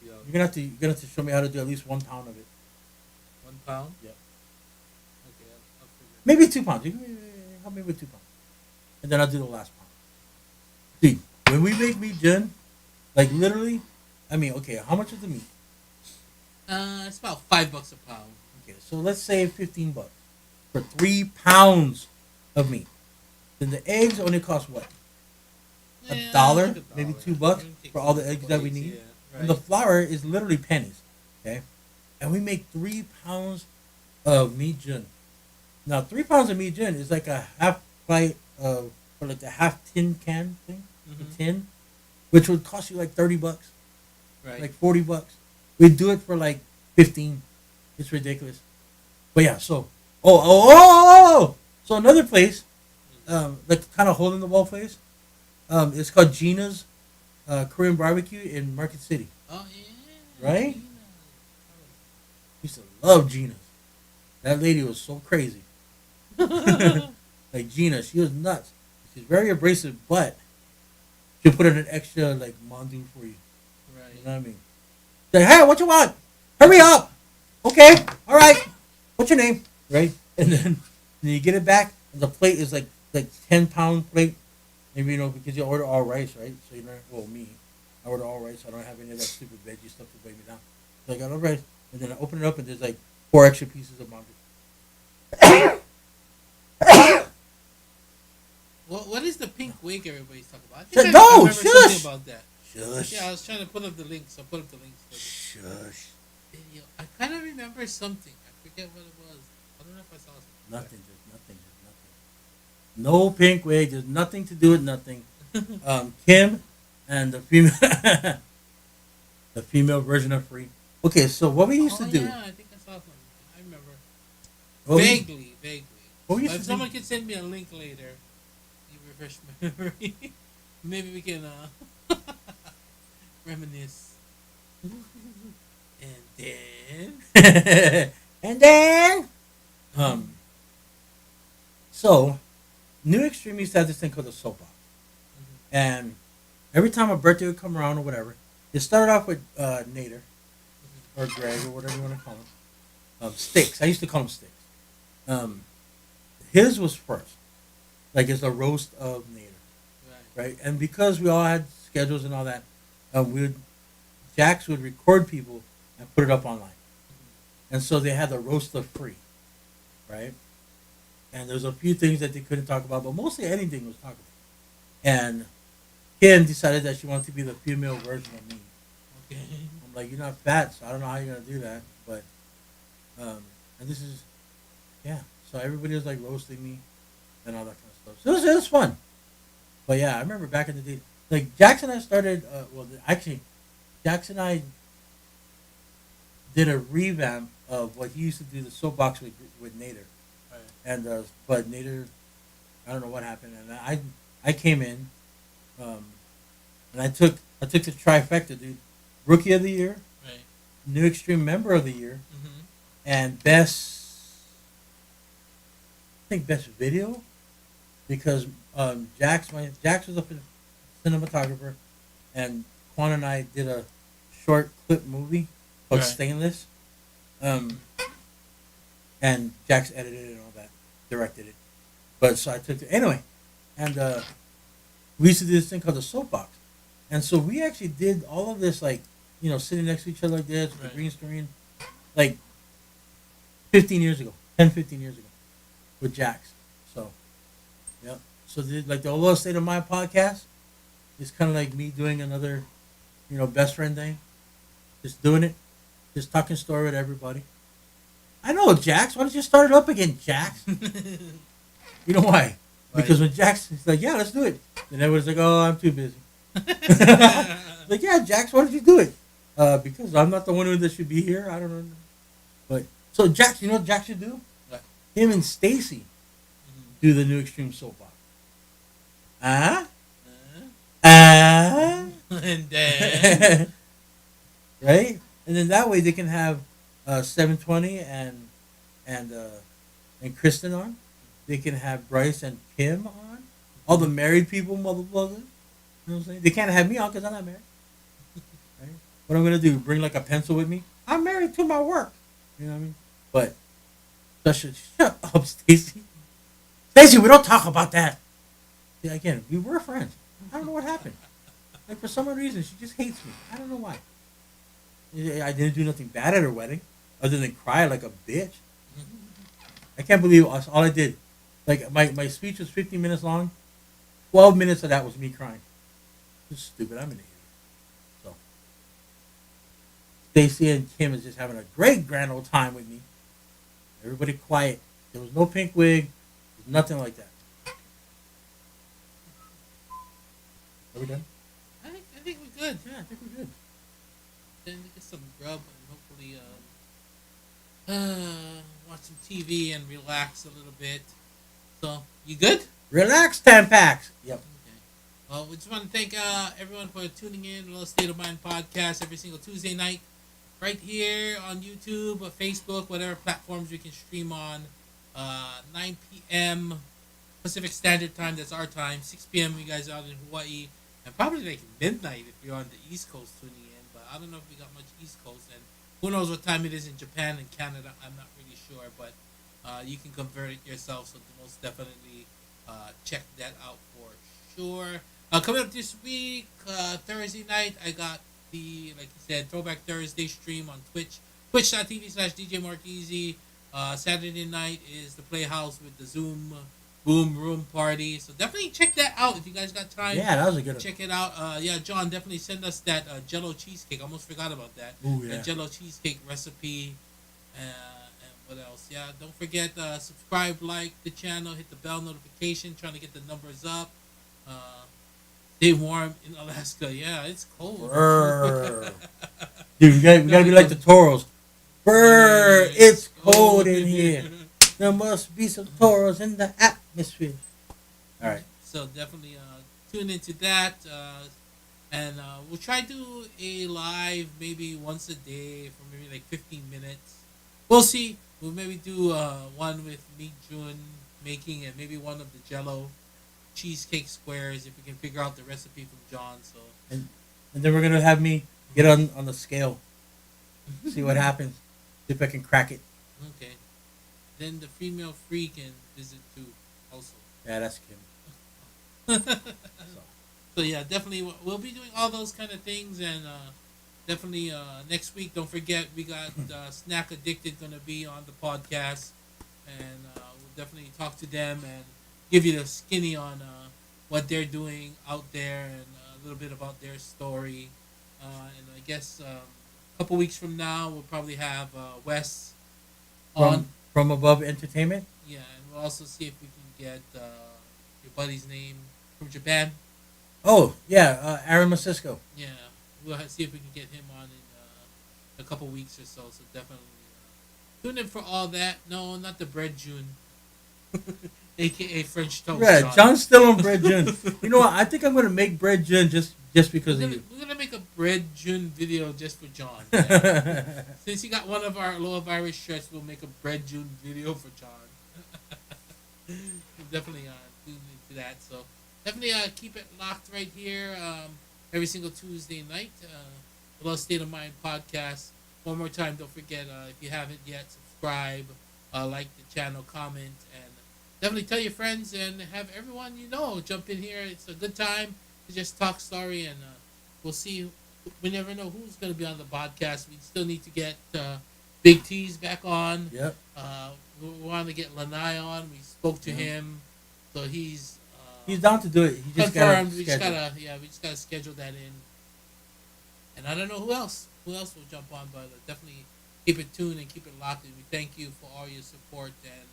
Yeah. You're going to have to show me how to do at least 1 pound of it. 1 pound? Yeah. Okay, I'll figure it Maybe 2 pounds. You can help me with 2 pounds. And then I'll do the last pound. Dude, when we make Meat Jun, like literally, I mean, okay, how much is the meat? It's about $5 a pound. Okay, so let's say $15 for 3 pounds of meat. Then the eggs only cost what? Yeah, $1, like maybe $1. $2 Take for all the eggs that we plates, need. yeah, right. And the flour is literally pennies. Okay, and we make 3 pounds of Meat Jun. Now 3 pounds of Meat Jun is like a half pint of, or like a half tin can thing, Mhm. a tin, which would cost you like $30, Right. like $40. We do it for like 15. It's ridiculous. But yeah, so so another place, like kind of hole in the wall place, it's called Gina's Korean barbecue in Market City. Oh yeah. Right? Gina. Used to love Gina's. That lady was so crazy. Like Gina, she was nuts. She's very abrasive, but she'll put in an extra like mandu for you. Right. You know what I mean? Say, hey, what you want? Hurry up. Okay, all right. What's your name? Right? And then you get it back, and the plate is like 10-pound plate. Maybe, you know, because you order all rice, right? So you know, well, me, I order all rice. I don't have any of that stupid veggie stuff to weigh me down. So I got all rice, and then I open it up, and there's like 4 extra pieces of mandu. What is the pink wig everybody's talking about? I Shut- think no, I remember shush. something about that. Shush. Yeah, I was trying to put up the links. I'll put up the links. For Shush. the video. I kind of remember something. I forget what it was. I don't know if I saw something. Nothing. Just nothing. Just nothing. No pink wig. There's nothing to do with nothing. Kim and the female, the female version of Free. Okay, so what we used to do. Yeah, I think I saw something. I remember. What we- Vaguely. what we But used if to someone do. can send me a link later, you refresh my memory. Maybe we can reminisce. And then, And then, so, New Extreme used to have this thing called the soapbox. And every time a birthday would come around or whatever, it started off with Nader or Greg or whatever you want to call him. Sticks. I used to call him Sticks. His was first. Like it's a roast of Nader. Right? And because we all had schedules and all that, Jax would record people and put it up online. And so they had the roast of Free. Right? And there's a few things that they couldn't talk about, but mostly anything was talked about. And Kim decided that she wanted to be the female version of me. okay. I'm like, you're not fat, so I don't know how you're gonna do that. But and this is, yeah. So everybody was like roasting me and all that kind of stuff. So it was fun. But yeah, I remember back in the day, like Jackson and I started. Actually, Jackson and I did a revamp of what he used to do, the soapbox with Nader. Right. And but Nader, I don't know what happened, and I came in, and I took the trifecta, dude. Rookie of the year, Right. New Extreme Member of the Year, Mm-hmm. and best video, because Jax was a cinematographer, and Quan and I did a short clip movie called Right. Stainless, and Jax edited it and all that, directed it. But so I took it anyway, and we used to do this thing called the soapbox, and so we actually did all of this like, you know, sitting next to each other like this with Right. the green screen, like 15 years ago, 10, 15 years ago, with Jax. So, yeah. So like the Aloha State of Mind podcast is kind of like me doing another, you know, best friend thing, just doing it, just talking story with everybody. I know, Jax. Why don't you start it up again, Jax? You know why? Why? Because when Jax is like, yeah, let's do it. Then everyone's like, oh, I'm too busy. Like, yeah, Jax, why did you do it? Because I'm not the one that should be here. I don't know. But so Jax, you know what Jax should do? What? Him and Stacy Mhm. do the new Extreme Soap Opera. Ah, Uh, ah, and then right? And then that way they can have 720 and and Kristen on. They can have Bryce and Kim on. All the married people, motherfuckers. You know what I'm saying? They can't have me on because I'm not married. Right? What I'm gonna do? Bring like a pencil with me? I'm married to my work. You know what I mean? But shut up, Stacy. Stacy, we don't talk about that. Yeah, again, we were friends. I don't know what happened. Like for some reason, she just hates me. I don't know why. I didn't do nothing bad at her wedding, other than cry like a bitch. I can't believe all I did. Like my speech was 15 minutes long. 12 minutes of that was me crying. It's stupid. I'm an idiot. So Stacy and Kim is just having a great grand old time with me. Everybody quiet. There was no pink wig. There's nothing like that. Are we done? I think we're good. Yeah, I think we're good. Then get some grub and hopefully watch some TV and relax a little bit. So you good? Relax, Tampax. Yep. Okay. Well, we just want to thank everyone for tuning in to the State of Mind podcast every single Tuesday night, right here on YouTube or Facebook, whatever platforms we can stream on. 9 p.m. Pacific Standard Time. That's our time. 6 p.m. You guys out in Hawaii, and probably like midnight if you're on the East Coast tuning in. But I don't know if we got much East Coast, and who knows what time it is in Japan and Canada. I'm not really sure, but you can convert it yourself. So most definitely check that out for sure. Coming up this week, Thursday night, I got the, like you said, Throwback Thursday stream on Twitch, twitch.tv/DJ Marqueezy. Saturday night is the Playhouse with the Zoom Boom Room Party. So definitely check that out if you guys got time. Yeah, that was a good one. Check it out. Yeah, John, definitely send us that Jello cheesecake. I almost forgot about that. Ooh, yeah. That Jello cheesecake recipe. And what else? Yeah, don't forget subscribe, like the channel, hit the bell notification. Trying to get the numbers up. Stay warm in Alaska. Yeah, it's cold. Brr. Dude, we gotta be like the Toros. Brr, it's cold in here. There must be some Toros in the atmosphere. All right. So definitely tune into that, and we'll try to do a live maybe once a day for maybe like 15 minutes. We'll see. We'll maybe do one with me, June making, and maybe one of the Jello cheesecake squares if we can figure out the recipe from John. So And then we're gonna have me get on the scale, see what happens, see if I can crack it. okay. Then the female free can visit too, also. Yeah, that's Kim. So yeah, definitely we'll be doing all those kind of things, and definitely next week. Don't forget we got Snack Addicted gonna be on the podcast, and we'll definitely talk to them and give you the skinny on what they're doing out there and a little bit about their story. And I guess a couple weeks from now we'll probably have Wes on. From Above Entertainment. Yeah, and we'll also see if we can get your buddy's name from Japan. Oh yeah, Aaron Masisco. Yeah, we'll see if we can get him on in a couple weeks or so. So definitely tune in for all that. No, not the Bread June, aka French toast. Yeah, John's still on Bread June. You know what? I think I'm gonna make Bread June just because of you. We're gonna make a Bread June video just for John. Yeah. Since he got one of our Aloha virus shirts, we'll make a Bread June video for John. We'll definitely tune into that. So definitely keep it locked right here every single Tuesday night. Aloha State of Mind podcast. One more time, don't forget if you haven't yet, subscribe, like the channel, comment, and definitely tell your friends and have everyone you know jump in here. It's a good time to just talk story, and we'll see. We never know who's going to be on the podcast. We still need to get Big T's back on. Yep. We want to get Lanai on. We spoke to him, so he's down to do it. He just confirmed. got We just gotta schedule that in. And I don't know who else will jump on, but definitely keep it tuned and keep it locked. And we thank you for all your support and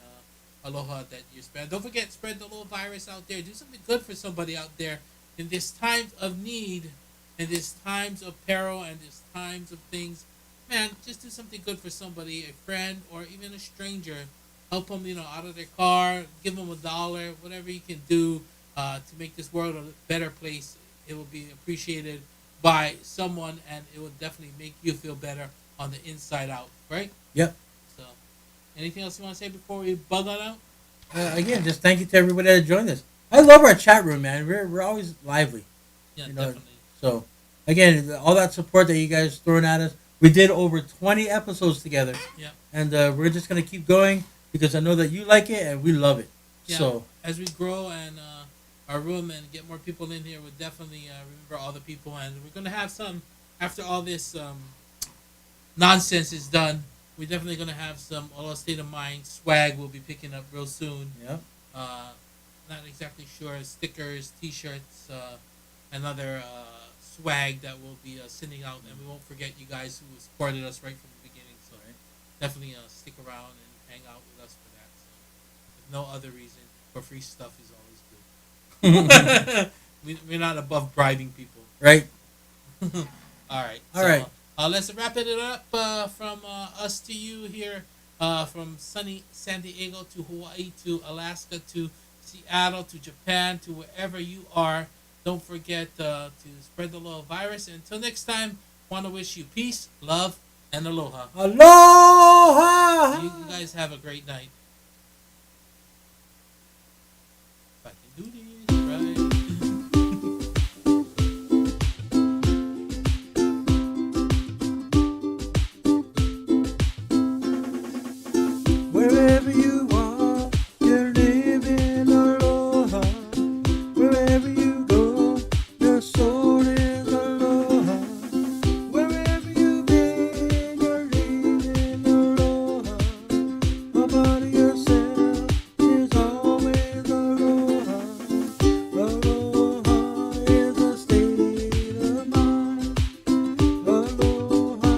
aloha that you spread. Don't forget, spread the Aloha virus out there. Do something good for somebody out there in this times of need, in this times of peril, and this times of things, man, just do something good for somebody, a friend or even a stranger. Help them, out of their car. Give them $1, whatever you can do to make this world a better place. It will be appreciated by someone, and it will definitely make you feel better on the inside out, right? Yep. So, anything else you want to say before we bug on out? Again, just thank you to everybody that joined us. I love our chat room, man. We're always lively. Yeah, You know, definitely. So, again, all that support that you guys throwing at us. We did over 20 episodes together. Yeah. And we're just going to keep going because I know that you like it and we love it. Yeah. So, as we grow and our room and get more people in here, we'll definitely remember all the people, and we're gonna have some after all this nonsense is done. We're definitely gonna have some Aloha State of Mind swag. We'll be picking up real soon. yeah. Not exactly sure. Stickers, T-shirts, and other swag that we'll be sending out, and we won't forget you guys who supported us right from the beginning. So definitely stick around and hang out with us for that. So, if no other reason, for free stuff is always good. We're not above bribing people. Right. All right. All right. Let's wrap it up from us to you here, from sunny San Diego to Hawaii to Alaska to Seattle to Japan to wherever you are. Don't forget to spread the aloha virus. Until next time, want to wish you peace, love, and aloha. Aloha! You guys have a great night. If I can do this, right? Wherever you are, you're living aloha. Wherever you go, your soul is aloha. Wherever you've been, you're living aloha. About yourself is always aloha. Aloha is a state of mind. Aloha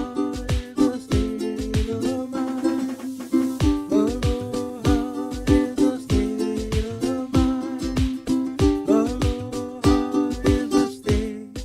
is a state of mind. Aloha is a state of mind. Aloha is a state